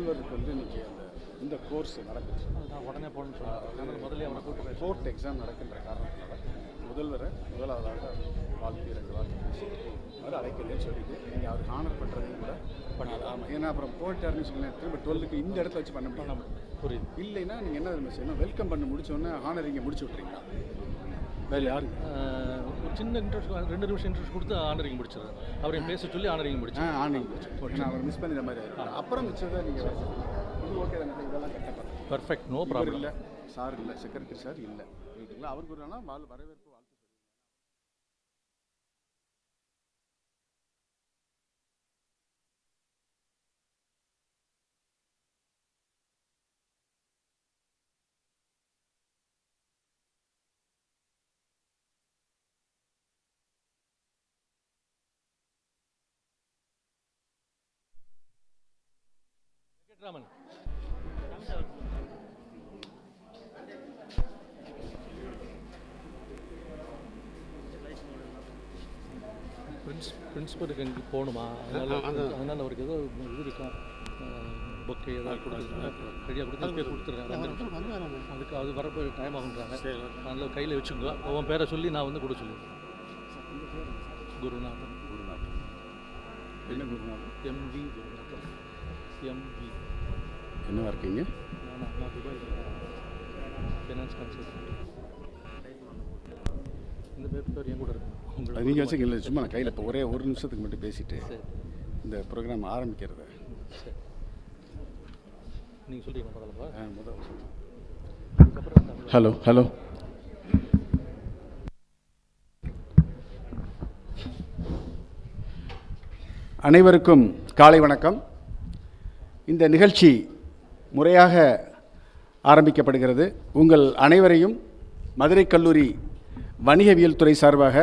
முதல்வருக்கு வந்து இன்றைக்கி இந்த கோர்ஸ் நடக்குது. நான் உடனே போகணும்னு சொன்னேன். முதல்ல அவனை கூப்பிட்டு ஃபோர்த் எக்ஸாம் நடக்கின்ற காரணத்தினால முதல்வரை முதலாவதாக வாழ்த்து 2 வார்த்தை பேசி அவர் அழைக்கலன்னு சொல்லிட்டு நீங்கள் அவருக்கு ஆனர் பண்ணுறதையும் கூட பண்ணலாம். ஆமாம், ஏன்னா அப்புறம் போயிட்டாருன்னு சொன்னேன். திரும்ப 12க்கு இந்த இடத்துல வச்சு பண்ண முடியும். புரியுது. இல்லைன்னா நீங்கள் என்ன தெரியுமா செய்யணும், வெல்கம் பண்ண முடிச்சோடனே ஆனர் இங்கே முடிச்சு விட்றீங்களா? வேறு யாரு ஒரு சின்ன இன்ட்ரெஸ்ட் 2 நிமிஷம் இன்ட்ரெஸ்ட் கொடுத்து ஆனரிங் முடிச்சிடுறேன். அவரையும் பேச சொல்லி ஆனரிங் முடிச்சு ஆனரிங் முடிச்சு அவர் மிஸ் பண்ணிடுற மாதிரி அப்புறம் மிச்சதை நீங்கள் இது ஓகே தானே, இதெல்லாம் கரெக்டாக பர்ஃபெக்ட், நோ ப்ராப்ளம். இல்லை சார், இல்லை செக்ரட்டரி சார் இல்லை இருக்குங்களா, அவருக்கு ஒரு வரவேற்பு வாழ்த்து சொல்லி. ராமன் பிரின்சிபலுக்கு எங்கே போகணுமா? அதனால் அவருக்கு ஏதோ இது இருக்கும், புக்கு ஏதாவது கொடுத்து ரெடியாக கொடுத்து கொடுத்துருக்காங்க. அதுக்கு அது வரப்போ டைம் ஆகுன்றாங்க. அதனால் கையில் வச்சுக்கோ. உன் பேரை சொல்லி நான் வந்து கூட சொல்லுவேன். குருநாதன். என்ன குருநாதன்? எம்வி குருநாதன். எம்வி என்னவா இருக்கீங்க? நான் துபாய் ஃபைனான்ஸ் கன்சல்டன்ட். இந்த பேர் என் கூட இருக்கும். நீங்கள் வச்சுக்க. இல்லை, சும்மா நான் கையில் இப்போ ஒரே ஒரு நிமிஷத்துக்கு மட்டும் பேசிவிட்டு இந்த ப்ரோக்ராம் ஆரம்பிக்கிறது. சரி, நீங்கள் சொல்கிறீங்க முதல்ல. Hello hello. அனைவருக்கும் காலை வணக்கம். இந்த நிகழ்ச்சி முறையாக ஆரம்பிக்கப்படுகிறது. உங்கள் அனைவரையும் மதுரை கல்லூரி வணிகவியல் துறை சார்பாக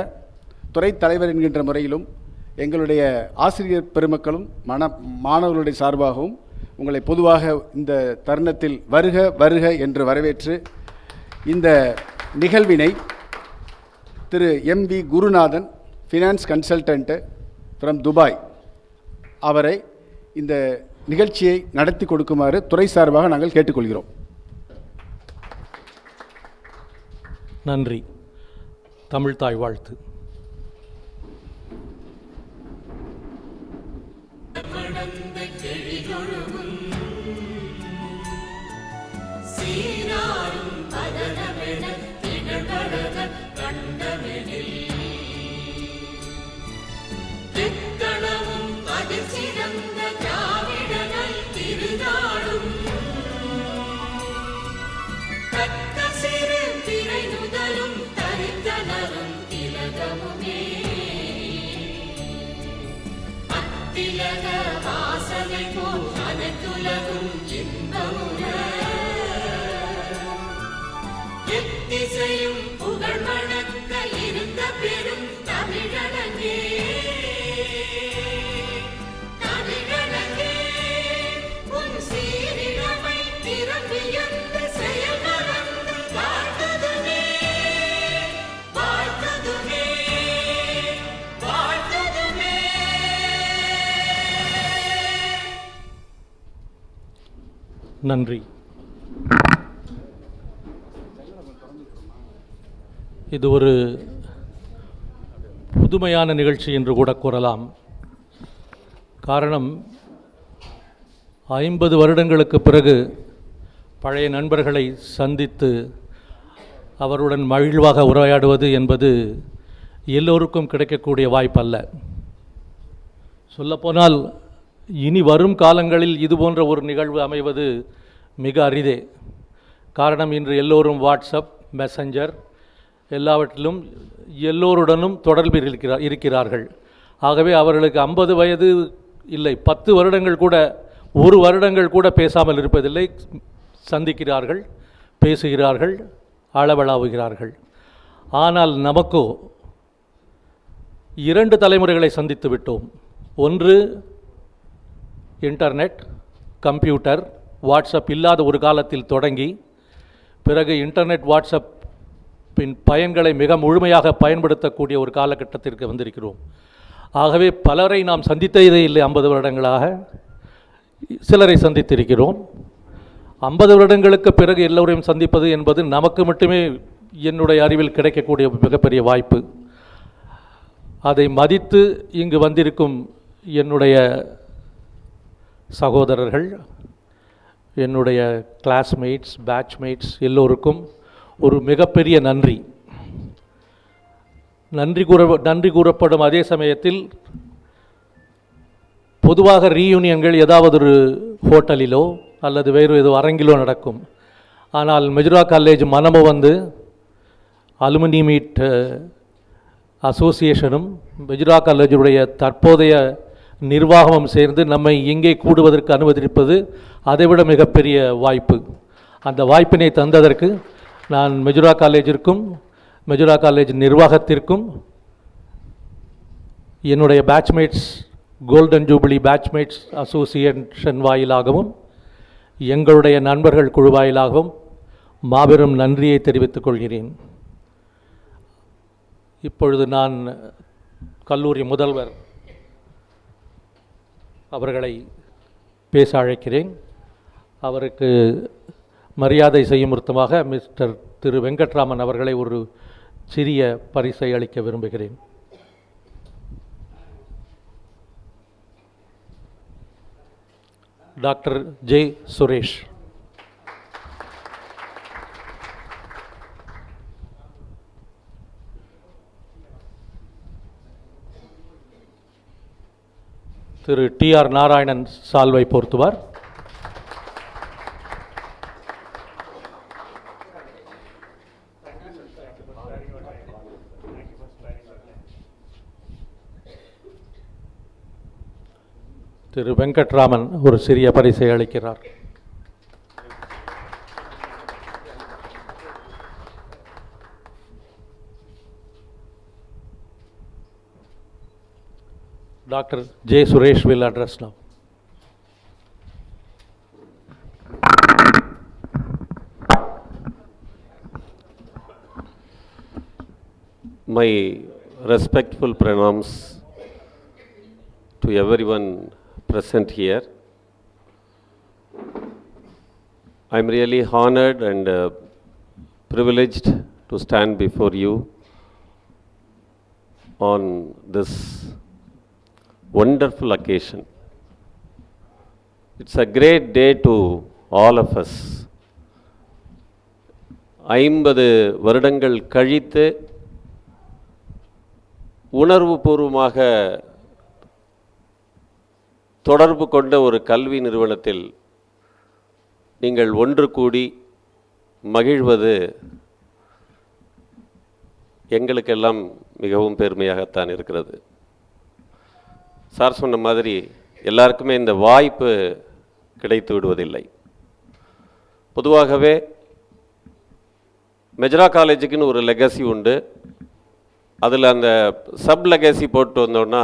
துறை தலைவர் என்கின்ற முறையிலும் எங்களுடைய ஆசிரியர் பெருமக்களும் மாணவர்களுடைய சார்பாகவும் உங்களை பொதுவாக இந்த தருணத்தில் வருக வருக என்று வரவேற்று இந்த நிகழ்வினை திரு MV Gurunathan finance consultant from Dubai அவரை இந்த நிகழ்ச்சியை நடத்தி கொடுக்குமாறு துறை சார்பாக நாங்கள் கேட்டுக்கொள்கிறோம். நன்றி. தமிழ் தாய் வாழ்த்து. நன்றி. இது ஒரு புதுமையான நிகழ்ச்சி என்று கூட கூறலாம். காரணம், 50 வருடங்களுக்கு பிறகு பழைய நண்பர்களை சந்தித்து அவருடன் மகிழ்வாக உரையாடுவது என்பது எல்லோருக்கும் கிடைக்கக்கூடிய வாய்ப்பல்ல. சொல்லப்போனால் இனி வரும் காலங்களில் இதுபோன்ற ஒரு நிகழ்வு அமைவது மிக அரிதே. காரணம், இன்று எல்லோரும் வாட்ஸ்அப், மெசஞ்சர் எல்லாவற்றிலும் எல்லோருடனும் தொடர்பில் இருக்கிறார்கள். ஆகவே அவர்களுக்கு 50 வயது இல்லை, 10 வருடங்கள் கூட, 1 வருடங்கள் கூட பேசாமல் இருப்பதில்லை. சந்திக்கிறார்கள், பேசுகிறார்கள், அளவலாவுகிறார்கள். ஆனால் நமக்கோ 2 தலைமுறைகளை சந்தித்து விட்டோம். ஒன்று இன்டர்நெட், கம்ப்யூட்டர், வாட்ஸ்அப் இல்லாத ஒரு காலத்தில் தொடங்கி, பிறகு இன்டர்நெட், வாட்ஸ்அப்பின் பயன்களை மிக முழுமையாக பயன்படுத்தக்கூடிய ஒரு காலகட்டத்திற்கு வந்திருக்கிறோம். ஆகவே பலரை நாம் சந்தித்ததே இல்லை 50 வருடங்களாக. சிலரை சந்தித்திருக்கிறோம். 50 வருடங்களுக்கு பிறகு எல்லோரையும் சந்திப்பது என்பது நமக்கு மட்டுமே என்னுடைய அறிவில் கிடைக்கக்கூடிய மிகப்பெரிய வாய்ப்பு. அதை மதித்து இங்கு வந்திருக்கும் என்னுடைய சகோதரர்கள், என்னுடைய கிளாஸ்மேட்ஸ், பேட்ச்மேட்ஸ் எல்லோருக்கும் ஒரு மிகப்பெரிய நன்றி. நன்றி கூறப்படும் அதே சமயத்தில் பொதுவாக ரீயூனியன்கள் ஏதாவது ஒரு ஹோட்டலிலோ அல்லது வேறு ஏதோ அரங்கிலோ நடக்கும். ஆனால் மெஜுரா காலேஜ் மனமு வந்து அலுமினி மீட் அசோசியேஷனும் மெஜுரா காலேஜுடைய தற்போதைய நிர்வாகமும் சேர்ந்து நம்மை இங்கே கூடுவதற்கு அனுமதிப்பது அதைவிட மிகப்பெரிய வாய்ப்பு. அந்த வாய்ப்பினை தந்ததற்கு நான் மெஜுரா காலேஜிற்கும் மெஜுரா காலேஜ் நிர்வாகத்திற்கும் என்னுடைய batchmates golden jubilee batchmates association வாயிலாகவும் எங்களுடைய நண்பர்கள் குழு வாயிலாகவும் மாபெரும் நன்றியை தெரிவித்துக் கொள்கிறேன். இப்பொழுது நான் கல்லூரி முதல்வர் அவர்களை பேச அழைக்கிறேன். அவருக்கு மரியாதை செய்யும் பொருத்தமாக மிஸ்டர் திரு வெங்கட்ராமன் அவர்களை ஒரு சிறிய பரிசை அளிக்க விரும்புகிறேன். Doctor J Suresh. திரு டி.ஆர். நாராயணன் சால்வை போர்த்துவார். திரு வெங்கட்ராமன் ஒரு சிறிய பரிசை அளிக்கிறார். Dr. J. Suresh will address now. My respectful pranams to everyone present here. I am really honored and privileged to stand before you on this wonderful occasion. It's a great day to all of us. 50 வருடங்கள் கழித்து உணர்வுபூர்வமாக தொடர்பு கொண்ட ஒரு கல்வி நிறுவனத்தில் நீங்கள் ஒன்று கூடி மகிழ்வது எங்களுக்கெல்லாம் மிகவும் பெருமையாகத்தான் இருக்கிறது. சார் சொன்ன மாதிரி எல்லாருக்குமே இந்த வாய்ப்பு கிடைத்து விடுவதில்லை. பொதுவாகவே மெஜரா காலேஜுக்குன்னு ஒரு லெகசி உண்டு. அதில் அந்த சப் லெகசி போட்டு வந்தோன்னா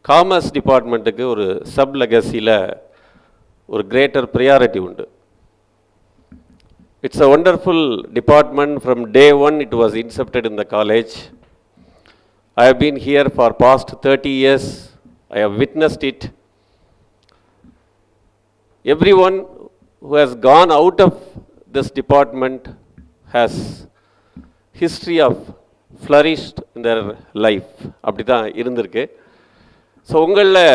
காமர்ஸ் டிபார்ட்மெண்ட்டுக்கு ஒரு சப் லெகசியில் ஒரு கிரேட்டர் ப்ரியாரிட்டி உண்டு. It's a wonderful department. From day one it was incepted in the college. I have been here for past 30 years. I have witnessed it. Everyone who has gone out of this department has history of flourished in their life. அப்படி தான் இருந்திருக்கு. So உங்களில்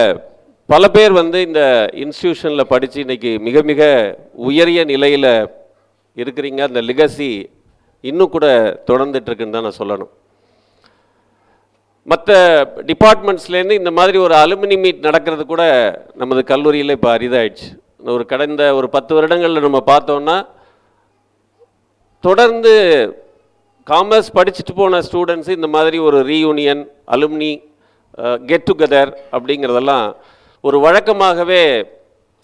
பல பேர் இந்த இன்ஸ்டியூஷனில் படித்து இன்றைக்கி மிக மிக உயரிய நிலையில் இருக்கிறீங்க. அந்த லெகசி இன்னும் கூட தொடர்ந்துட்டுருக்குன்னு தான் நான் சொல்லணும். மற்ற டிபார்ட்மெண்ட்ஸ்லேருந்து இந்த மாதிரி ஒரு அலுமினி மீட் நடக்கிறது கூட நமது கல்லூரியில் இப்போ அரிதாயிடுச்சு. கடந்த 10 வருடங்களில் நம்ம பார்த்தோன்னா தொடர்ந்து காமர்ஸ் படிச்சுட்டு போன ஸ்டூடெண்ட்ஸு இந்த மாதிரி ஒரு ரீயூனியன், அலுமினி கெட் டுகெதர் அப்படிங்கிறதெல்லாம் ஒரு வழக்கமாகவே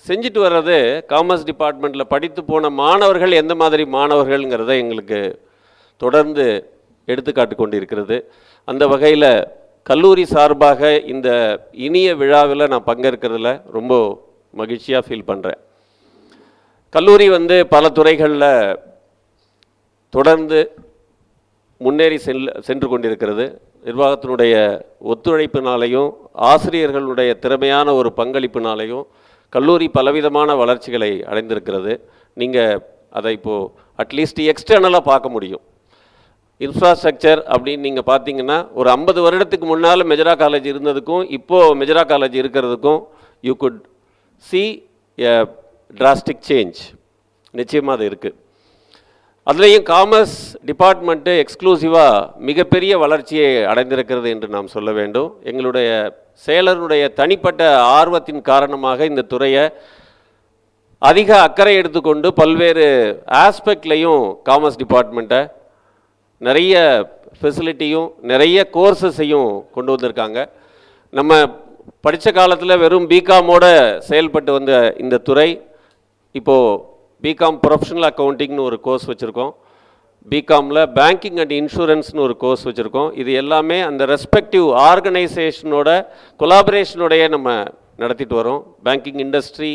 செஞ்சுட்டு வர்றது. காமர்ஸ் டிபார்ட்மெண்ட்டில் படித்து போன மாணவர்கள் எந்த மாதிரி மாணவர்கள்ங்கிறத எங்களுக்கு தொடர்ந்து எடுத்துக்காட்டு கொண்டு இருக்கிறது. அந்த வகையில் கல்லூரி சார்பாக இந்த இனிய விழாவில் நான் பங்கேற்கிறதுல ரொம்ப மகிழ்ச்சியாக ஃபீல் பண்ணுறேன். கல்லூரி பல துறைகளில் தொடர்ந்து முன்னேறி சென்று கொண்டிருக்கிறது. நிர்வாகத்தினுடைய ஒத்துழைப்பினாலையும் ஆசிரியர்களுடைய திறமையான ஒரு பங்களிப்பினாலையும் கல்லூரி பலவிதமான வளர்ச்சிகளை அடைந்திருக்கிறது. நீங்கள் அதை இப்போது அட்லீஸ்ட் எக்ஸ்டர்னலாக பார்க்க முடியும். இன்ஃப்ராஸ்ட்ரக்சர் அப்படின்னு நீங்கள் பார்த்தீங்கன்னா ஒரு 50 வருடத்துக்கு முன்னால் மெஜரா காலேஜ் இருந்ததுக்கும் இப்போது மெஜரா காலேஜ் இருக்கிறதுக்கும் you could C A drastic change. நிச்சயமாக அது இருக்குது. அதுலேயும் காமர்ஸ் டிபார்ட்மெண்ட்டு எக்ஸ்க்ளூசிவாக மிகப்பெரிய வளர்ச்சியை அடைந்திருக்கிறது என்று நாம் சொல்ல வேண்டும். எங்களுடைய செயலருடைய தனிப்பட்ட ஆர்வத்தின் காரணமாக இந்த துறையை அதிக அக்கறை எடுத்துக்கொண்டு பல்வேறு ஆஸ்பெக்ட்லேயும் காமர்ஸ் டிபார்ட்மெண்ட்டை நிறைய ஃபெசிலிட்டியும் நிறைய கோர்சஸையும் கொண்டு வந்திருக்காங்க. நம்ம படித்த காலத்தில் வெறும் பிகாமோட செயல்பட்டு வந்த இந்த துறை இப்போது பிகாம் ப்ரொஃபஷனல் அக்கௌண்டிங்னு ஒரு கோர்ஸ் வச்சுருக்கோம். பிகாமில் பேங்கிங் அண்ட் இன்சூரன்ஸ்னு ஒரு கோர்ஸ் வச்சுருக்கோம். இது எல்லாமே அந்த ரெஸ்பெக்டிவ் ஆர்கனைசேஷனோட கொலாபரேஷனோடைய நம்ம நடத்திட்டு வரோம். பேங்கிங் இண்டஸ்ட்ரி,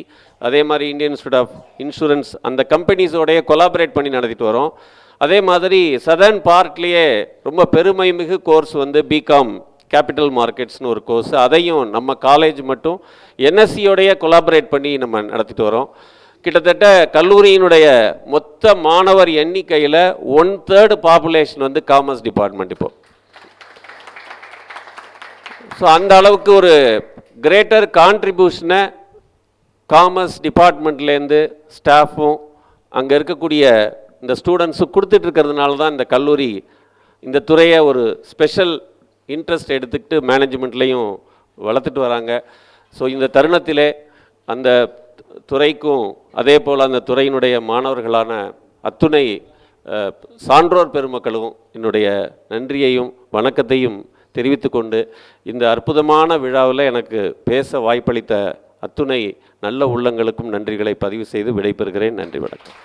அதே மாதிரி இந்தியன் இன்ஸ்டியூட் ஆஃப் இன்சூரன்ஸ், அந்த கம்பெனிஸோடைய கொலாபரேட் பண்ணி நடத்திட்டு வரோம். அதே மாதிரி சதர்ன் பார்ட்லேயே ரொம்ப பெருமை மிகு கோர்ஸ் வந்து பிகாம் கேபிட்டல் மார்க்கெட்ஸ்னு ஒரு கோர்ஸ், அதையும் நம்ம காலேஜ் மட்டும் என்எஸ்சியோடைய கொலாபரேட் பண்ணி நம்ம நடத்திட்டு வரோம். கிட்டத்தட்ட கல்லூரியினுடைய மொத்த மாணவர் எண்ணிக்கையில் 1/3 பாப்புலேஷன் வந்து காமர்ஸ் டிபார்ட்மெண்ட் இப்போது. ஸோ அந்த அளவுக்கு ஒரு கிரேட்டர் கான்ட்ரிபியூஷனை காமர்ஸ் டிபார்ட்மெண்ட்லேருந்து ஸ்டாஃபும் அங்கே இருக்கக்கூடிய இந்த ஸ்டூடெண்ட்ஸும் கொடுத்துட்ருக்கிறதுனால தான் இந்த கல்லூரி இந்த துறையை ஒரு ஸ்பெஷல் இன்ட்ரெஸ்ட் எடுத்துக்கிட்டு மேனேஜ்மெண்ட்லேயும் வளர்த்துட்டு வராங்க. ஸோ இந்த தருணத்திலே அந்த துறைக்கும் அதே போல் அந்த துறையினுடைய மாணவர்களான அத்துணை சான்றோர் பெருமக்களும் என்னுடைய நன்றியையும் வணக்கத்தையும் தெரிவித்து கொண்டு இந்த அற்புதமான விழாவில் எனக்கு பேச வாய்ப்பளித்த அத்துணை நல்ல உள்ளங்களுக்கும் நன்றிகளை பதிவு செய்து விடைபெறுகிறேன். நன்றி, வணக்கம்.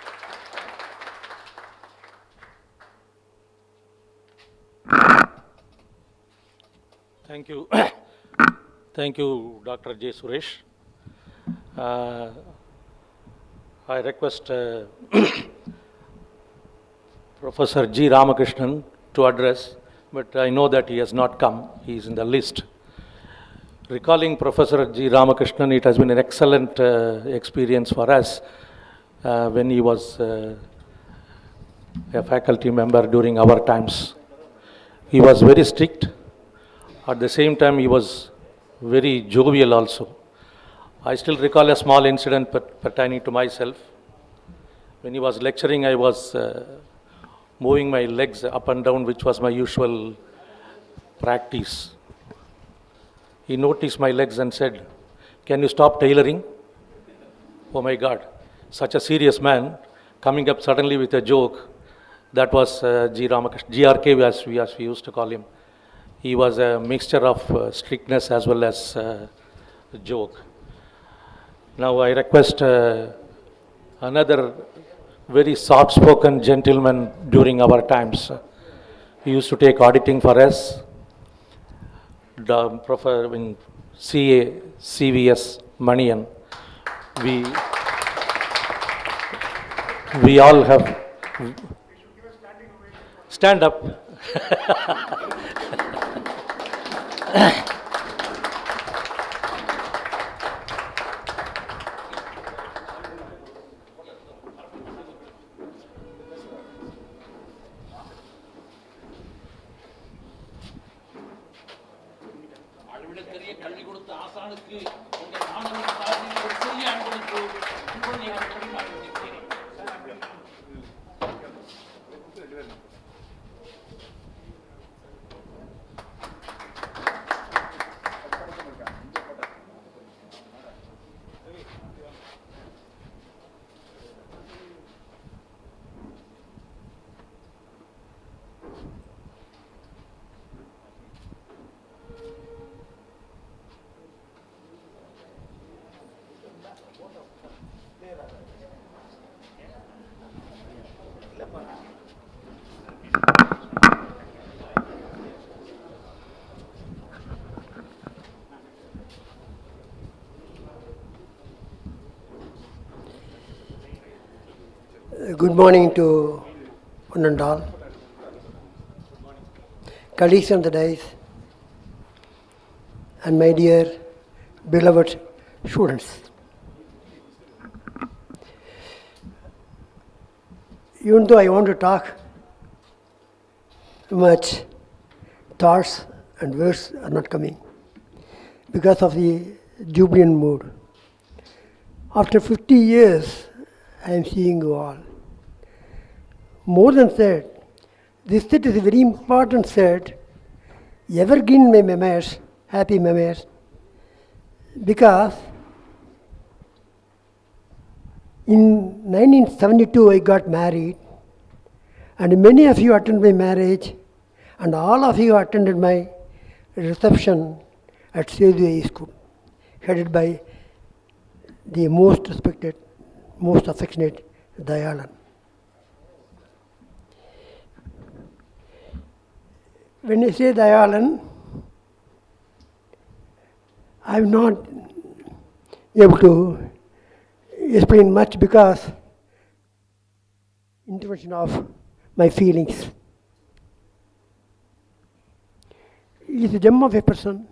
Thank you, Dr. J. Suresh. I request Professor G. Ramakrishnan to address, but I know that he has not come. He is in the list. Recalling Professor G. Ramakrishnan, it has been an excellent experience for us when he was a faculty member during our times. He was very strict. At the same time, he was very jovial also. I still recall a small incident pertaining to myself. When he was lecturing, I was moving my legs up and down, which was my usual practice. He noticed my legs and said, "Can you stop tailoring?" Oh my God, such a serious man coming up suddenly with a joke. That was G. Ramakrishnan, GRK as we used to call him. He was a mixture of strictness as well as joke. Now I request another very soft-spoken gentleman during our times. He used to take auditing for us, the Professor in CA, CVS, Manian. We all have... Stand up. Good morning to one and all. Colleagues on the dais and my dear beloved students. even though I want to talk much, thoughts and words are not coming because of the jubilant mood. After 50 years, I am seeing you all. More than that, this set is a very important set, evergreen memories, happy memories, because in 1972 I got married, and many of you attended my marriage, and all of you attended my reception at Save the Way School, headed by the most respected, most affectionate Dayalan. When I say Dayalan, I am not able to explain much because intervention of my feelings. He is a gem of a person.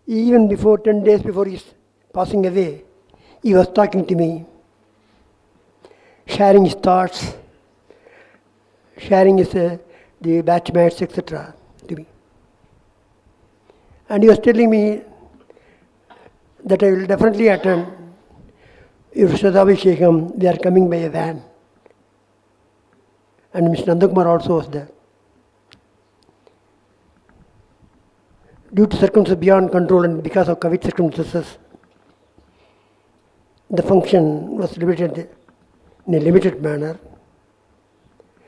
Even before 10 days before his passing away, he was talking to me, sharing his thoughts, sharing his the batchmates, etc. to me. And he was telling me that I will definitely attend your Shadabhishekam. They are coming by a van. And Mr. Nandakumar also was there. Due to circumstances beyond control and because of COVID circumstances, the function was limited in a limited manner.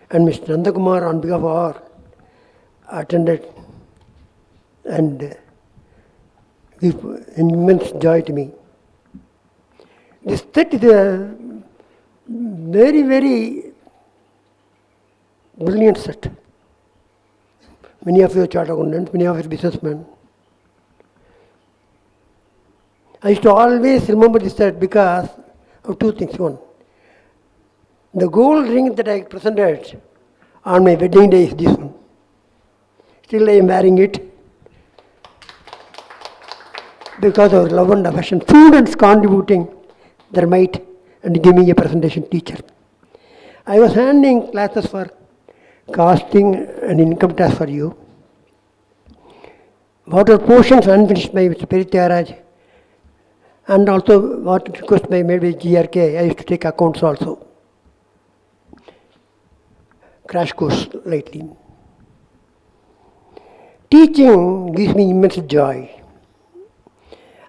And Mr. Nandakumar, on behalf of our, attended and gave immense joy to me. This set is a very, very brilliant set. Many of you are chartered accountants, many of you are businessmen. I used to always remember this set because of two things. One, the gold ring that I presented on my wedding day is this one. Still I am wearing it because of love and affection. Students contributing their might and giving a presentation teacher. I was handing classes for costing and income tax for you. What are portions unfinished by Mr. Perityaraj, and also what request by made by GRK, I used to take accounts also. Crash course lately. Teaching gives me immense joy.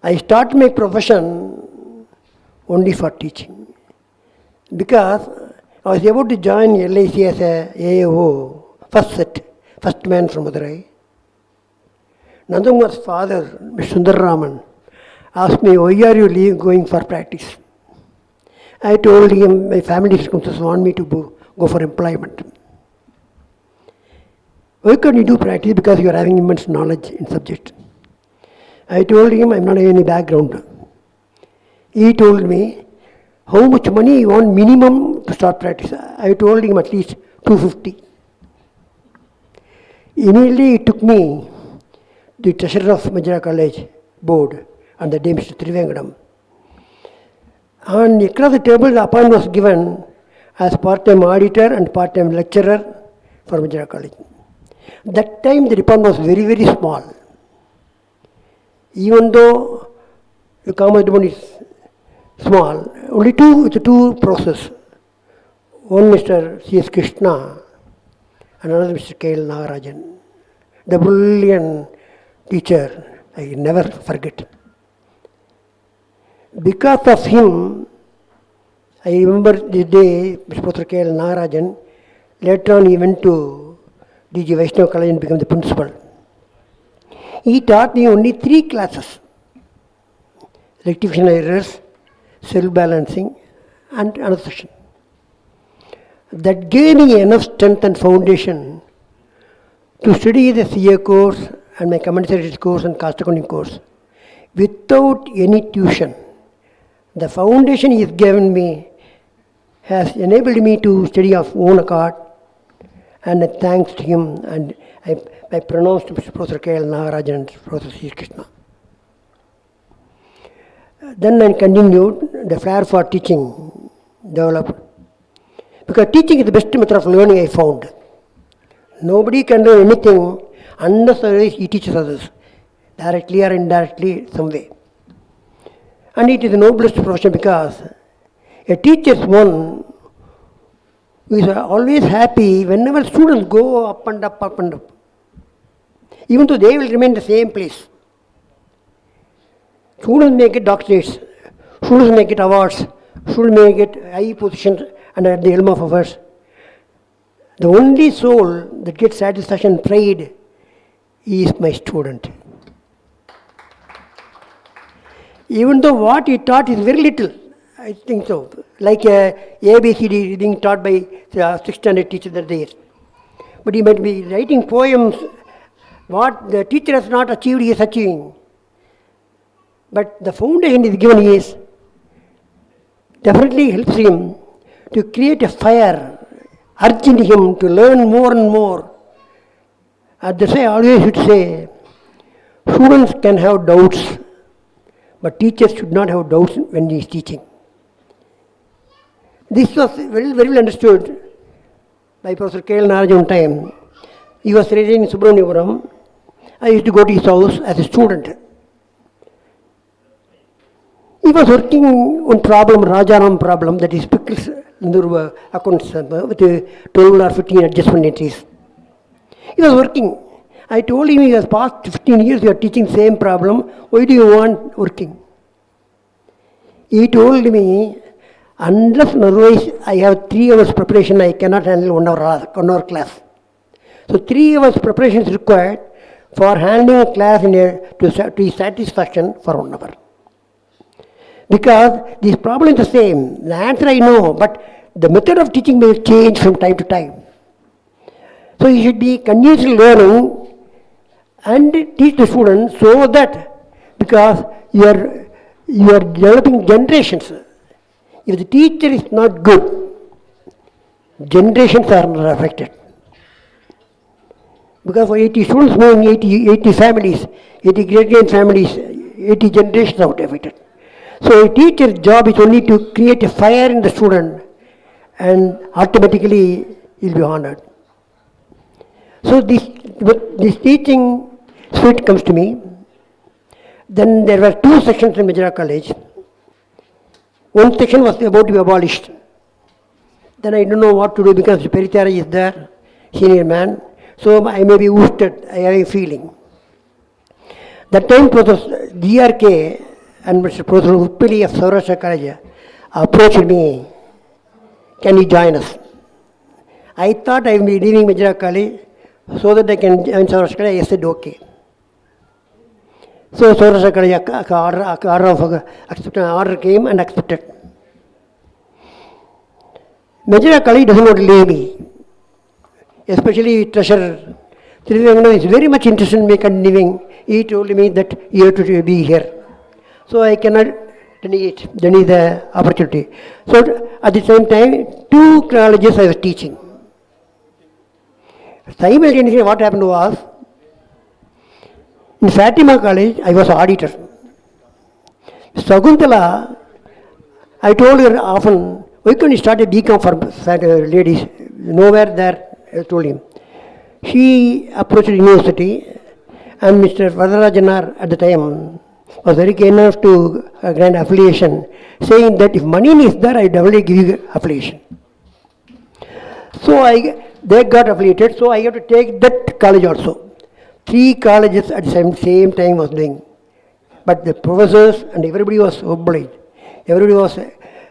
I started my profession only for teaching because I was about to join LIC as a AAO, first man from Madurai. Nandakumar's father, Mr. Sundararaman, asked me, why are you going for practice? I told him my family circumstances want me to go for employment. Why can't you do practice? Because you are having immense knowledge in subject. I told him I am not having any background. He told me, how much money you want minimum to start practice? I told him at least 250. Immediately it took me, the treasurer of Madura College board, and the day Mr. Trivengadam. And across the table the appointment was given as part-time auditor and part-time lecturer for Madura College. That time the department was very, very small. Even though the commerce department is small, only two process. One Mr. C.S. Krishna and another Mr. K.L. Nagarajan. The brilliant teacher, I never forget. Because of him, I remember the day Mr. K.L. Nagarajan, later on he went to D.G. Vaishnava College and became the principal. He taught me only 3 classes: rectification errors, self-balancing, and another section. That gave me enough strength and foundation to study the CA course and my compensatory course and cost accounting course without any tuition. The foundation he has given me has enabled me to study of own accord, and thanks to him, and I pronounced Mr. Professor K.L. Nagarajan and Professor C. Krishna. Then I continued, the flair for teaching developed, Because teaching is the best method of learning, I found. Nobody can learn anything unless he teaches others, directly or indirectly, some way. And it is the noblest profession because a teacher is one who is always happy whenever students go up and up, up and up. Even though they will remain in the same place. Students may get doctorates, students may get awards, students may get high positions and at the helm of affairs. The only soul that gets satisfaction and pride is my student. Even though what he taught is very little, I think so. Like ABCD being taught by 6th standard teacher that day. But he might be writing poems. What the teacher has not achieved, he is achieving. But the foundation is given is definitely helps him to create a fire, urging him to learn more and more. That's why I always should say, students can have doubts, but teachers should not have doubts when he is teaching. This was very, very well understood by Professor K. L. Naraj one time. He was residing in Subramaniapuram. I used to go to his house as a student. He was working on problem, Rajaram problem, that is Pickles accounts with 12 or 15 adjustment entries. He was working. I told him he has past 15 years you are teaching same problem. Why do you want working? He told me, unless otherwise I have 3 hours preparation, I cannot handle 1 hour class. So 3 hours preparation is required for handling a class to his satisfaction for 1 hour. Because this problem is the same. The answer I know, but the method of teaching may change from time to time. So you should be continuously learning and teach the students so that, because you are developing generations. If the teacher is not good, generations are not affected. Because for 80 students knowing 80 families, 80 great-grand families, 80 generations are affected. So a teacher's job is only to create a fire in the student and automatically he will be honored. So this teaching spirit comes to me. Then there were 2 sections in Madura College. One section was about to be abolished. Then I don't know what to do because Peritara is there, senior man. So I may be wounded, I have a feeling. That time Professor DRK and Mr. Professor Uppili of Saurashtra College approached me, can you join us? I thought I would be leaving Madura College so that I can join Saurashtra College. I said okay. So Saurashtra College order came and accepted. Madura College doesn't want to leave me. Especially Treasurer Sri is very much interested in me continuing. He told me that you have to be here. So I cannot deny the opportunity. So at the same time, 2 colleges I was teaching. Simultaneously what happened was, in Fatima College I was auditor. Saguntala, I told her often, why can't you start a BCom for ladies? Nowhere there. I told him. She approached the university and Mr. Varadarajanar at the time was very kind enough to grant affiliation, saying that if money is there, I definitely give you affiliation. So they got affiliated, so I have to take that college also. 3 colleges at the same time was doing. But the professors and everybody was obliged. Everybody was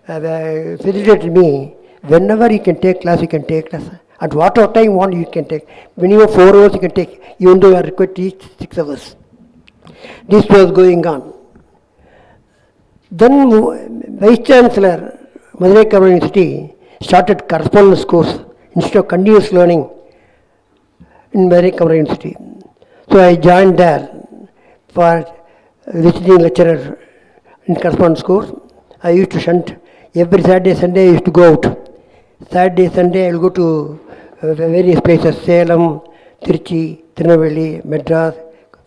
facilitated me. Whenever you can take class, you can take class. At whatever time you want, you can take. Minimum 4 hours you can take, even though you are required to teach 6 hours. This was going on. Then Vice Chancellor, Madura University, started correspondence course instead of continuous learning in Madura University. So I joined there for visiting lecturer in correspondence course. I used to shunt every Saturday, Sunday I used to go out. Saturday, Sunday I will go to various places, Salem, Tiruchi, Tirunelveli, Madras,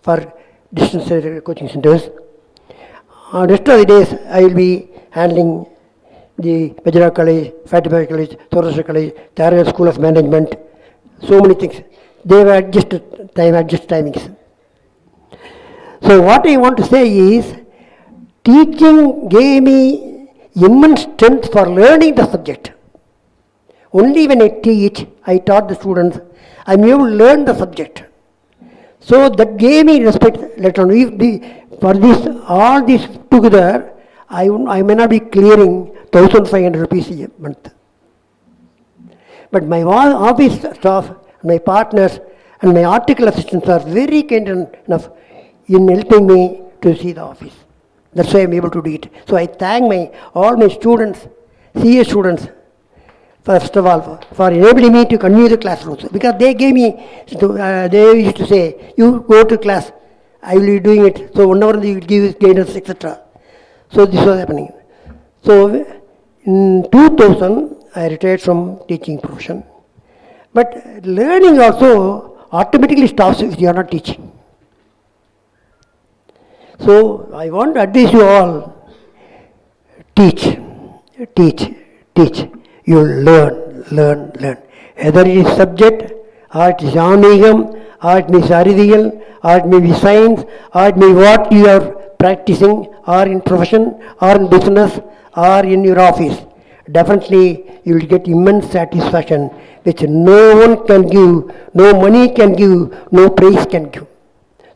for distance coaching centers. Rest of the days I will be handling the Madura College, Fatima College, Thoreau College, Tara School of Management, so many things. They were adjusted timings. So what I want to say is, teaching gave me immense strength for learning the subject. Only when I taught the students, I'm able to learn the subject. So that gave me respect later on. For this, all this together, I may not be clearing 1,500 rupees a month. But my office staff, my partners, and my article assistants are very kind enough in helping me to see the office. That's why I'm able to do it. So I thank all my students, CA students, first of all, for enabling me to continue the classrooms. Because they gave me, they used to say, you go to class, I will be doing it. So whenever you give guidance, etc. So this was happening. So in 2000, I retired from teaching profession. But learning also automatically stops if you are not teaching. So I want to advise you all, teach. You learn. Either it is subject, or it is Anigam, or it may be Arivial, or it may be science, or it may be what you are practicing, or in profession, or in business, or in your office. Definitely you will get immense satisfaction which no one can give, no money can give, no praise can give.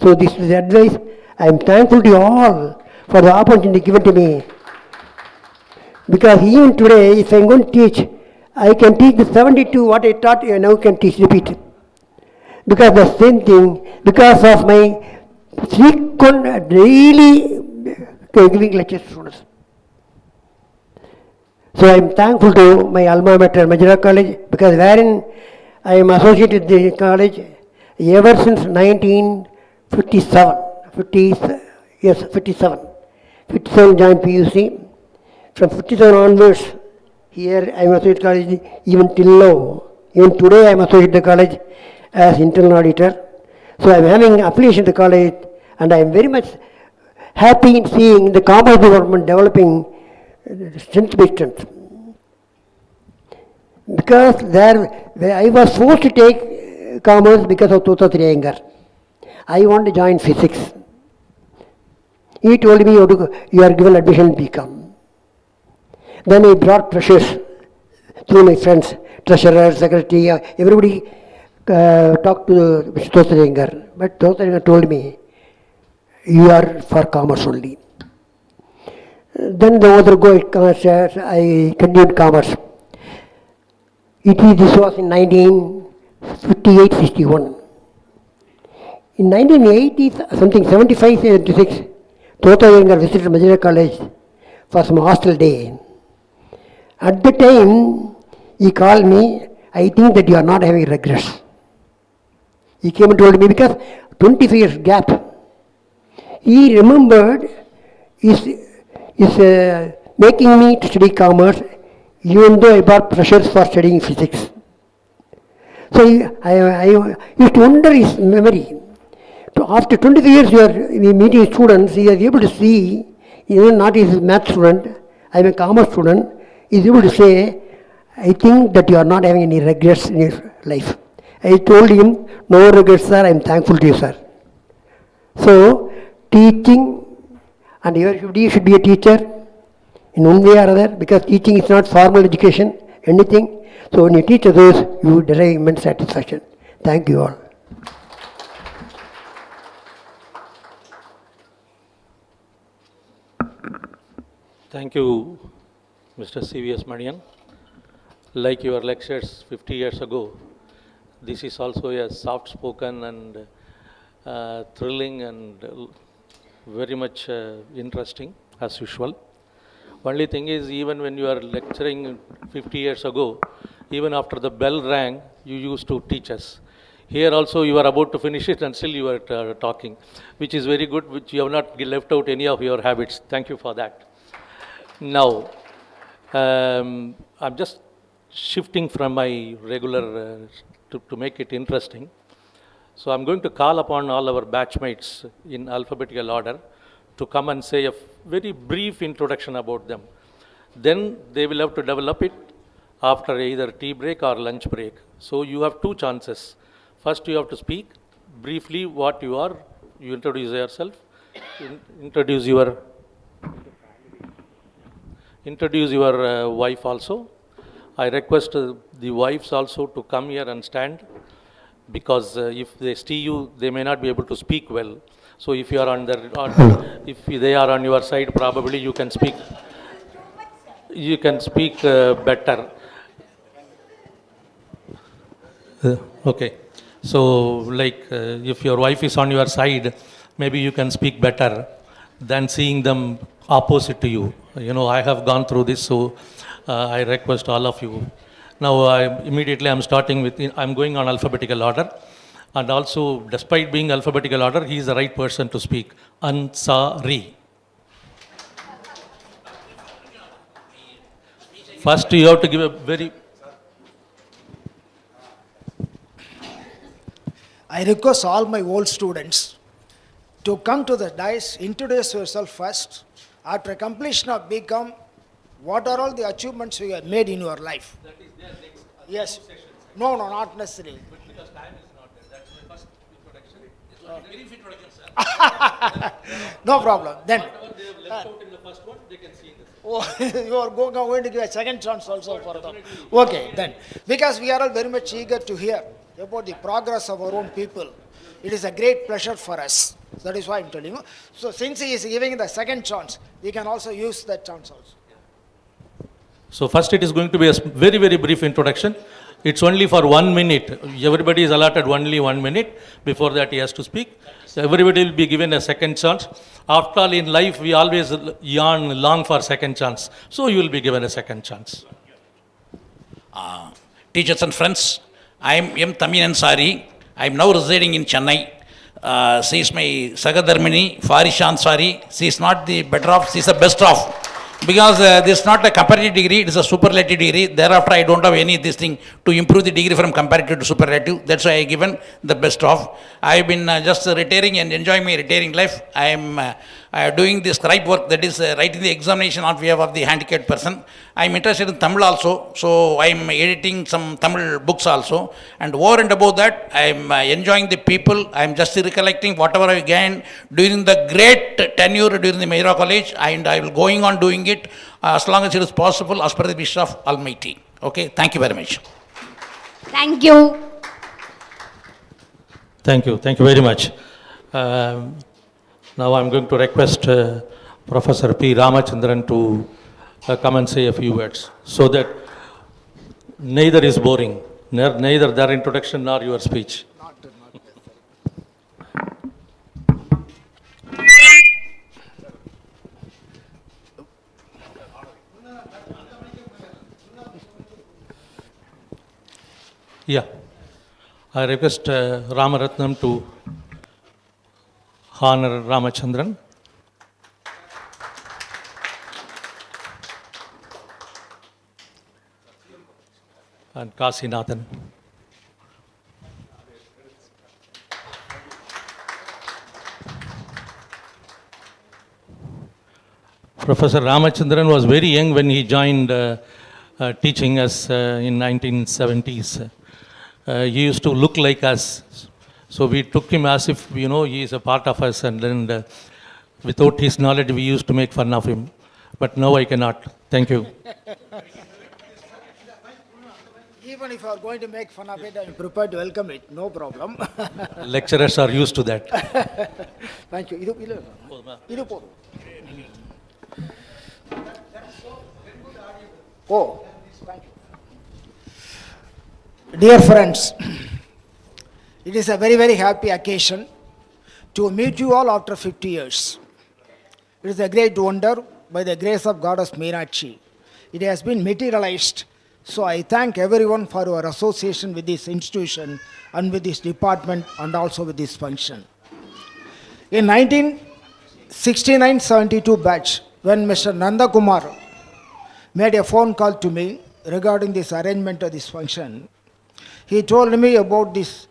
So this is the advice. I am thankful to you all for the opportunity given to me. Because even today, if I am going to teach, I can teach the 72 what I taught, I now can teach, repeat. Because the same thing, because of my frequent, daily giving lectures to students. So I am thankful to my alma mater, Madura College, because wherein I am associated with the college ever since 1957. 57 joined PUC. From 57 onwards, here I am associated college even till now. Even today I am associated the college as internal auditor. So I am having affiliation to the college, and I am very much happy in seeing the commerce department developing strength by strength. Because I was forced to take commerce because of Tota Triangar. I want to join physics. He told me you are given admission in BCom. Then I brought pressures through my friends, treasurer, secretary, everybody talked to Mr. Tota Triangar. But Tota Triangar told me, you are for commerce only. Then the other I continued commerce. This was in 1958-61. In 1975-76, Tota Triangar visited Madura College for some hostel day. At the time, he called me, I think that you are not having regrets. He came and told me, because 25 years gap, he remembered is making me to study commerce, even though I brought pressures for studying physics. So I used to wonder his memory. So after 25 years, you are meeting students, he is able to see, not his math student, I am a commerce student, he is able to say, I think that you are not having any regrets in your life. I told him, no regrets, sir, I am thankful to you, sir. So, teaching, and everybody should be a teacher in one way or other, because teaching is not formal education, anything. So when you teach others, you derive immense satisfaction. Thank you all. Thank you, Mr. CVS Manian. Like your lectures 50 years ago, this is also a soft-spoken and thrilling and very much interesting, as usual. Only thing is, even when you are lecturing 50 years ago, even after the bell rang, you used to teach us. Here also you are about to finish it and still you are talking, which is very good, which you have not left out any of your habits. Thank you for that. Now, I'm just shifting from my regular, to make it interesting. So I'm going to call upon all our batchmates in alphabetical order to come and say a very brief introduction about them. Then they will have to develop it after either tea break or lunch break. So you have two chances. First, you have to speak briefly what you are. You introduce yourself, introduce your wife also. I request the wives also to come here and stand, because if they see you, they may not be able to speak well. So if you are if they are on your side, probably you can speak. You can speak better. Okay. So, like, if your wife is on your side, maybe you can speak better than seeing them opposite to you. You know, I have gone through this, so I request all of you. Now, I'm starting with, I'm going on alphabetical order. And also, despite being alphabetical order, he is the right person to speak. Ansari. First, you have to give a very... I request all my old students to come to the dais, introduce yourself first. After completion of BCom, what are all the achievements you have made in your life? That is their next. Yes. No, not necessarily. But because time is not there, that's my first introduction. It's a brief introduction, sir. No problem. Then, Whatever they have left out in the first one, they can see in this. oh, you are going to give a second chance also for them. Okay, then. Because we are all very much eager to hear about the progress of our own people. It is a great pleasure for us. That is why I'm telling you. So since he is giving the second chance, we can also use that chance also. So first it is going to be a very, very brief introduction. It's only for 1 minute. Everybody is allotted only 1 minute. Before that he has to speak. So everybody will be given a second chance. After all, in life we always long for second chance. So you will be given a second chance. Teachers and friends, I am M. Tamin Ansari. I am now residing in Chennai. She is my Sagadharmini, Farisha Ansari. She is not the better off, she is the best off. Because this is not a comparative degree, it is a superlative degree. Thereafter, I don't have any this thing to improve the degree from comparative to superlative. That's why I given the best of. I have been just retiring and enjoying my retiring life. I am doing the scribe work, that is writing the examination on behalf of the handicapped person. I am interested in Tamil also, so I am editing some Tamil books also. And over and above that, I am enjoying the people. I am just recollecting whatever I gained during the great tenure during the Madura College, and I will going on doing it as long as it is possible as per the wish of Almighty. Okay, thank you very much. Thank you. Thank you very much. Now I'm going to request Professor P. Ramachandran to come and say a few words, so that neither is boring, neither their introduction nor your speech. Yeah, I request Ramaratnam to honor Ramachandran. And Kasinathan. Professor Ramachandran was very young when he joined teaching us in 1970s. He used to look like us, so we took him as if, you know, he is a part of us, and then without his knowledge we used to make fun of him. But now I cannot. Thank you. Even if you are going to make fun of it, I am prepared to welcome it. No problem. Lecturers are used to that. Thank you. Idu podu. Oh, thank you. Dear friends, it is a very, very happy occasion to meet you all after 50 years. It is a great wonder by the grace of Goddess Meenakshi. It has been materialized. So I thank everyone for your association with this institution and with this department and also with this function. In 1969-72 batch, when Mr. Nanda Kumar made a phone call to me regarding this arrangement of this function, he told me about his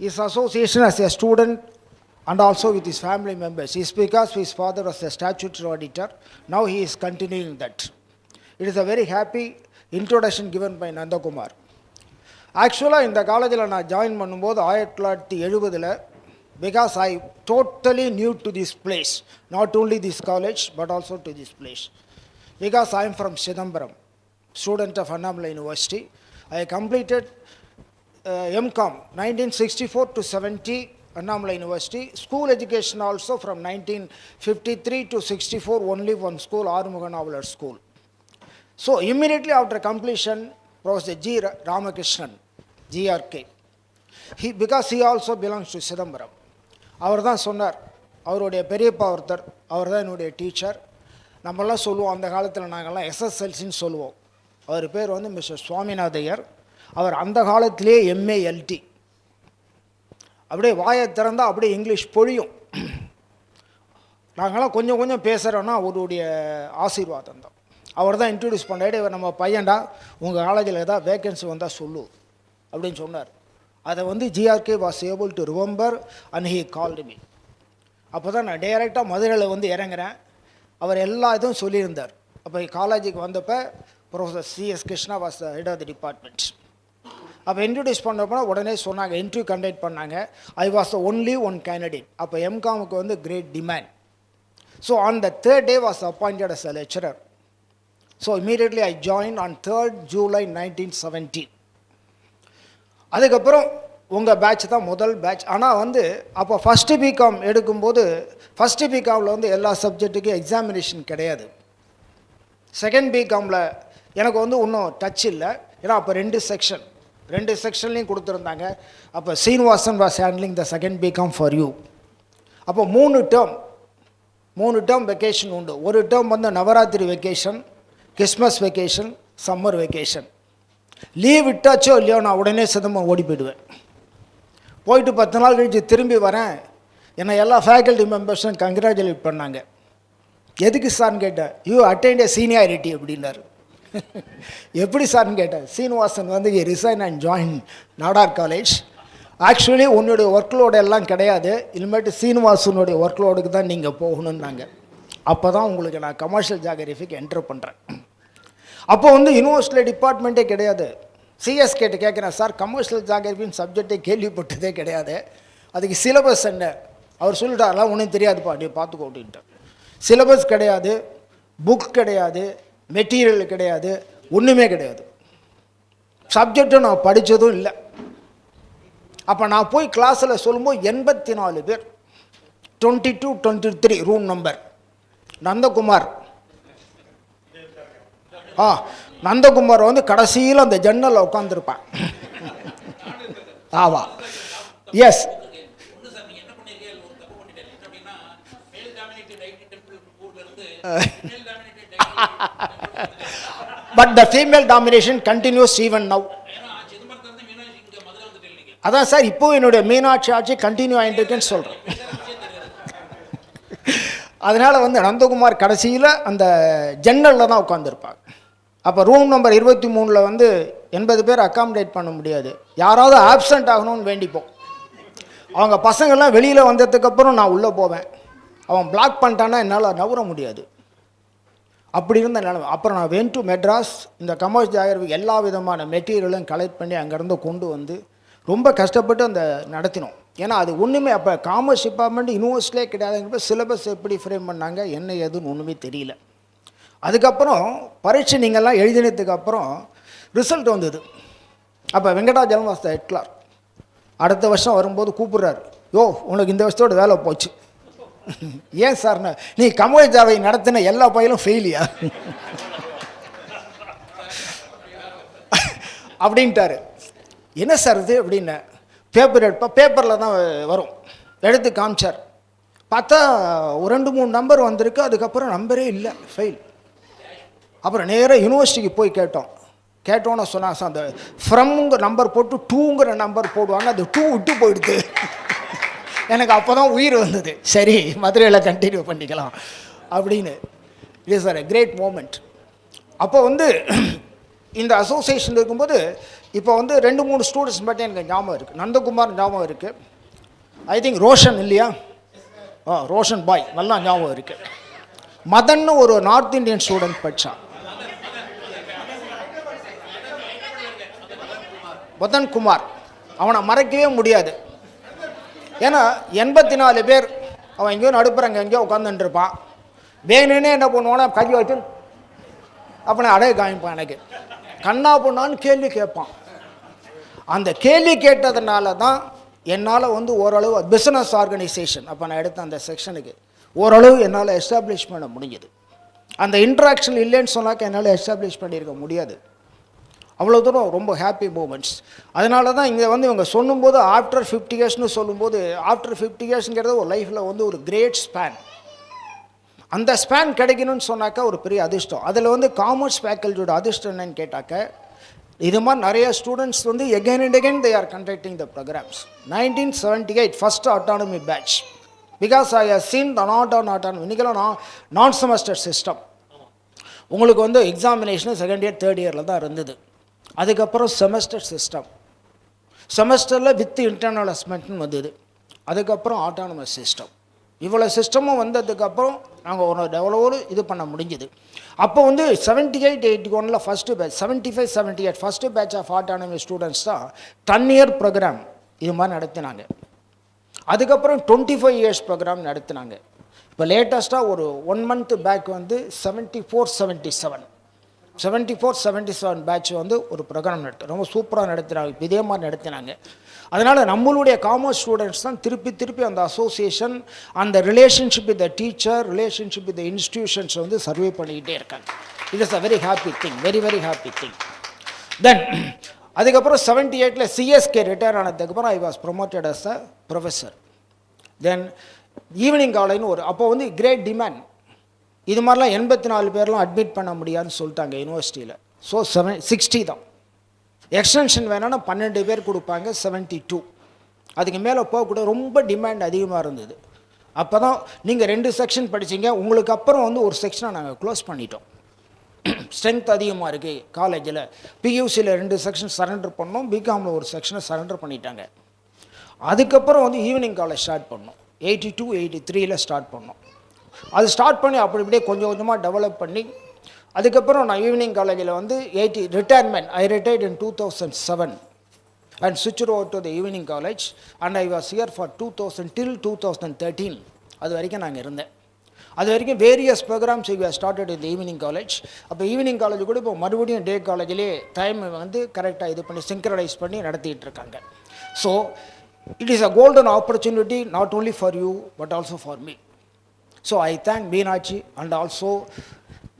association as a student and also with his family members. It's because his father was a statutory auditor. Now he is continuing that. It is a very happy introduction given by Nandakumar. ஆக்சுவலாக இந்த காலேஜில் நான் join பண்ணும்போது 1970 because I totally new to this place, not only this college but also to this place. Because I am from Chidambaram, student of Annamalai University. I completed MCom 1964 to 70, Annamalai University. School education also from 1953 to 64, only one school, Arumuganavar School. So immediately after completion, Professor G. Ramakrishnan, GRK, because he also belongs to Chidambaram. அவர் தான் சொன்னார், அவருடைய பெரியப்பா ஒருத்தர், அவர் தான் என்னுடைய teacher. நம்மளாம் சொல்லுவோம், அந்த காலத்தில் நாங்கள்லாம் எஸ்எஸ்எல்சின்னு சொல்லுவோம். அவர் பேர் வந்து மிஸ்டர் சுவாமிநாதையர். அவர் அந்த காலத்திலே MALT. அப்படியே வாயை திறந்தால் அப்படியே இங்கிலீஷ் பொழியும். நாங்களாம் கொஞ்சம் கொஞ்சம் பேசுகிறோன்னா அவருடைய ஆசீர்வாதம் தான். அவர் தான் இன்ட்ரடியூஸ் பண்ணாரு, இவர் நம்ம பையன்டா, உங்கள் காலேஜில் ஏதாவது வேக்கன்சி வந்தால் சொல்லு அப்படின்னு சொன்னார். அதை வந்து GRK was able to remember and he called me. அப்போ தான் நான் டைரெக்டாக மதுரையில் வந்து இறங்குறேன். அவர் எல்லா இதுவும் சொல்லியிருந்தார். அப்போ காலேஜுக்கு வந்தப்போ professor CS Krishna was the head of the department. அப்போ இன்ட்ரடியூஸ் பண்ணப்போ உடனே சொன்னாங்க, இன்டர்வியூ கண்டக்ட் பண்ணாங்க. I was the only one candidate. அப்போ MCOMக்கு வந்து great demand. So on the 3rd day was appointed as a lecturer. So immediately I join on 3rd July 1970. அதுக்கப்புறம் உங்கள் பேட்ச் தான் முதல் பேட்ச். ஆனால் வந்து அப்போ ஃபஸ்ட்டு பிகாம் எடுக்கும்போது ஃபஸ்ட்டு பிகாமில் வந்து எல்லா சப்ஜெக்ட்டுக்கும் எக்ஸாமினேஷன் கிடையாது. செகண்ட் பிகாமில் எனக்கு வந்து இன்னும் டச் இல்லை. ஏன்னா அப்போ 2 செக்ஷன்லேயும் கொடுத்துருந்தாங்க. அப்போ Srinivasan was handling the second BCom for you. அப்போ 3 டேர்ம் வெக்கேஷன் உண்டு. ஒரு டேர்ம் வந்து Navaratri vacation, Christmas vacation, summer vacation. Leave விட்டாச்சோ இல்லையோ நான் உடனே சிதம்பரம் ஓடி போயிடுவேன். போயிட்டு 10 நாள் கழிச்சு திரும்பி வரேன். என்னை எல்லா ஃபேக்கல்ட்டி மெம்பர்ஸும் கங்க்ராச்சுலேட் பண்ணாங்க. எதுக்கு சார்னு கேட்டேன். யூ அட்டைன்ட் ஏ சீனியாரிட்டி அப்படின்னாரு. எப்படி சார்னு கேட்டேன். சீனிவாசன் வந்து resign and join Nadar college. Actually உன்னுடைய ஒர்க்லோடு எல்லாம் கிடையாது, இனிமேட்டு சீனிவாசனுடைய ஒர்க்லோடுக்கு தான் நீங்கள் போகணுன்னாங்க. அப்போ தான் உங்களுக்கு நான் கமர்ஷியல் ஜியாகிரபிக்கு என்டர் பண்ணுறேன். அப்போ வந்து யூனிவர்சிட்டியில் டிபார்ட்மெண்ட்டே கிடையாது. CS கேட்குறேன், சார் கமர்ஷியல் ஜியாகிரபின்னு சப்ஜெக்டே கேள்விப்பட்டதே கிடையாது, அதுக்கு சிலபஸ் என்ன? அவர் சொல்லிட்டாரெலாம் ஒன்றும் தெரியாதுப்பா, நீ பார்த்துக்கோ அப்படின்ட்டார். சிலபஸ் கிடையாது, புக் கிடையாது, மெட்டீரியல் கிடையாது, ஒன்றுமே கிடையாது. சப்ஜெக்டும் நான் படித்ததும் இல்லை. அப்போ நான் போய் கிளாஸில் சொல்லும்போது 84 பேர், 22, 23 ரூம் நம்பர். நந்தகுமார் நந்தகுமார் வந்து கடைசியில் அந்த ஜன்னலில் உட்காந்துருப்பான். Always. But the female domination continues even now. அதான் சார் இப்போ என்னுடைய மீனாட்சி ஆட்சி கண்டினியூ ஆகிட்டு இருக்குன்னு சொல்கிறேன். அதனால் வந்து நந்தகுமார் கடைசியில் அந்த ஜன்னலில் தான் உட்காந்துருப்பாங்க. அப்போ ரூம் நம்பர் 23 வந்து 80 பேர் அக்காமடேட் பண்ண முடியாது. யாராவது ஆப்சண்ட் ஆகணும்னு வேண்டிப்போம். அவங்க பசங்கள்லாம் வெளியில் வந்ததுக்கப்புறம் நான் உள்ளே போவேன். அவன் பிளாக் பண்ணிட்டான்னா என்னால் நவர முடியாது. அப்படி இருந்த நிலைமை. அப்புறம் நான் வென் டு மெட்ராஸ். இந்த கமர்ஸ் ஜாகிரபி எல்லா விதமான மெட்டீரியலும் கலெக்ட் பண்ணி அங்கேருந்து கொண்டு வந்து ரொம்ப கஷ்டப்பட்டு அந்த நடத்தினோம். ஏன்னா அது ஒன்றுமே அப்போ காமர்ஸ் டிபார்ட்மெண்ட் யூனிவர்சிட்டியே கிடையாதுங்கிறப்ப சிலபஸ் எப்படி ஃப்ரேம் பண்ணாங்க என்ன ஏதுன்னு ஒன்றுமே தெரியல. அதுக்கப்புறம் பரீட்சை நீங்கள்லாம் எழுதினதுக்கப்புறம் ரிசல்ட் வந்தது. அப்போ Venkatachalam was the head clerk. அடுத்த வருஷம் வரும்போது கூப்பிட்றாரு, யோ உனக்கு இந்த வருஷத்தோட வேலை போச்சு. ஏன் சார்ண்ணா, நீ கமர்ஸ் ஜாவை நடத்தின எல்லா பையலும் ஃபெயிலியா அப்படின்ட்டாரு. என்ன சார் இது அப்படின்னு பேப்பர் எடுப்பா, பேப்பரில் தான் வரும், எடுத்து காமிச்சார். பார்த்தா ஒரு 2-3 நம்பர் வந்திருக்கு, அதுக்கப்புறம் நம்பரே இல்லை, ஃபெயில். அப்புறம் நேராக யூனிவர்சிட்டிக்கு போய் கேட்டோன்னு சொன்னாங்க, அந்த ஃப்ரம்ங்கிற நம்பர் போட்டு 2ங்கிற நம்பர் போடுவாங்க, அது 2 விட்டு போயிடுது. எனக்கு அப்போ தான் உயிர் வந்தது. சரி மதுரையில் கண்டினியூ பண்ணிக்கலாம் அப்படின்னு. It is are a great moment. அப்போ வந்து இந்த அசோசியேஷன் இருக்கும்போது இப்போ வந்து 2-3 ஸ்டூடெண்ட்ஸ் மட்டும் எனக்கு ஞாபகம் இருக்குது. நந்தகுமார் ஞாபகம் இருக்குது. ஐ திங்க் ரோஷன் இல்லையா? ரோஷன் பாய் நல்லா ஞாபகம் இருக்குது. மதன்னு ஒரு நார்த் இந்தியன் ஸ்டூடெண்ட் படித்தான். புதன்குமார், அவனை மறக்கவே முடியாது. ஏன்னா 84 பேர் அவன் எங்கேயோ நடுப்புறங்க எங்கேயோ உட்காந்துட்டு இருப்பான். வேணுன்னே என்ன பண்ணுவானா, கை வச்சு அப்பனை அடைய காமிப்பான். எனக்கு கண்ணா பொண்ணான்னு கேள்வி கேட்பான். அந்த கேள்வி கேட்டதுனால தான் என்னால் வந்து ஓரளவு பிஸ்னஸ் ஆர்கனைசேஷன் அப்போ நான் எடுத்த அந்த செக்ஷனுக்கு ஓரளவு என்னால் எஸ்டாப்ளிஷ் பண்ண முடிஞ்சது. அந்த இன்ட்ராக்ஷன் இல்லைன்னு சொன்னாக்க என்னால் எஸ்டாப்ளிஷ் பண்ணியிருக்க முடியாது. அவ்வளோ தூரம் ரொம்ப ஹாப்பி மூமெண்ட்ஸ். அதனால தான் இங்கே வந்து இவங்க சொல்லும்போது ஆஃப்டர் 50 இயர்ஸ்னு சொல்லும்போது, ஆஃப்டர் 50 இயர்ஸுங்கிறது ஒரு லைஃப்பில் வந்து ஒரு கிரேட் ஸ்பேன். அந்த ஸ்பேன் கிடைக்கணும்னு சொன்னாக்கா ஒரு பெரிய அதிர்ஷ்டம். அதில் வந்து காமர்ஸ் ஃபேக்கல்ட்டியோட அதிர்ஷ்டம் என்னன்னு கேட்டாக்க, இது மாதிரி நிறைய ஸ்டூடெண்ட்ஸ் வந்து again and again they are conducting the programmes. 1978 first autonomy batch, because I have seen the not autonomy. இன்றைக்கெல்லாம் நான் செமஸ்டர் சிஸ்டம். உங்களுக்கு வந்து எக்ஸாமினேஷன் செகண்ட் இயர் தேர்ட் இயரில் தான் இருந்தது. அதுக்கப்புறம் செமஸ்டர் சிஸ்டம், செமஸ்டரில் வித் இன்டர்னல் அசஸ்மெண்ட்னு வந்தது. அதுக்கப்புறம் ஆட்டானமஸ் சிஸ்டம். இவ்வளோ சிஸ்டமும் வந்ததுக்கப்புறம் நாங்கள் ஒரு இது பண்ண முடிஞ்சுது. அப்போ வந்து 78-81 first batch, 75-78 first batch of autonomy students தான் 10 இயர் ப்ரோக்ராம் இது மாதிரி நடத்தினாங்க. அதுக்கப்புறம் 25 இயர்ஸ் ப்ரோக்ராம் நடத்தினாங்க. இப்போ லேட்டஸ்ட்டாக ஒரு 1 month பேக் வந்து 74-77 பேட்ச் வந்து ஒரு ப்ரோக்ராம் ரொம்ப சூப்பராக நடத்தினாங்க. இப்போ இதே மாதிரி நடத்தினாங்க. அதனால் நம்மளுடைய காமர்ஸ் ஸ்டூடெண்ட்ஸ் தான் திருப்பி அந்த அசோசியேஷன், அந்த relationship with the teacher, relationship with the institutions வந்து சர்வே பண்ணிக்கிட்டே இருக்காங்க. It is a very happy thing, very very happy thing. Then அதுக்கப்புறம் 78 சிஎஸ்கே ரிட்டையர் ஆனதுக்கப்புறம் I was promoted as a professor. Then evening காலேஜ்னு அப்போ வந்து great demand. இது மாதிரிலாம் 84 பேர்லாம் அட்மிட் பண்ண முடியாதுன்னு சொல்லிட்டாங்க யூனிவர்சிட்டியில். ஸோ 60 தான். எக்ஸ்டென்ஷன் வேணான்னா 12 பேர் கொடுப்பாங்க, 72. அதுக்கு மேலே போகக்கூட ரொம்ப டிமாண்ட் அதிகமாக இருந்தது. அப்போ தான் நீங்கள் 2 செக்ஷன் படிச்சிங்க, உங்களுக்கு அப்புறம் வந்து ஒரு செக்ஷனை நாங்கள் க்ளோஸ் பண்ணிட்டோம். ஸ்ட்ரென்த் அதிகமாக இருக்குது காலேஜில். பியூசியில் 2 செக்ஷன் சரண்டர் பண்ணோம், பிகாமில் ஒரு செக்ஷனை சரண்டர் பண்ணிட்டாங்க. அதுக்கப்புறம் வந்து ஈவினிங் காலேஜ் ஸ்டார்ட் பண்ணோம். 82-83 ஸ்டார்ட் பண்ணோம். அது ஸ்டார்ட் பண்ணி அப்படி இப்படியே கொஞ்சம் கொஞ்சமாக டெவலப் பண்ணி அதுக்கப்புறம் நான் ஈவினிங் காலேஜில் வந்து retirement. I retired in 2007 and switched over to the evening college and I was here for 2000 till 2013. அது வரைக்கும் நாங்கள் இருந்தேன். அது வரைக்கும் various programmes we started in the evening college. அப்போ ஈவினிங் காலேஜ் கூட இப்போ மறுபடியும் டே காலேஜிலே டைம் வந்து கரெக்டாக இது பண்ணி சிங்க்ரனைஸ் பண்ணி நடத்திட்டு இருக்காங்க. So it is a golden opportunity not only for you but also for me. So I thank Meenakshi and also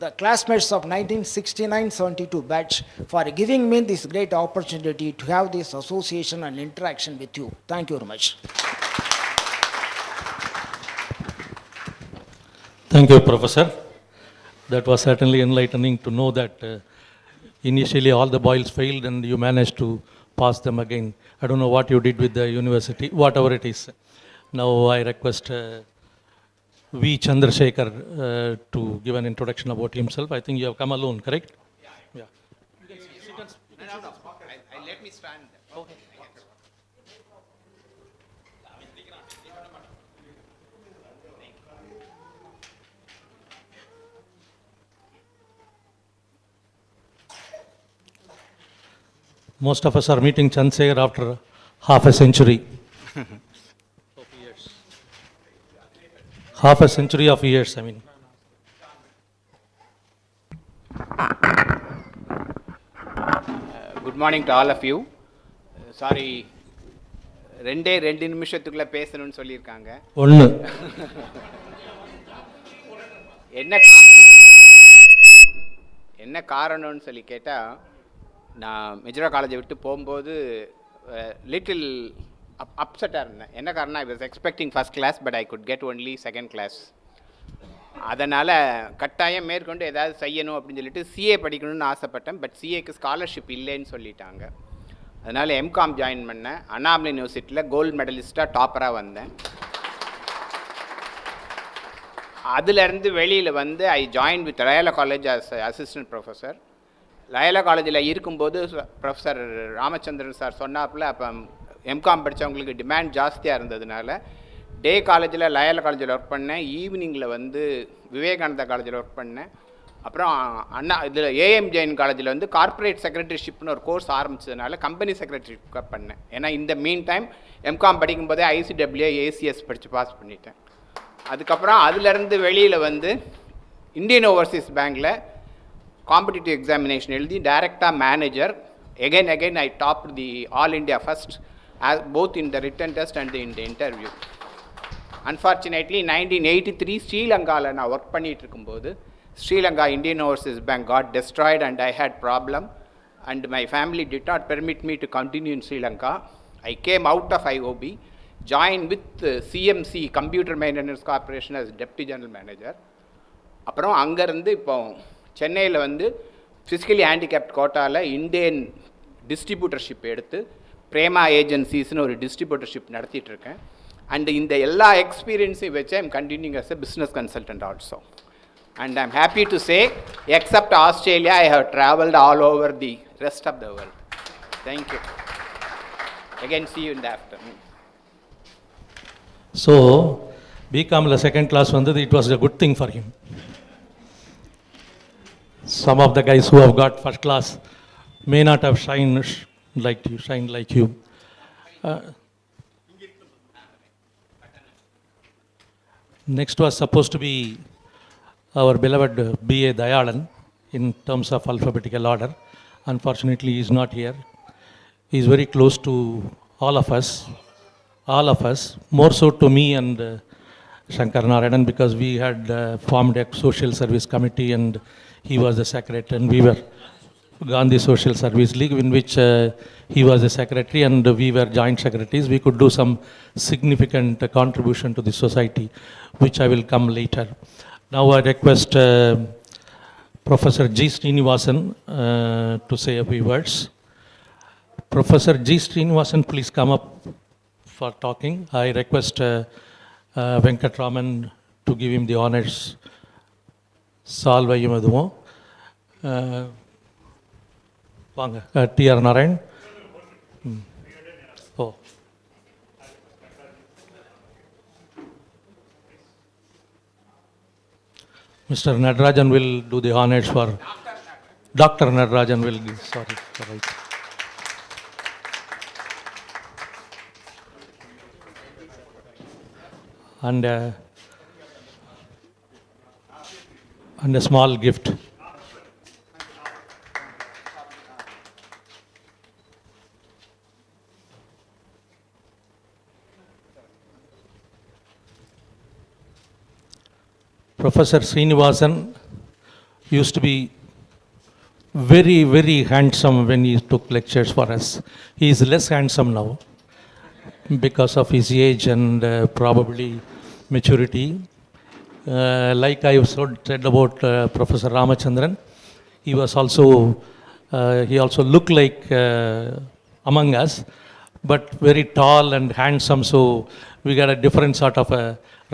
the classmates of 1969-72 batch for giving me this great opportunity to have this association and interaction with you. Thank you very much. Thank you, Professor. That was certainly enlightening to know that initially all the boils failed and you managed to pass them again. I don't know what you did with the university, whatever it is. Now I request V. Chandrasekhar to give an introduction about himself. I think you have come alone, correct? Yeah. Let me stand. Okay. Most of us are meeting Chandrasekhar after half a century. Half a century of years, I mean. Good morning to all of you. Sorry, 2 நிமிஷத்துக்குள்ள பேசணும்னு சொல்லியிருக்காங்க. என்ன காரணம்னு சொல்லி கேட்டால், நான் மெஜுரா காலேஜை விட்டு போகும்போது லிட்டில் அப்செட்டாக இருந்தேன். என்ன காரணம், I was expecting first class but I could get only second class. அதனால் கட்டாயம் மேற்கொண்டு ஏதாவது செய்யணும் அப்படின்னு சொல்லிட்டு சிஏ படிக்கணும்னு ஆசைப்பட்டேன். பட் சிஏக்கு ஸ்காலர்ஷிப் இல்லைன்னு சொல்லிட்டாங்க. அதனால் எம்காம் ஜாயின் பண்ணேன். அண்ணாமலை யூனிவர்சிட்டியில் கோல்டு மெடலிஸ்ட்டாக டாப்பராக வந்தேன். அதுலேருந்து வெளியில் வந்து I join with Loyola college as assistant professor. Loyola காலேஜில் இருக்கும்போது ப்ரொஃபஸர் ராமச்சந்திரன் சார் சொன்னாப்புல, அப்போ எம்காம் படித்தவங்களுக்கு டிமாண்ட் ஜாஸ்தியாக இருந்ததுனால டே காலேஜில் லயோலா காலேஜில் ஒர்க் பண்ணேன். ஈவினிங்கில் வந்து விவேகானந்தா காலேஜில் ஒர்க் பண்ணேன். அப்புறம் அண்ணா இதில் ஏஎம் ஜெயின் காலேஜில் வந்து கார்ப்பரேட் செக்ரட்டரிஷிப்னு ஒரு கோர்ஸ் ஆரம்பித்ததுனால கம்பெனி செக்ரட்டரிஷிப் பண்ணேன். ஏன்னா இந்த மீன் டைம் எம்காம் படிக்கும்போதே ஐசிடபிள்யூ ஏசிஎஸ் படித்து பாஸ் பண்ணிட்டேன். அதுக்கப்புறம் அதுலேருந்து வெளியில் வந்து இந்தியன் ஓவர்சீஸ் பேங்க்கில் காம்படிட்டிவ் எக்ஸாமினேஷன் எழுதி டைரெக்டாக manager. again I topped the all India first both in the written test and in the interview. Unfortunately 1983 ஸ்ரீலங்காவில் நான் ஒர்க் பண்ணிகிட்டு இருக்கும்போது Sri Lanka Indian Overseas bank got destroyed and I had problem and my family did not permit me to continue in Sri Lanka. I came out of IOB, joined with CMC Computer Maintenance Corporation as Deputy General Manager. அப்புறம் அங்கேருந்து இப்போ சென்னையில் வந்து physically handicapped கோட்டாவில் Indian distributorship எடுத்து பிரேமா ஏஜென்சிஸ்னு ஒரு distributorship நடத்திட்டுருக்கேன். And இந்த எல்லா எக்ஸ்பீரியன்ஸையும் வச்சு I'm continuing as a business consultant also. And I'm happy to say except Australia I have travelled all over the rest of the world. Thank you. Again see you in the afternoon. So, BComல second class வந்தது, it was a good thing for him. Some of the guys who have got first class may not have shined like you. Next was supposed to be our beloved B.A. Dayalan in terms of alphabetical order. Unfortunately, he is not here. He is very close to all of us, more so to me and Shankar Narayanan, because we had formed a social service committee and he was the secretary, and we were Gandhi Social Service League, in which he was the secretary and we were joint secretaries. We could do some significant contribution to the society, which I will come later. Now I request Professor G. Srinivasan to say a few words. Professor G. Srinivasan, please come up for talking. I request Venkatraman to give him the honors. Salvayum eduvom. வாங்க T.R. Narayan. Oh. Mr. Nadarajan will do the honors for Dr. Nadarajan will give, sorry. Right. And a small gift. Professor Srinivasan used to be very, very handsome when he took lectures for us. He is less handsome now because of his age and probably maturity. Like I said about Professor Ramachandran, he also looked like among us, but very tall and handsome, so we got a different sort of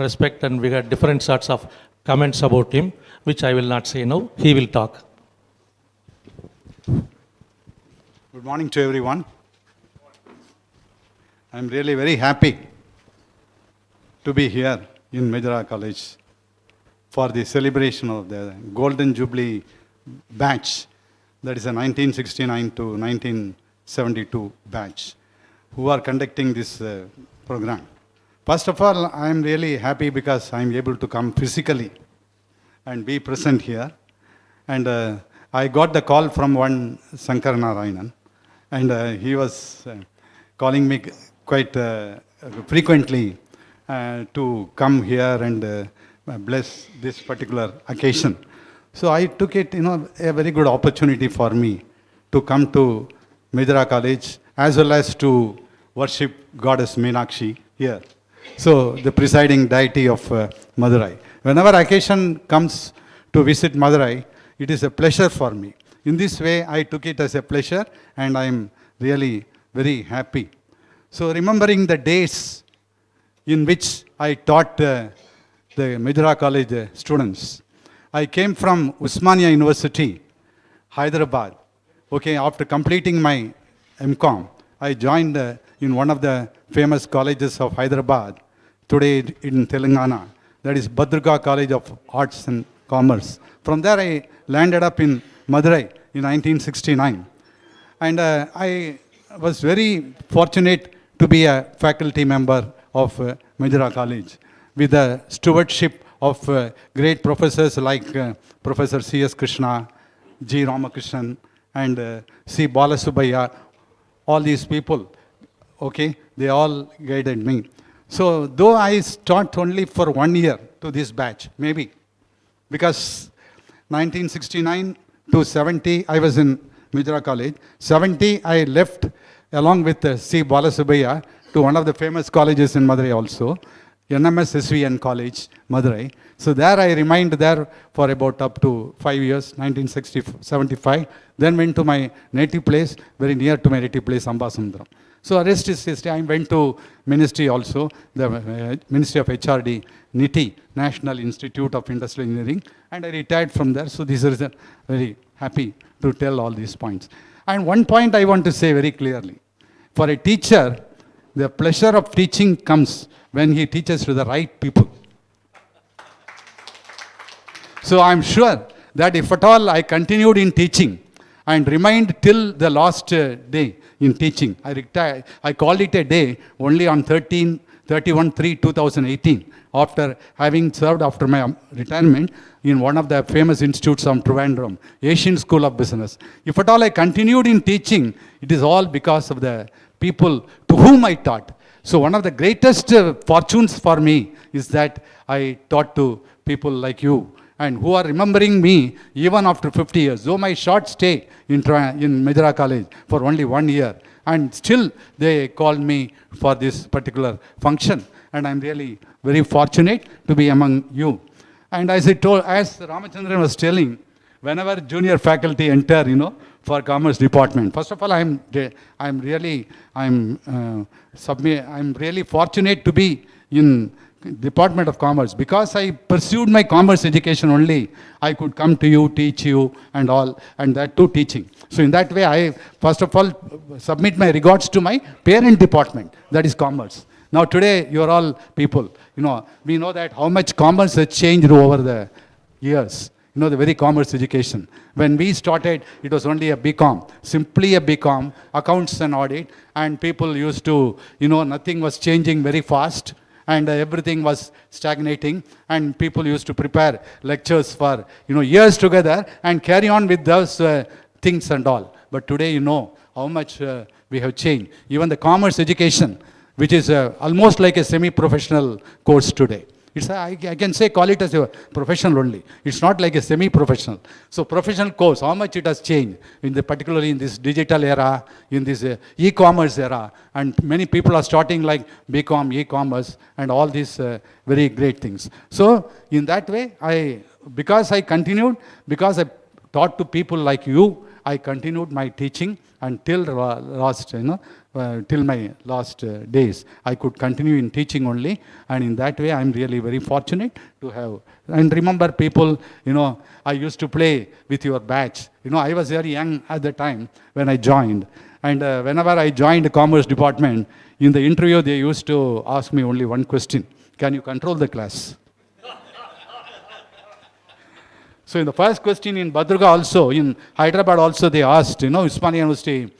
respect and we got different sorts of comments about him, which I will not say now. He will talk. Good morning to everyone. I am really very happy to be here in Madura College for the celebration of the Golden Jubilee batch, that is a 1969 to 1972 batch, who are conducting this program. First of all, I am really happy because I am able to come physically and be present here. And I got the call from one Shankar Narayanan, and he was calling me quite frequently to come here and bless this particular occasion. So I took it, a very good opportunity for me to come to Madura College as well as to worship Goddess Meenakshi here. So the presiding deity of Madurai. Whenever occasion comes to visit Madurai, it is a pleasure for me. In this way, I took it as a pleasure and I am really very happy. So remembering the days in which I taught the Madura College students, I came from Usmania University, Hyderabad. Okay, after completing my MCom, I joined in one of the famous colleges of Hyderabad, today in Telangana, that is Badruga College of Arts and Commerce. From there, I landed up in Madurai in 1969. And I was very fortunate to be a faculty member of Madura College with the stewardship of great professors like Professor C.S. Krishna, G. Ramakrishnan, and C. Balasubbayya. All these people, okay, they all guided me. So though I taught only for 1 year to this batch, maybe, because 1969 to 70, I was in Madura College. 70, I left along with C. Balasubbayya to one of the famous colleges in Madurai also, NMS SVN College, Madurai. So there I remained there for about up to 5 years, 1975. Then went to my native place, very near to my native place, Ambasamudram. So rest is history. I went to ministry also, the Ministry of HRD, NITI, National Institute of Industrial Engineering, and I retired from there. So this is very happy to tell all these points. And one point I want to say very clearly. For a teacher, the pleasure of teaching comes when he teaches to the right people. So I'm sure that if at all I continued in teaching and remained till the last day in teaching, I called it a day only on 31/3/2018, after having served after my retirement in one of the famous institutes of Trivandrum, Asian School of Business. If at all I continued in teaching, it is all because of the people to whom I taught. So one of the greatest fortunes for me is that I taught to people like you, and who are remembering me even after 50 years. Though my short stay in Madura College for only 1 year, and still they called me for this particular function. And I'm really very fortunate to be among you. And as Ramachandran was telling, whenever junior faculty enter, for Commerce Department, first of all, I'm really fortunate to be in Department of Commerce. Because I pursued my commerce education only, I could come to you, teach you, and all, and that too teaching. So in that way, I first of all submit my regards to my parent department, that is commerce. Now today, you are all people, we know that how much commerce has changed over the years. The very commerce education. When we started, it was only a BCom, simply a BCom, accounts and audit, and people used to, nothing was changing very fast, and everything was stagnating, and people used to prepare lectures for, years together and carry on with those things and all. But today, how much we have changed. Even the commerce education, which is almost like a semi-professional course today. I can say call it as a professional only. It's not like a semi-professional. So professional course, how much it has changed, particularly in this digital era, in this e-commerce era. And many people are starting like BCom, e-commerce, and all these very great things. So in that way, because I taught to people like you, I continued my teaching until till my last days. I could continue in teaching only, and in that way I'm really very fortunate to have. And remember people, I used to play with your batch. I was very young at the time when I joined, and whenever I joined the Commerce Department, in the interview they used to ask me only one question: can you control the class? So in the first question in Badurga also, in Hyderabad also they asked, Usmania University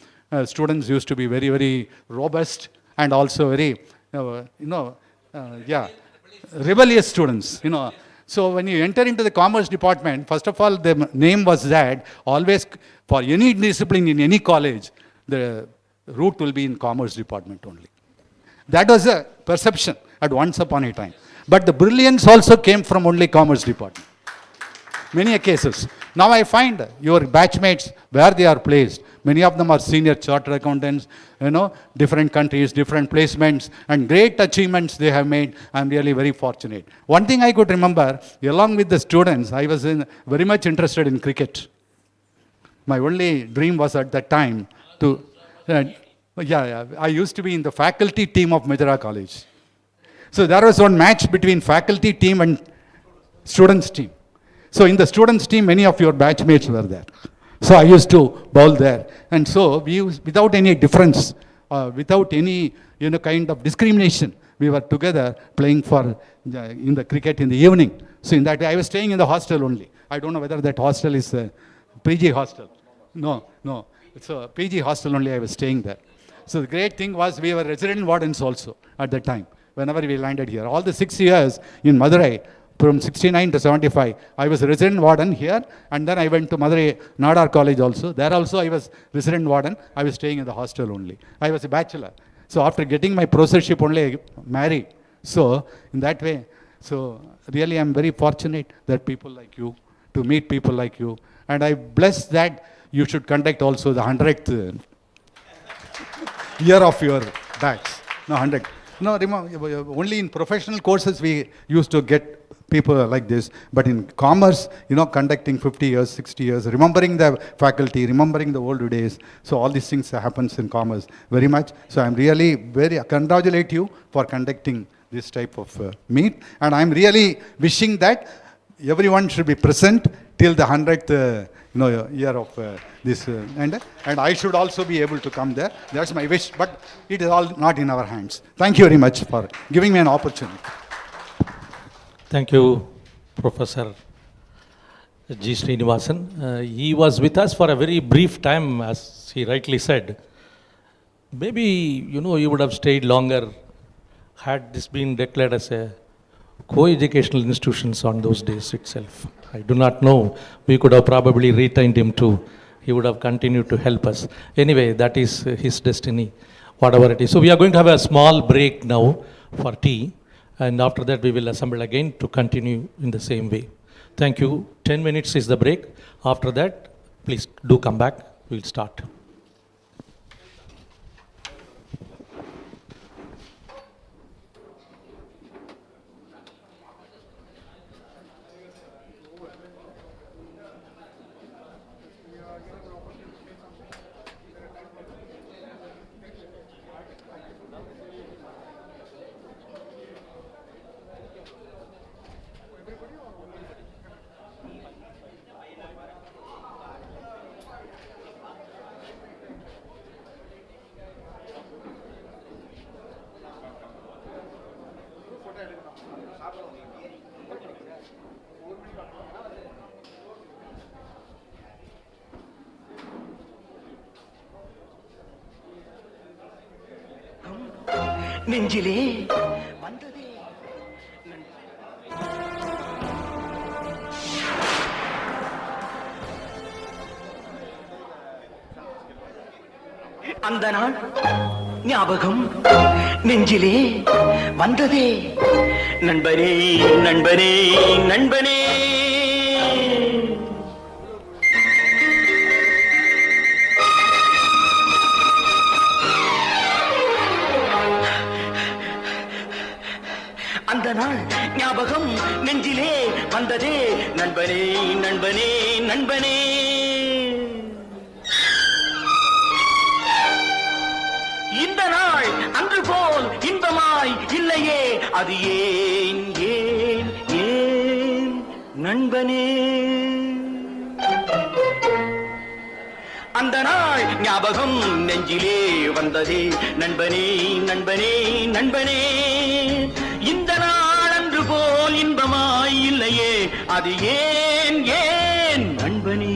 students used to be very, very robust and also very, rebellious students, So when you enter into the Commerce Department, first of all, the name was that always for any discipline in any college, the route will be in Commerce Department only. That was a perception at once upon a time. But the brilliance also came from only Commerce Department. Many cases. Now I find your batchmates, where they are placed, many of them are senior chartered accountants, different countries, different placements, and great achievements they have made. I'm really very fortunate. One thing I could remember, along with the students, I was very much interested in cricket. My only dream was at that time to, I used to be in the faculty team of Madura College. So there was one match between faculty team and students team. So in the students team, many of your batchmates were there. So I used to bowl there. And so we used, without any difference, without any kind of discrimination, we were together playing in the cricket in the evening. So in that way, I was staying in the hostel only. I don't know whether that hostel is a PG hostel. No. It's a PG hostel only. I was staying there. So the great thing was we were resident wardens also at that time, whenever we landed here. All the 6 years in Madurai, from 69 to 75, I was resident warden here, and then I went to Madurai Nadar College also. There also I was resident warden. I was staying in the hostel only. I was a bachelor. So after getting my professorship only, I married. So in that way, so really I'm very fortunate that people like you, to meet people like you. And I bless that you should conduct also the 100th year of your batch. No, 100. No, remember, only in professional courses we used to get people like this, but in commerce, conducting 50 years, 60 years, remembering the faculty, remembering the old days. So all these things happens in commerce very much. So I'm really congratulate you for conducting this type of meet, and I'm really wishing that everyone should be present till the 100th year of this, and I should also be able to come there. That's my wish, but it is all not in our hands. Thank you very much for giving me an opportunity. Thank you, Professor G. Srinivasan. He was with us for a very brief time, as he rightly said. Maybe, you would have stayed longer had this been declared as a co-educational institutions on those days itself. I do not know. We could have probably retained him too. He would have continued to help us. Anyway, that is his destiny, whatever it is. So we are going to have a small break now for tea. And after that, we will assemble again to continue in the same way. Thank you. 10 minutes is the break. After that, please do come back. We'll start. நெஞ்சிலே வந்ததே அந்த நாள் ஞாபகம் நெஞ்சிலே வந்ததே நண்பனே நண்பனே நண்பனே அந்த நாள் ஞாபகம் நெஞ்சிலே வந்ததே நண்பனே நண்பனே நண்பனே இந்த நாள் அன்று போல் இன்பமாய் இல்லையே அது ஏன் ஏன் ஏன் நண்பனே அந்த நாள் ஞாபகம் நெஞ்சிலே வந்ததே நண்பனே நண்பனே நண்பனே இந்த நாள் அன்று போல் இன்பமாய் இல்லையே அது ஏன் ஏன் நண்பனே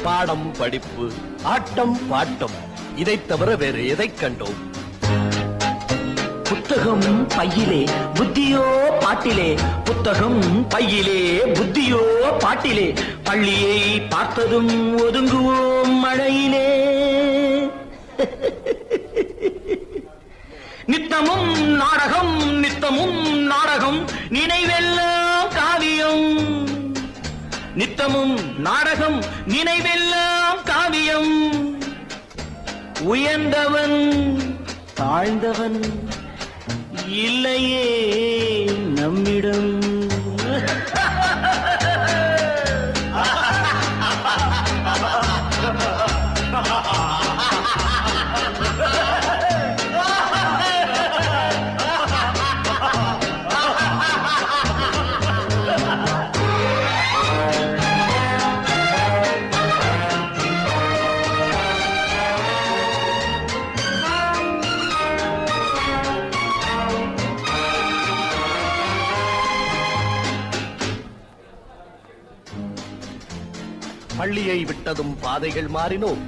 பாடம் படிப்பு ஆட்டம் பாட்டம் இதைத் தவிர வேறு எதைக் கண்டோம் புத்தகம் பையிலே புத்தியோ பாட்டிலே புத்தகம் பையிலே புத்தியோ பாட்டிலே பள்ளியை பார்த்ததும் ஒதுங்குவோம் மழையிலே நித்தமும் நாடகம் நித்தமும் நாடகம் நினைவெல்லாம் காவியம் நித்தமும் நாடகம் நினைவெல்லாம் காவியம் உயர்ந்தவன் தாழ்ந்தவன் இல்லையே நம்மிடம் பள்ளியை விட்டதும் பாதைகள் மாறினோம்.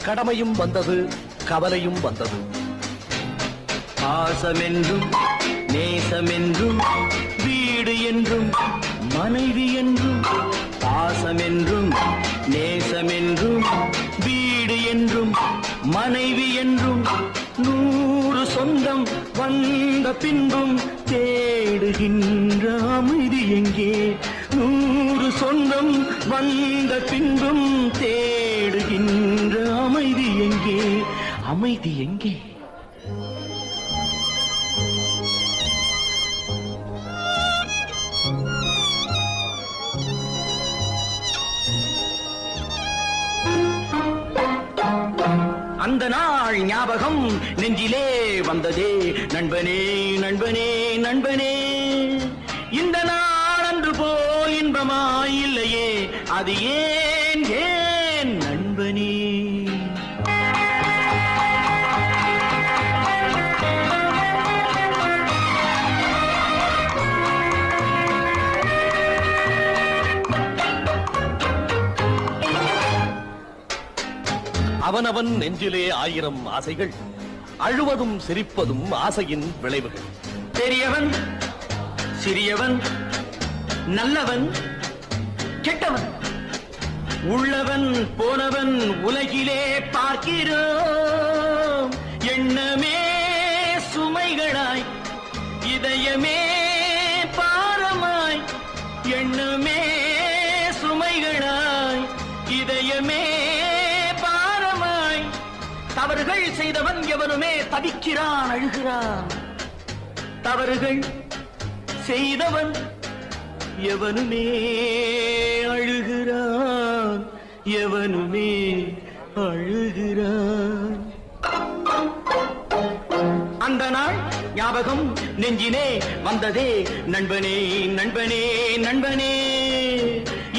கடமையும் வந்தது, கவலையும் வந்தது. பாசமென்றும் நேசமென்றும் வீடு என்றும் மனைவி என்றும், பாசமென்றும் நேசமென்றும் வீடு என்றும் மனைவி என்றும் 100 சொந்தம் வந்த பின்பும் தேடுகின்ற அமைதி எங்கே? 100 சொந்தம் வந்த பின்பும் தேடுகின்ற அமைதி எங்கே? அமைதி எங்கே? அந்த நாள் ஞாபகம் நெஞ்சிலே வந்ததே, நண்பனே நண்பனே நண்பனே. இந்த நாள் அன்று போல் இன்பமாயில்லையே, அது ஏன் ஏன் நண்பனே? அவனவன் நெஞ்சிலே 1000 ஆசைகள், அழுவதும் சிரிப்பதும் ஆசையின் விளைவுகள். பெரியவன் சிறியவன், நல்லவன் கெட்டவன், உள்ளவன் போனவன் உலகிலே பார்க்கிறோம். எண்ணமே சுமைகளாய், இதயமே பாரமாய். எண்ணமே சுமைகளாய், இதயமே தவறுகள் செய்தவன் எவனுமே தவிக்கிறான், அழுகிறான். தவறுகள் செய்தவன் எவனுமே அழுகிறான், எவனுமே அழுகிறான். அந்த நாள் ஞாபகம் நெஞ்சினே வந்ததே, நண்பனே நண்பனே நண்பனே.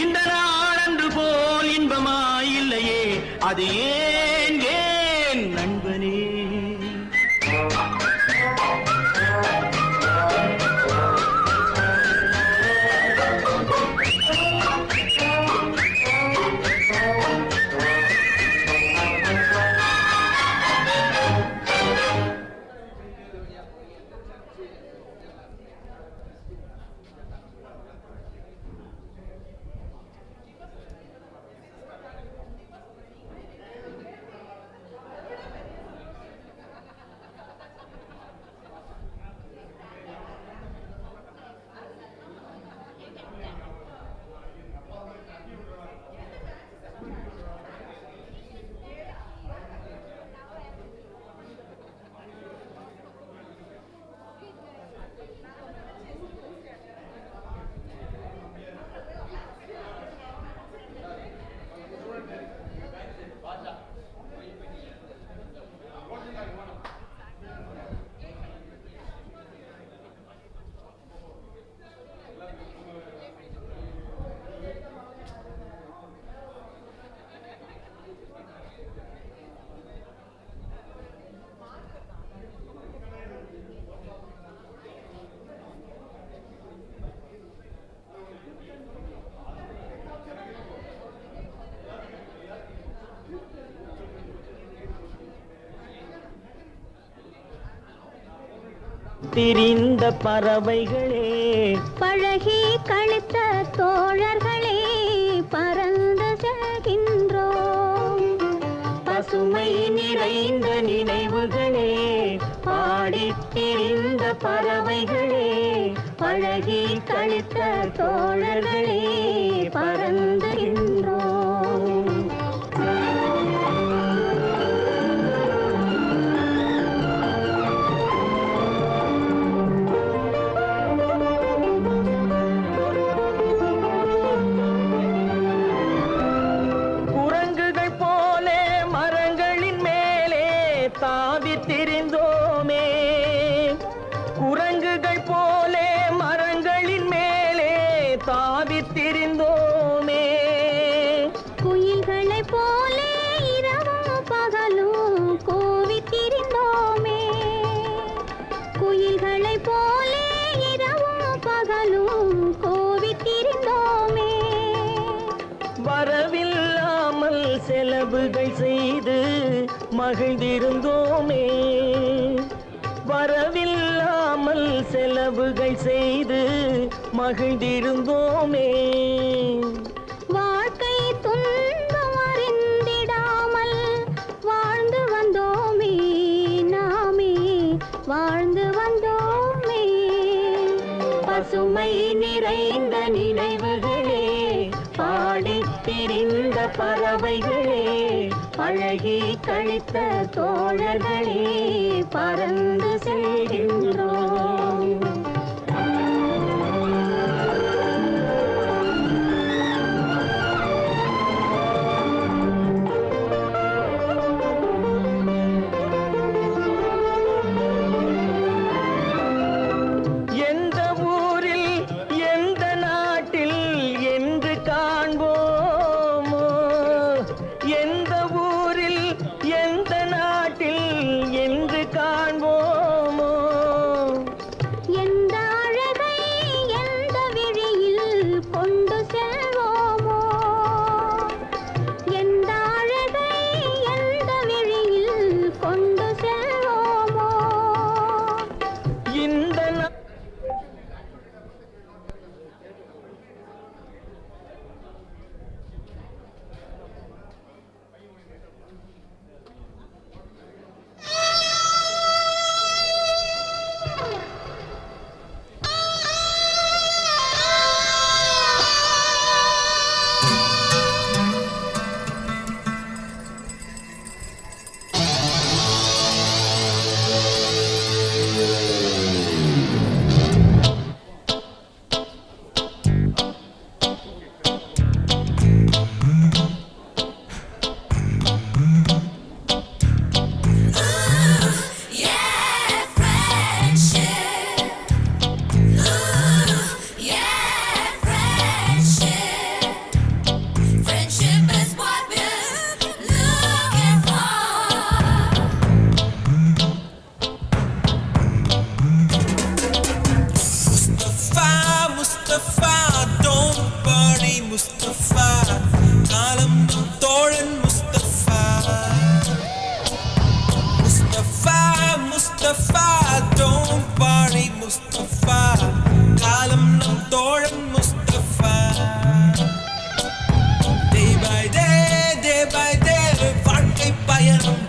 இந்த நாள் அன்று போல் இன்பமாயில்லையே, அது ஏன் ஏன் நண்பனே? திரிந்த பறவைகளே, பழகி கழித்த தோழர்களே, பறந்து செல்கின்றோம். பசுமை நிறைந்த நினைவுகளே, பாடித் திரிந்த பறவைகளே, பழகி கழித்த தோழர்களே, பறந்து செல்கின்றோம். வரவில் மகிழ்ந்திருந்தோமே. வரவில்லாமல் செலவுகள் செய்து மகிழ்ந்திருந்தோமே. வாழ்க்கை துன்பம் அறிந்திடாமல் வாழ்ந்து வந்தோமே, நாமே வாழ்ந்து வந்தோமே. பசுமை நிறைந்த நினைவுகளே, பாடித் திரிந்த பறவைகளே, பழகி கழித்த தோழர்களே, பறந்து செல்கின்றோம். எந்த ஊரில் எந்த நாட்டில் என்று காண்போமோ, எந்த ஊரில் எந்த நாட்டில் என்று காண்போமோ. எந்த அழகை எந்த விழியில் கொண்டு செல்வோமோ, எந்த அழகை எந்த விழியில் கொண்டு செல்வோமோ. இந்த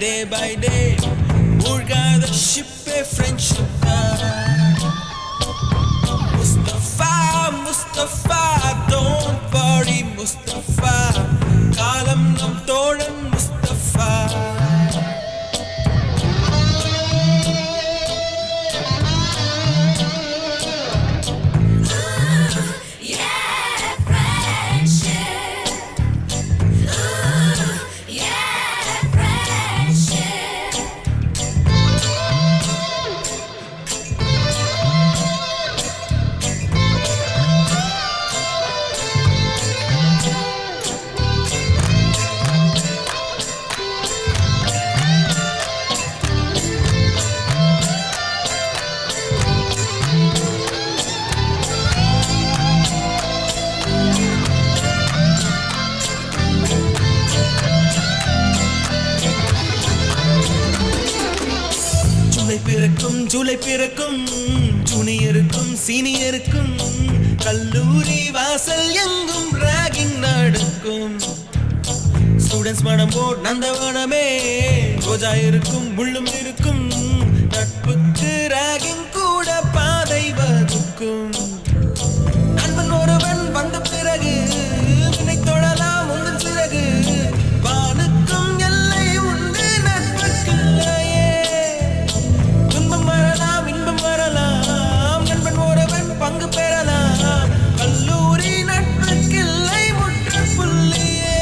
day by day, மூழ்காத ஷிப்பே ஃப்ரெண்ட்ஷிப் தான். முஸ்தபா முஸ்தபா don't worry முஸ்தபா, காலம் நம் தோழன் முஸ்தபா. ஜூலை பிறக்கும் ஜூனியருக்கும் சீனியருக்கும் கல்லூரி வாசல் எங்கும் ராகிங் நடக்கும். ஸ்டூடெண்ட்ஸ் மனம் போட் நந்தவனமே, ரோஜா இருக்கும் முள்ளும் இருக்கும், நட்புக்கு ராகிங் கூட பாதை வகுக்கும். நண்பன் ஒருவன் வந்த பிறகு வினை தொடலாம் உந்தன் சிறகு, வானுக்கும் எல்லை உண்டு நட்புக்குள்ளையே. துன்பம் வரலாம் இன்பம் வரலாம், நண்பன் ஒருவன் பங்கு பெறலாம், கல்லூரி நட்புக்கில்லை முற்றுப்புள்ளியே.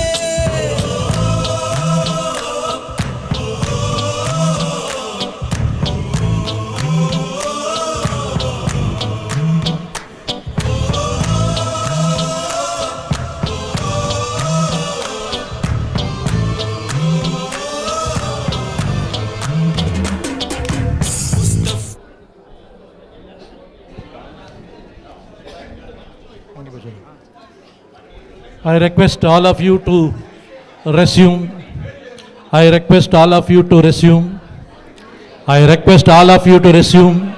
I request all of you to resume I request all of you to resume. I request all of you to resume.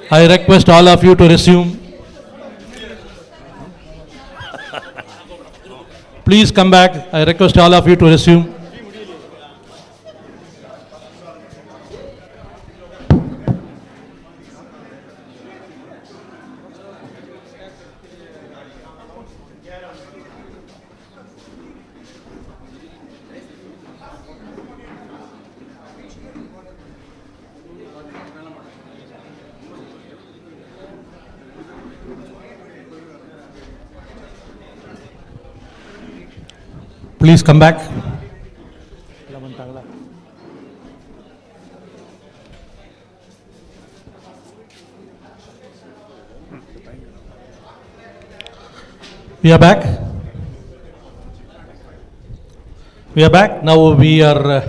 I request all of you to resume. Please come back. I request all of you to resume. Please come back. We are back. We are back. Now we are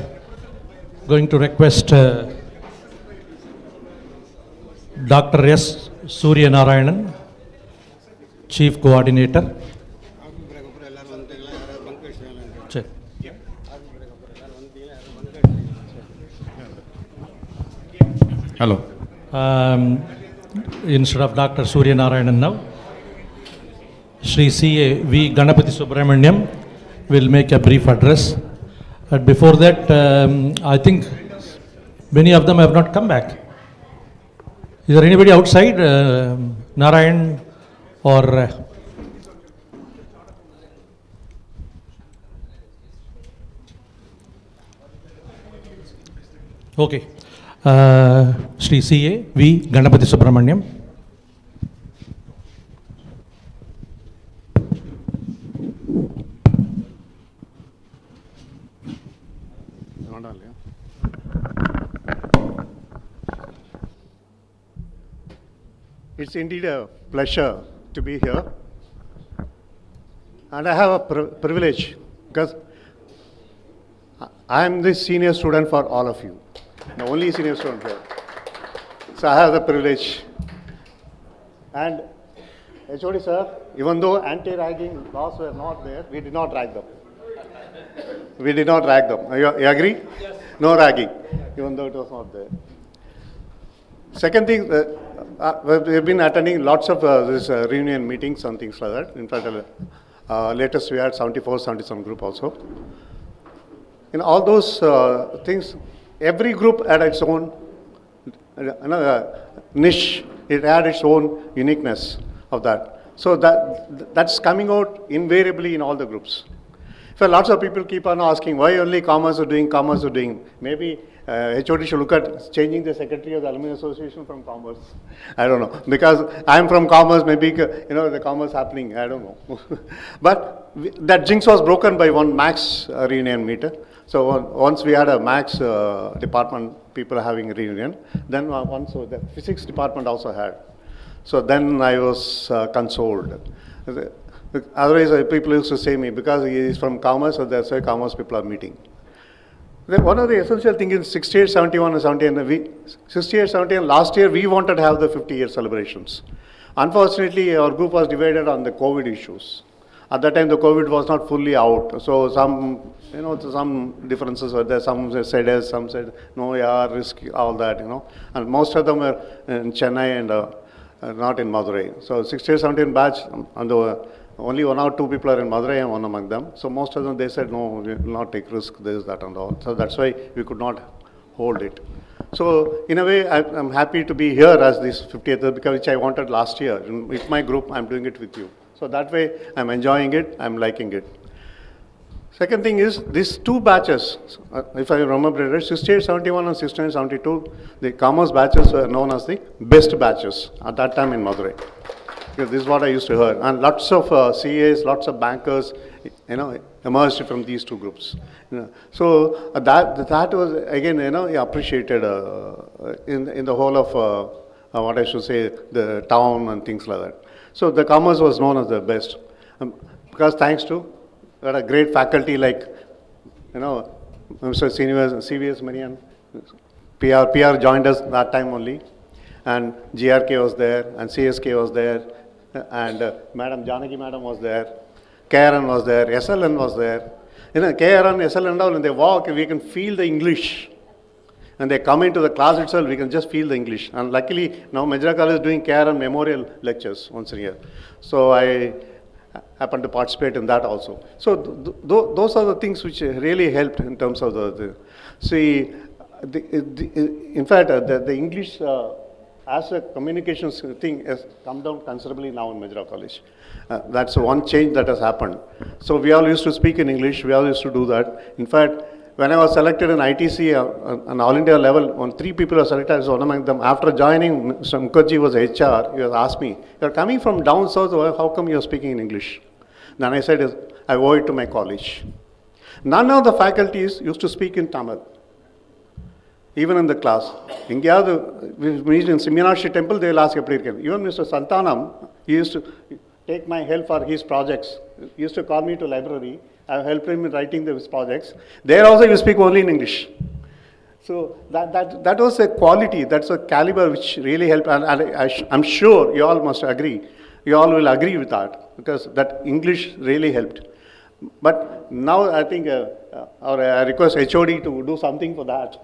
going to request Dr. S. Surya Narayanan, Chief Coordinator. Hello. Instead of Dr. Surya Narayanan now, Shri C.A. V. Ganapati Subramaniam will make a brief address. But before that, I think many of them have not come back. Is there anybody outside, Narayan or... Okay. Shri C.A. V. Ganapati Subramaniam. It's indeed a pleasure to be here. And I have a privilege because I am the senior student for all of you. The only senior student here. So I have the privilege. And HOD sir, even though anti-ragging laws were not there, we did not rag them. We did not rag them. You agree? Yes. No ragging, even though it was not there. Second thing, we've been attending lots of this reunion meetings and things like that. In fact, latest we had 74, 77 group also. In all those things, every group had its own niche. It had its own uniqueness of that. So that's coming out invariably in all the groups. So lots of people keep on asking why only commerce are doing. Maybe HOD should look at changing the secretary of the Alumni Association from commerce. I don't know. Because I'm from commerce, maybe the commerce happening. I don't know. But that jinx was broken by one Max reunion meeting. So once we had a Max department people having a reunion, then once the physics department also had. So then I was consoled. Otherwise, people used to say me, because he is from commerce, so that's why commerce people are meeting. One of the essential things in 68, 71 and 78, 68, 71, last year we wanted to have the 50-year celebrations. Unfortunately, our group was divided on the COVID issues. At that time, the COVID was not fully out. So some differences were there. Some said yes, some said no, yeah, risk, all that, And most of them were in Chennai and not in Madurai. So 68, 17 batch, and only 1 or 2 people are in Madurai and one among them. So most of them, they said, no, we will not take risk, this, that and all. So that's why we could not hold it. So in a way, I'm happy to be here as this 50th, because which I wanted last year. With my group, I'm doing it with you. So that way, I'm enjoying it, I'm liking it. Second thing is, these 2 batches, if I remember it right, 68, 71 and 69, 72, the commerce batches were known as the best batches at that time in Madurai. Because this is what I used to hear. And lots of CAs, lots of bankers, emerged from these 2 groups. So that was, again, appreciated in the whole of, what I should say, the town and things like that. So the commerce was known as the best. Because thanks to we had a great faculty like, Mr. CVS Manian, PR joined us that time only, and GRK was there, and CSK was there, and Madam Janaki Madam was there, Karen was there, SLN was there, KRN, SL and all, when they walk, we can feel the English. When they come into the class itself, we can just feel the English. And luckily, now Madura College is doing KRN memorial lectures once a year. So I happen to participate in that also. So those are the things which really helped in terms of in fact, the English as a communications thing has come down considerably now in Madura College. That's one change that has happened. So we all used to speak in English, we all used to do that. In fact, when I was selected in ITC on All India level, when 3 people were selected, I was one among them. After joining, Mr. Mukherjee was HR, he was asked me, "You're coming from down south, how come you're speaking in English?" Then I said, "I owe it to my college." None of the faculties used to speak in Tamil, even in the class. We meet in Meenakshi temple, they will ask, even Mr. Santanam, he used to take my help for his projects. He used to call me to library. I helped him in writing his projects. There also you speak only in English. So that was a quality, that's a caliber which really helped. And I'm sure you all must agree. You all will agree with that, because that English really helped. But now I think, or I request HOD to do something for that.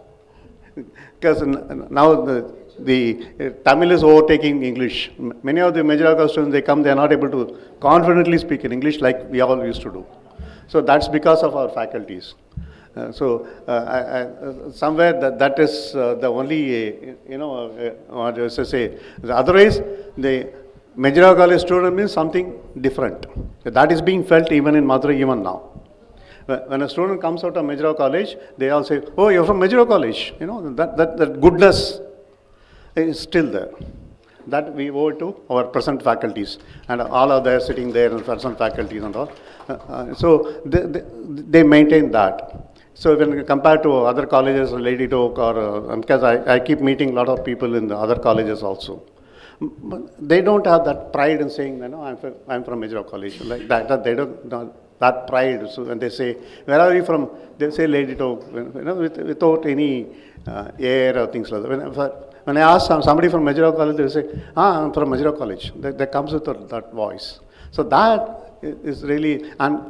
Because now the Tamil is overtaking English. Many of the Madura students, they come, they are not able to confidently speak in English like we all used to do. So that's because of our faculties. Somewhere that is the only, what I say. Otherwise, the Madura College student means something different. That is being felt even in Madura even now. When a student comes out of Madura College, they all say, "Oh, you're from Madura College." That goodness is still there. That we owe to our present faculties, and all are there sitting there in present faculties and all. So they maintain that. So when compared to other colleges, Lady Oak, or because I keep meeting a lot of people in the other colleges also, they don't have that pride in saying, I'm from Madura College, like that. They don't that pride. So when they say, "Where are you from?" they say Lady Oak, without any air or things like that. When I ask somebody from Madura College, they say, "I'm from Madura College." That comes with that voice. So that is really, and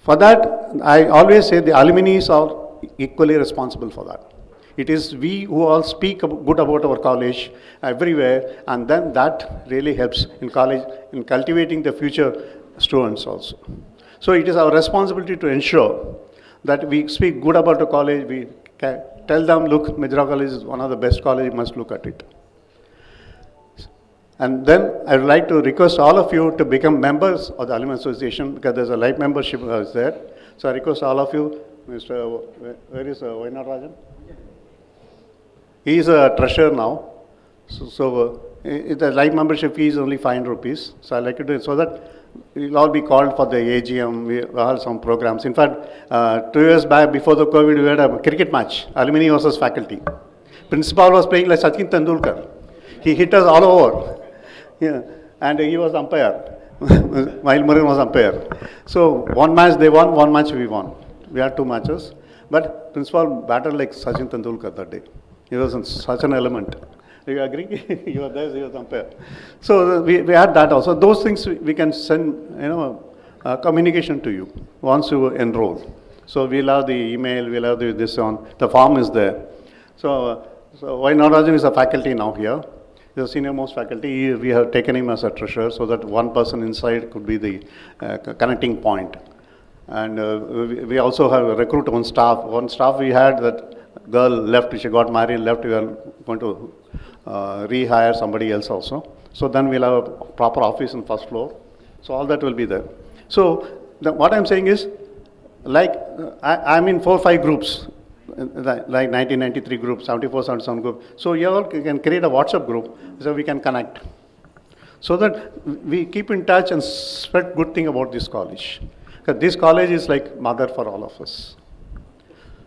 for that, I always say the alumni are equally responsible for that. It is we who all speak good about our college everywhere, and then that really helps in college in cultivating the future students also. So it is our responsibility to ensure that we speak good about the college. We tell them, "Look, Madura College is one of the best colleges, you must look at it." And then I would like to request all of you to become members of the Alumni Association, because there's a life membership there. So I request all of you, Mr. Where is Vainarajan? He is a treasurer now. So the life membership fee is only 500 rupees. So I like to do it so that we'll all be called for the AGM. We have some programs. In fact, 2 years back, before the COVID, we had a cricket match, alumni versus faculty. Principal was playing like Sachin Tendulkar. He hit us all over. Yeah. And he was umpire. While Murin was umpire. So one match they won, one match we won. We had 2 matches. But principal battled like Sachin Tendulkar that day. He was in such an element. Do you agree? You were there, he was umpire. So we had that also. Those things we can send, communication to you once you enroll. So we'll have the email, we'll have this on. The form is there. So Vainarajan is a faculty now here. He's a senior most faculty. We have taken him as a treasurer so that one person inside could be the connecting point. And we also have recruit one staff. One staff we had, that girl left, she got married, left. We are going to rehire somebody else also. So then we'll have a proper office on first floor. So all that will be there. So what I'm saying is, like I'm in 4 or 5 groups, like 1993 group, 74, 77 group. So you all can create a WhatsApp group so we can connect. So that we keep in touch and spread good thing about this college. Because this college is like mother for all of us.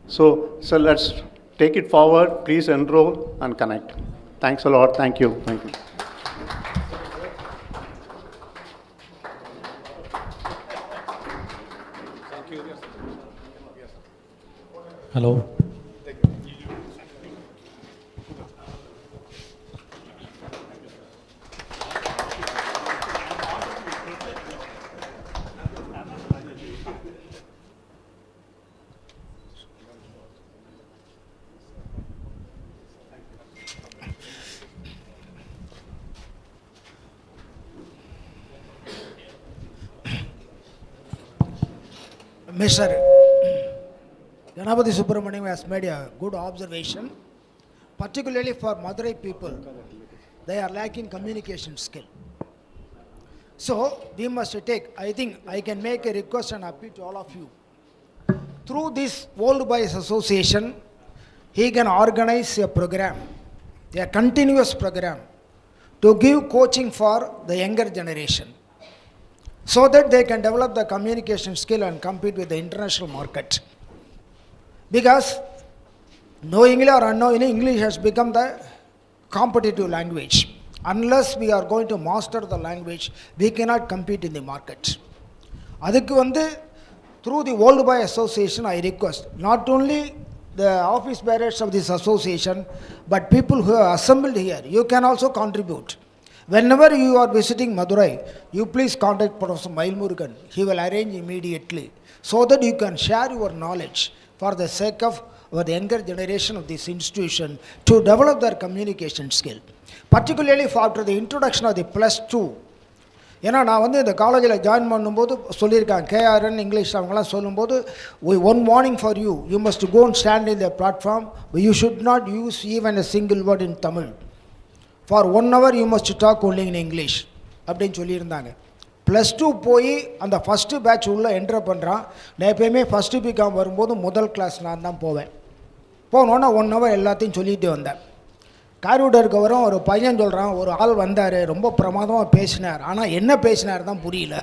So let's take it forward. Please enroll and connect. Thanks a lot. Thank you. Thank you. Hello. Mr. Ganapati Subramaniam has made a good observation, particularly for Madurai people. They are lacking communication skill. So we must take, I think I can make a request and appeal to all of you. Through this World Boys Association, he can organize a program, a continuous program, to give coaching for the younger generation, so that they can develop the communication skill and compete with the international market. Because knowingly or unknowingly, English has become the competitive language. Unless we are going to master the language, we cannot compete in the market. Adukku through the World Boy Association, I request not only the office bearers of this association, but people who are assembled here, you can also contribute. Whenever you are visiting Madurai, you please contact Professor Mailmurugan. He will arrange immediately, so that you can share your knowledge for the sake of the younger generation of this institution to develop their communication skill. Particularly after the introduction of the +2. ஏன்னா நான் இந்த காலேஜில் join பண்ணும்போது சொல்லியிருக்காங்க, KRN English அவங்களாம் சொல்லும்போது, one warning for you, you must go and stand in the platform, you should not use even a single word in Tamil. For 1 hour you must talk only in English அப்படின்னு சொல்லியிருந்தாங்க. +2 போய் அந்த first batch உள்ளே enter பண்ணுறான். நான் எப்போயுமே first BCom வரும்போது முதல் கிளாஸ் நான் தான் போவேன். போனோன்னா 1 hour எல்லாத்தையும் சொல்லிகிட்டு வந்தேன். காரிடோருக்கு வரும், ஒரு பையன் சொல்கிறான், ஒரு ஆள் வந்தார், ரொம்ப பிரமாதமாக பேசினார், ஆனால் என்ன பேசினார் தான் புரியல.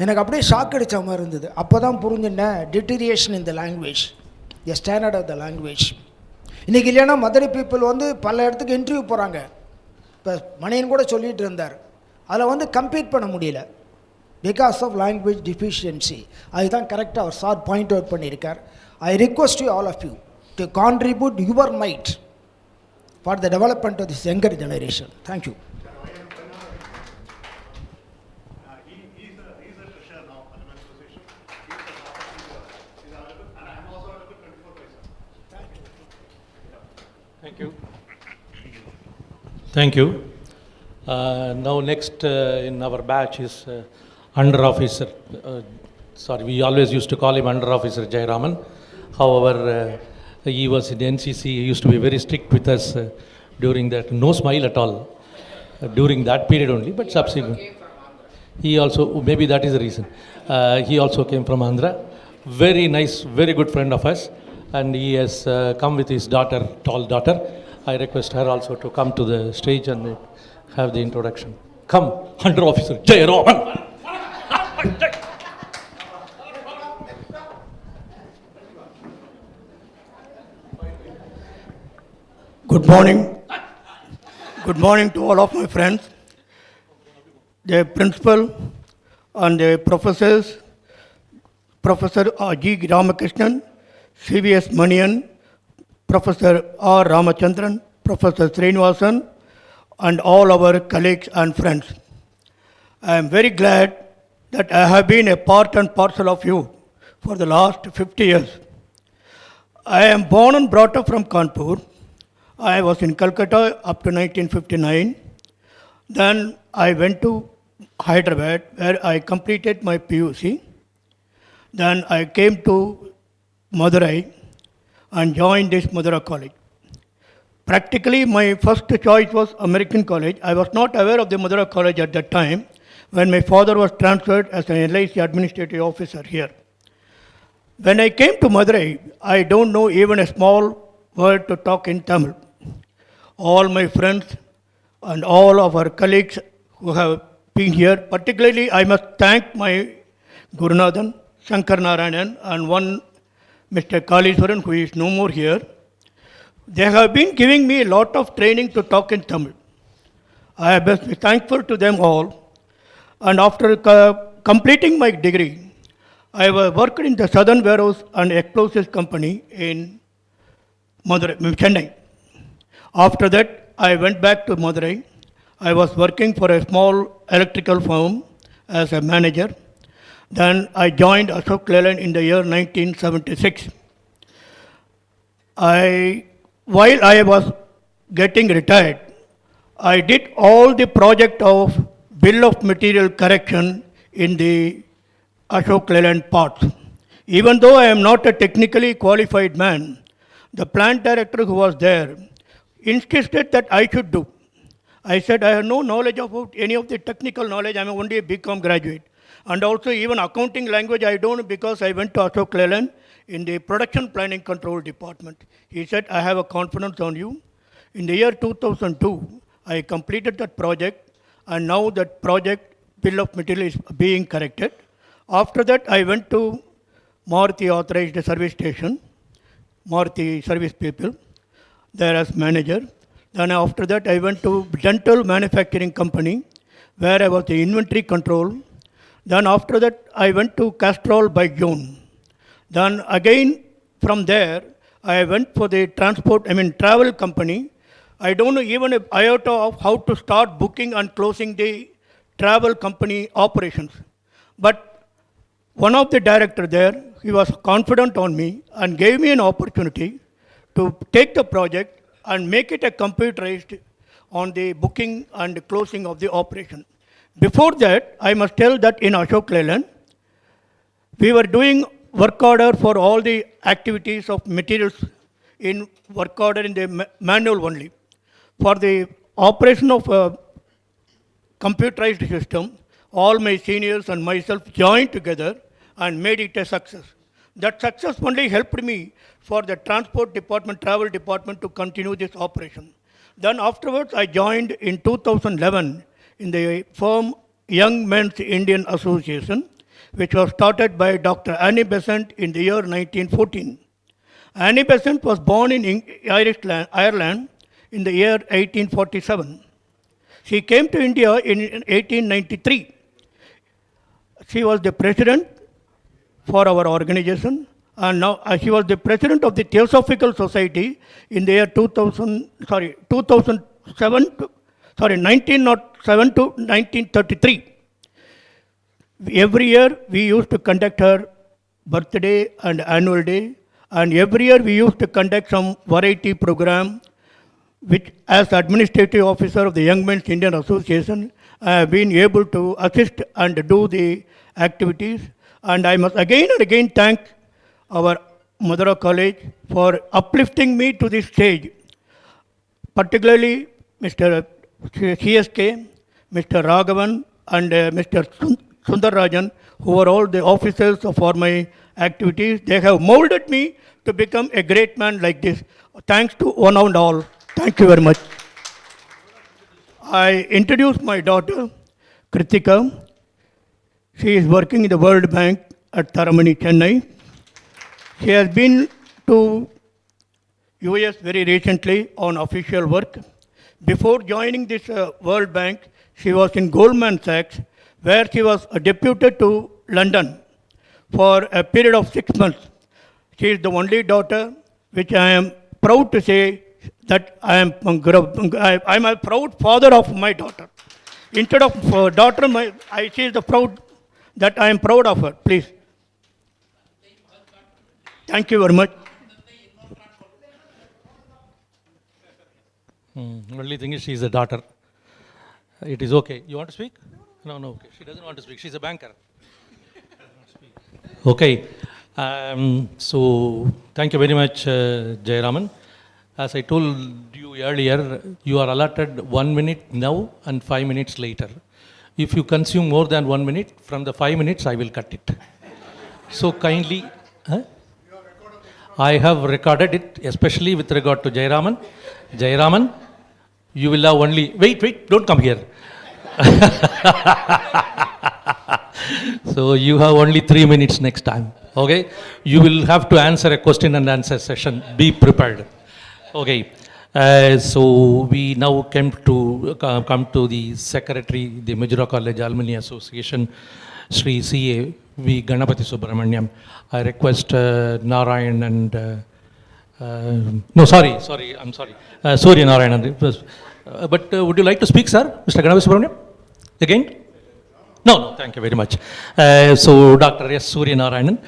எனக்கு அப்படியே ஷாக் அடித்த மாதிரி இருந்தது. அப்போ தான் புரிஞ்சுட்டேன், deterioration in the language, the standard of the language. இன்றைக்கி இல்லைன்னா மதுரை பீப்புள் பல இடத்துக்கு இன்டர்வியூ போகிறாங்க. இப்போ மணியன் கூட சொல்லிகிட்டு இருந்தார், அதில் கம்பீட் பண்ண முடியல பிகாஸ் ஆஃப் லாங்குவேஜ் டிஃபிஷியன்சி. அதுதான் கரெக்டாக அவர் சார் பாயிண்ட் அவுட் பண்ணியிருக்கார். I request you all of you to contribute your mite for the development of this younger generation. Thank you. Thank you. Thank you. Now next in our batch is Under Officer, we always used to call him Under Officer Jayaraman. However, he was in NCC, he used to be very strict with us during that, no smile at all during that period only, but subsequently. He also, maybe that is the reason, he also came from Andhra. Very nice, very good friend of us, and he has come with his daughter, tall daughter. I request her also to come to the stage and have the introduction. Come, Under Officer Jayaraman. Good morning. Good morning to all of my friends, the principal and the professors, Professor G. Ramakrishnan, C.V.S. Manian, Professor R. Ramachandran, Professor Srinivasan, and all our colleagues and friends. I am very glad that I have been a part and parcel of you for the last 50 years. I am born and brought up from Kanpur. I was in Calcutta up to 1959. Then I went to Hyderabad where I completed my PUC. Then I came to Madurai and joined this Madura college. Practically my first choice was American college. I was not aware of the Madura college at that time when my father was transferred as an LIC administrative officer here. When I came to Madurai, I don't know even a small word to talk in Tamil. All my friends and all of our colleagues who have been here, particularly I must thank my Gurunathan, Shankar Narayanan, and one Mr. Kaliswaran, who is no more here. They have been giving me a lot of training to talk in Tamil. I am best thankful to them all. And after completing my degree, I worked in the Southern Warehouse and Explosives Company in Madurai, Chennai. After that, I went back to Madurai. I was working for a small electrical firm as a manager. Then I joined Ashok Leyland in the year 1976. While I was getting retired, I did all the project of bill of material correction in the Ashok Leyland parts. Even though I am not a technically qualified man, the plant director who was there insisted that I should do. I said, I have no knowledge about any of the technical knowledge. I am only a BCom graduate. And also even accounting language I don't because I went to Ashok Leyland in the production planning control department. He said, I have a confidence on you. In the year 2002, I completed that project and now that project bill of material is being corrected. After that, I went to Maruti authorized service station, Maruti service people, there as manager. Then after that, I went to dental manufacturing company, where I was the inventory control. Then after that, I went to Castrol Bike Zone. Then again, from there, I went for the travel company. I don't know even an iota of how to start booking and closing the travel company operations. But one of the director there, he was confident on me and gave me an opportunity to take the project and make it a computerized on the booking and closing of the operation. Before that, I must tell that in Ashok Leyland, we were doing work order for all the activities of materials in work order in the manual only. For the operation of a computerized system, all my seniors and myself joined together and made it a success. That success only helped me for the transport department, travel department to continue this operation. Then afterwards, I joined in 2011 in the firm Young Men's Indian Association, which was started by Dr. Annie Besant in the year 1914. Annie Besant was born in Ireland in the year 1847. She came to India in 1893. She was the president for our organization, and now she was the president of the Theosophical Society in the year 1907 to 1933. Every year we used to conduct her birthday and annual day, and every year we used to conduct some variety program, which as administrative officer of the Young Men's Indian Association, I have been able to assist and do the activities. And I must again and again thank our Madura College for uplifting me to this stage, particularly Mr. CSK, Mr. Raghavan, and Mr. Sundararajan, who are all the officers for my activities. They have molded me to become a great man like this. Thanks to one and all. Thank you very much. I introduce my daughter, Kritika. She is working in the World Bank at Taramani, Chennai. She has been to US very recently on official work. Before joining this World Bank, she was in Goldman Sachs, where she was deputed to London for a period of 6 months. She is the only daughter, which I am proud to say that I am a proud father of my daughter. Instead of daughter, she is the proud that I am proud of her. Please. Thank you very much. Only thing is she is a daughter. It is okay. You want to speak? No, okay. She doesn't want to speak. She's a banker. Okay. So thank you very much, Jayaraman. As I told you earlier, you are allotted 1 minute now and 5 minutes later. If you consume more than 1 minute, from the 5 minutes I will cut it. So kindly, I have recorded it, especially with regard to Jayaraman. Jayaraman, you will have only, wait, don't come here. So you have only 3 minutes next time, okay? You will have to answer a question and answer session. Be prepared. Okay, so we now come to the Secretary, the Madura College Alumni Association, Sri C.A. V. Ganapati Subramaniam. I request Narayan and, I'm sorry, Surya Narayan. But would you like to speak, sir, Mr. Ganapati Subramaniam? Again? No, thank you very much. So Dr. S. Surya Narayanan,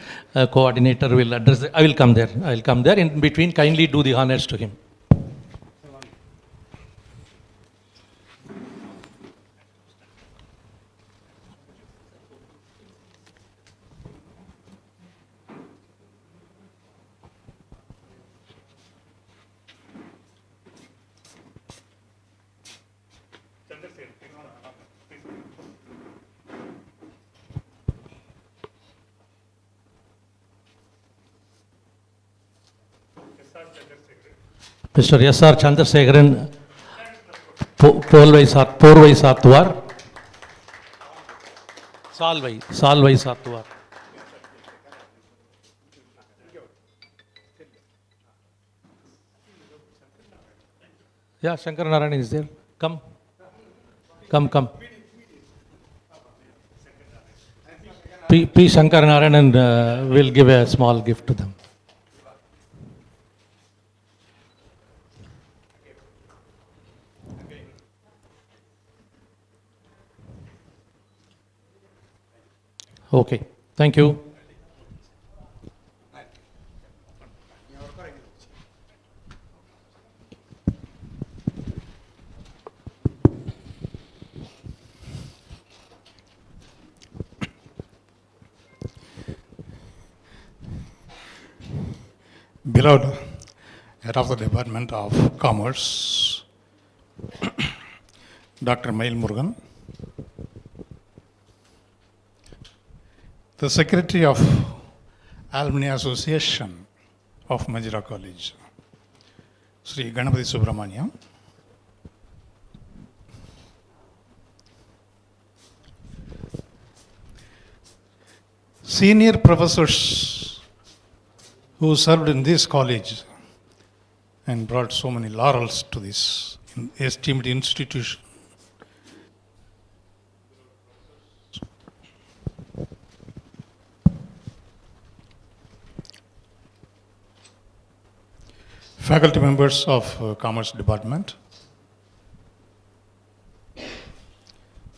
coordinator, will address, I will come there. In between, kindly do the honors to him. Mr. S.R. Chandrasekharan, போர்வை சாத்துவார், சால்வை சாத்துவார். Yeah, Shankar Narayan is there. Come. P. Shankar Narayan and will give a small gift to them. Okay, thank you. Beloved Head of the Department of Commerce, Dr. Mail Murugan, the Secretary of Alumni Association of Madura College, Sri Ganapati Subramaniam, senior professors who served in this college and brought so many laurels to this esteemed institution. Faculty members of Commerce Department,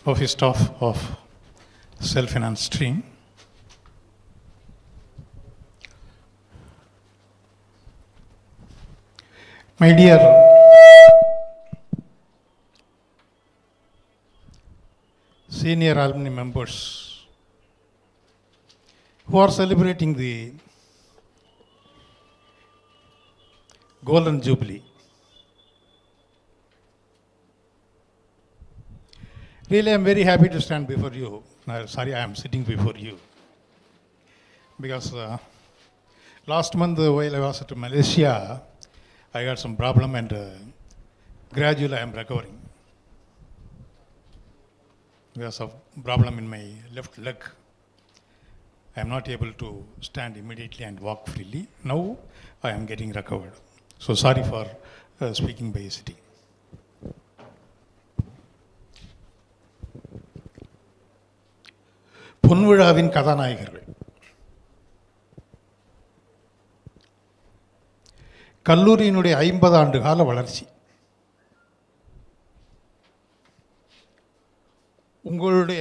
office staff of Self-Finance Stream, my dear senior alumni members who are celebrating the Golden Jubilee. Really, I am very happy to stand before you. Sorry, I am sitting before you. Because last month, while I was at Malaysia, I got some problem and gradually I am recovering. Because of problem in my left leg, I am not able to stand immediately and walk freely. Now I am getting recovered. So sorry for speaking by sitting. பொன்விழாவின் கதாநாயகர்கள், கல்லூரியினுடைய 50 ஆண்டு கால வளர்ச்சி, உங்களுடைய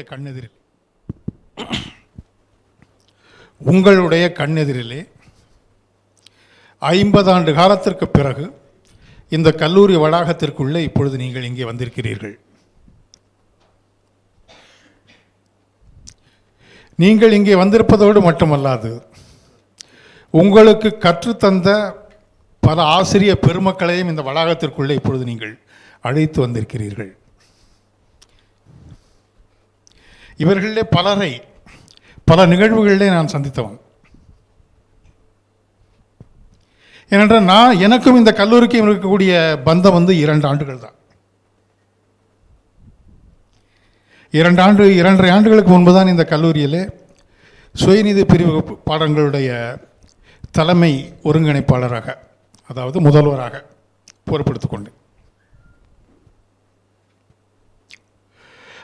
கண்ணெதிரிலே 50 ஆண்டு காலத்திற்கு பிறகு இந்த கல்லூரி வளாகத்திற்குள்ளே இப்பொழுது நீங்கள் இங்கே வந்திருக்கிறீர்கள். நீங்கள் இங்கே வந்திருப்பதோடு மட்டுமல்லாது, உங்களுக்கு கற்றுத்தந்த பல ஆசிரிய பெருமக்களையும் இந்த வளாகத்திற்குள்ளே இப்பொழுது நீங்கள் அழைத்து வந்திருக்கிறீர்கள். இவர்களிலே பலரை பல நிகழ்வுகளிலே நான் சந்தித்தவன். ஏனென்றால் எனக்கும் இந்த கல்லூரிக்கும் இருக்கக்கூடிய பந்தம் 2 ஆண்டுகள் தான். 2.5 ஆண்டுகளுக்கு முன்புதான் இந்த கல்லூரியிலே சுயநிதி பிரிவு பாடங்களுடைய தலைமை ஒருங்கிணைப்பாளராக, அதாவது முதல்வராக பொறுப்பெடுத்துக் கொண்டேன்.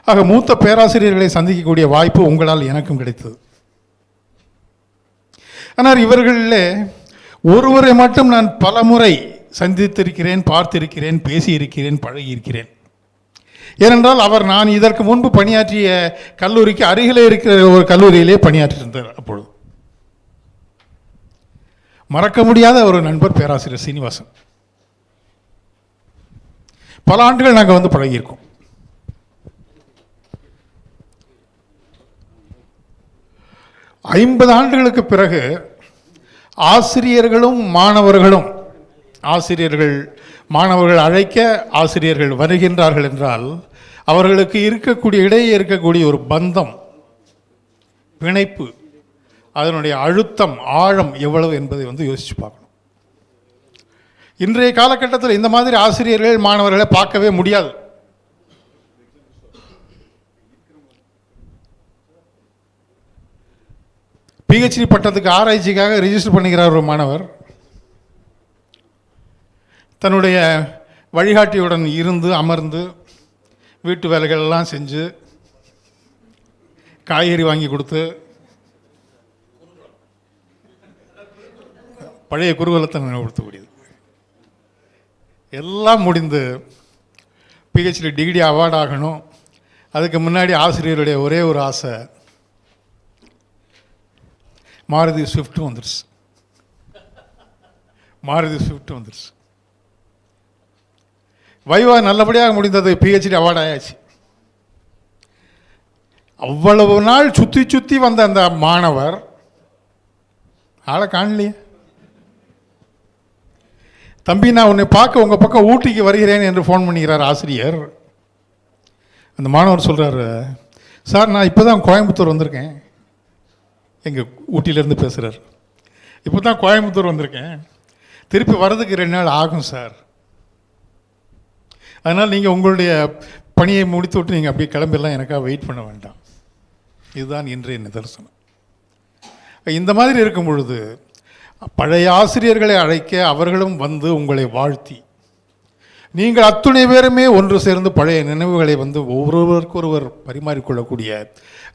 ஆக மூத்த பேராசிரியர்களை சந்திக்கக்கூடிய வாய்ப்பு உங்களால் எனக்கும் கிடைத்தது. ஆனால் இவர்களிலே ஒருவரை மட்டும் நான் பல முறை சந்தித்திருக்கிறேன், பார்த்திருக்கிறேன், பேசியிருக்கிறேன், பழகியிருக்கிறேன். ஏனென்றால் அவர் நான் இதற்கு முன்பு பணியாற்றிய கல்லூரிக்கு அருகிலே இருக்கிற ஒரு கல்லூரியிலே பணியாற்றியிருந்தார். அப்பொழுது மறக்க முடியாத ஒரு நண்பர் பேராசிரியர் சீனிவாசன். பல ஆண்டுகள் நாங்கள் பழகியிருக்கோம். ஐம்பது ஆண்டுகளுக்கு பிறகு ஆசிரியர்களும் மாணவர்களும், மாணவர்கள் அழைக்க ஆசிரியர்கள் வருகின்றார்கள் என்றால் அவர்களுக்கு இடையே இருக்கக்கூடிய ஒரு பந்தம், பிணைப்பு, அதனுடைய அழுத்தம், ஆழம் எவ்வளவு என்பதை யோசித்து பார்க்கணும். இன்றைய காலகட்டத்தில் இந்த மாதிரி ஆசிரியர்கள் மாணவர்களை பார்க்கவே முடியாது. பிஹெச்டி பட்டத்துக்கு ஆராய்ச்சிக்காக ரிஜிஸ்டர் பண்ணிக்கிறார் ஒரு மாணவர். தன்னுடைய வழிகாட்டியுடன் இருந்து அமர்ந்து வீட்டு வேலைகள் எல்லாம் செஞ்சு காய்கறி வாங்கி கொடுத்து பழைய குருகுலத்தை நினைவுபடுத்தக்கூடியது எல்லாம் முடிந்து பிஹெச்டி டிகிரி அவார்ட் ஆகணும். அதுக்கு முன்னாடி ஆசிரியருடைய ஒரே ஒரு ஆசை, மாருதி ஸ்விஃப்ட் வந்துருச்சு. மாருதி ஸ்விஃப்ட் வந்துருச்சு. வைவா நல்லபடியாக முடிந்தது, பிஹெச்டி அவார்டு ஆயாச்சு. அவ்வளவு நாள் சுற்றி சுற்றி வந்த அந்த மாணவர் ஆளை காணலையே. தம்பி, நான் உன்னை பார்க்க உங்கள் பக்கம் ஊட்டிக்கு வருகிறேன் என்று ஃபோன் பண்ணிக்கிறார் ஆசிரியர். அந்த மாணவர் சொல்கிறார், சார் நான் இப்போ தான் கோயம்புத்தூர் வந்திருக்கேன். எங்கள் ஊட்டியிலேருந்து பேசுகிறார். இப்போ தான் கோயம்புத்தூர் வந்திருக்கேன், திருப்பி வர்றதுக்கு 2 நாள் ஆகும் சார். அதனால் நீங்கள் உங்களுடைய பணியை முடித்து விட்டு நீங்கள் அப்படியே கிளம்பிடலாம், எனக்காக வெயிட் பண்ண வேண்டாம். இதுதான் இன்றைய நிதர்சனம். இந்த மாதிரி இருக்கும் பொழுது பழைய ஆசிரியர்களை அழைக்க அவர்களும் வந்து உங்களை வாழ்த்தி, நீங்கள் அத்துணை பேருமே ஒன்று சேர்ந்து பழைய நினைவுகளை ஒருவருக்கொருவர் பரிமாறிக்கொள்ளக்கூடிய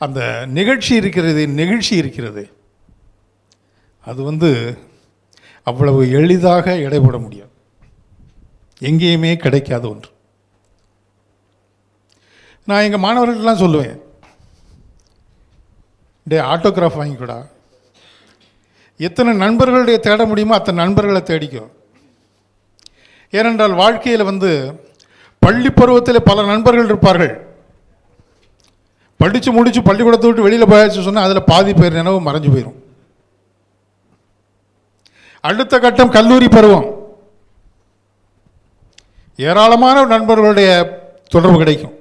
அந்த நிகழ்ச்சி இருக்கிறது. அது அவ்வளவு எளிதாக எடைபட முடியாது, எங்கேயுமே கிடைக்காத ஒன்று. நான் எங்கள் மாணவர்கள்லாம் சொல்லுவேன், ஆட்டோகிராஃப் வாங்கிக்கூடா, எத்தனை நண்பர்களுடைய தேட முடியுமோ அத்தனை நண்பர்களை தேடிக்கும். ஏனென்றால் வாழ்க்கையில் பள்ளி பருவத்தில் பல நண்பர்கள் இருப்பார்கள். படித்து முடித்து பள்ளிக்கூடத்தை விட்டு வெளியில் போயாச்சு சொன்னால் அதில் பாதி பேர் நினைவு மறைஞ்சு போயிடும். அடுத்த கட்டம் கல்லூரி பருவம், ஏராளமான நண்பர்களுடைய தொடர்பு கிடைக்கும்,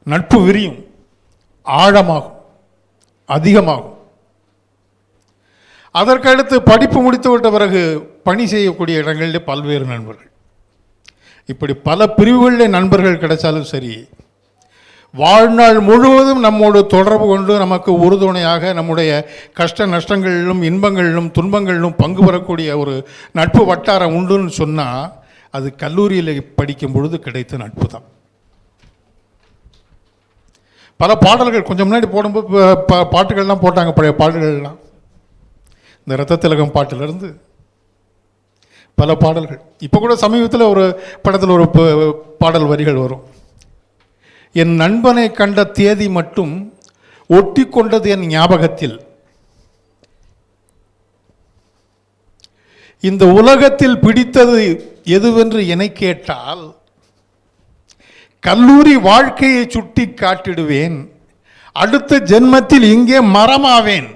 நட்பு விரியும், ஆழமாகும், அதிகமாகும். அதற்கடுத்து படிப்பு முடித்து விட்ட பிறகு பணி செய்யக்கூடிய இடங்களில் பல்வேறு நண்பர்கள். இப்படி பல பிரிவுகளில் நண்பர்கள் கிடைச்சாலும் சரி, வாழ்நாள் முழுவதும் நம்மோடு தொடர்பு கொண்டு நமக்கு உறுதுணையாக நம்முடைய கஷ்ட நஷ்டங்களிலும் இன்பங்களிலும் துன்பங்களிலும் பங்கு பெறக்கூடிய ஒரு நட்பு வட்டாரம் உண்டுன்னு சொன்னால் அது கல்லூரியில் படிக்கும் பொழுது கிடைத்த நட்பு தான். பல பாடல்கள் கொஞ்சம் முன்னாடி போடும்போது பாட்டுகள்லாம் போட்டாங்க, பழைய பாடல்கள்லாம். இந்த இரத்த திலகம் பாட்டிலிருந்து பல பாடல்கள். இப்போ கூட சமீபத்தில் ஒரு படத்தில் ஒரு பாடல் வரிகள் வரும், என் நண்பனை கண்ட தேதி மட்டும் ஒட்டி கொண்டது என் ஞாபகத்தில், இந்த உலகத்தில் பிடித்தது எதுவென்று என்னை கேட்டால் கல்லூரி வாழ்க்கையை சுட்டி காட்டிடுவேன், அடுத்த ஜென்மத்தில் இங்கே மரமாவேன்.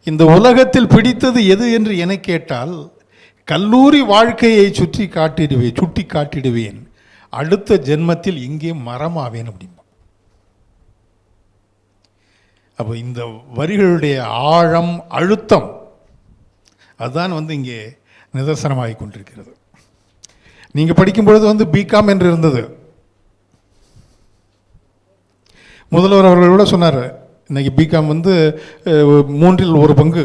இந்த உலகத்தில் பிடித்தது எது என்று என்னை கேட்டால் கல்லூரி வாழ்க்கையை சுட்டி காட்டிடுவேன், அடுத்த ஜென்மத்தில் இங்கே மரமாவேன் அப்படிம்பா. அப்போ இந்த வரிகளுடைய ஆழம், அழுத்தம் அதுதான் இங்கே நிதர்சனமாகி கொண்டிருக்கிறது. நீங்கள் படிக்கும் பொழுது பிகாம் என்று இருந்தது. முதல்வர் அவர்கள் கூட சொன்னார், இன்னைக்கு பிகாம் 1/3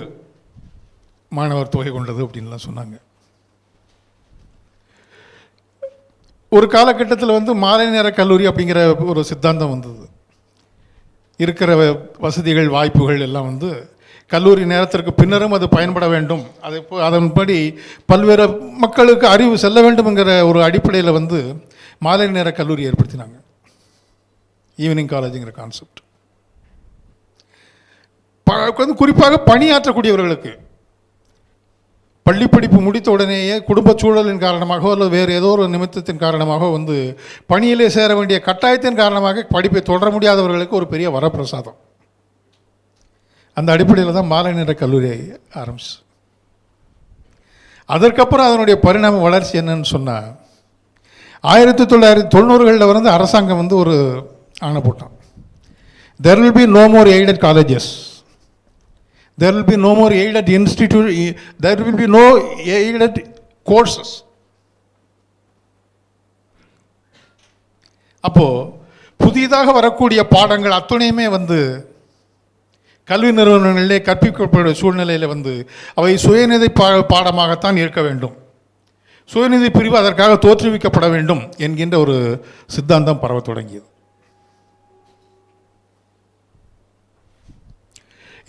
மாணவர் தொகை கொண்டது அப்படின்லாம் சொன்னாங்க. ஒரு காலகட்டத்தில் மாலை நேர கல்லூரி அப்படிங்கிற ஒரு சித்தாந்தம் வந்தது. இருக்கிற வசதிகள் வாய்ப்புகள் எல்லாம் கல்லூரி நேரத்திற்கு பின்னரும் அது பயன்பட வேண்டும், அதன்படி பல்வேறு மக்களுக்கு அறிவு செல்ல வேண்டும் என்கிற ஒரு அடிப்படையில் மாலை நேர கல்லூரி ஏற்படுத்தினாங்க, ஈவினிங் காலேஜுங்கிற கான்செப்ட். குறிப்பாக பணியாற்றக்கூடியவர்களுக்கு பள்ளி படிப்பு முடித்த உடனேயே குடும்ப சூழலின் காரணமாக அல்லது வேறு ஏதோ ஒரு நிமித்தத்தின் காரணமாக பணியிலே சேர வேண்டிய கட்டாயத்தின் காரணமாக படிப்பை தொடர முடியாதவர்களுக்கு ஒரு பெரிய வரப்பிரசாதம். அந்த அடிப்படையில் தான் மாலை நேர கல்லூரி ஆரம்பிச்சு. அதற்கப்புறம் அதனுடைய பரிணாம வளர்ச்சி என்னன்னு சொன்னால் 1990களில் வந்து அரசாங்கம் வந்து ஒரு ஆணை போட்டான். There will be no more aided colleges. There will be no more aided institute. There will be no aided courses. அப்போ புதிதாக வரக்கூடிய பாடங்கள் அத்துணையுமே வந்து கல்வி நிறுவனங்களிலே கற்பிக்கப்படும் சூழ்நிலையில் வந்து அவை சுயநிதி பாடமாகத்தான் இருக்க வேண்டும், சுயநிதி பிரிவு அதற்காக தோற்றுவிக்கப்பட வேண்டும் என்கின்ற ஒரு சித்தாந்தம் பரவ தொடங்கியது.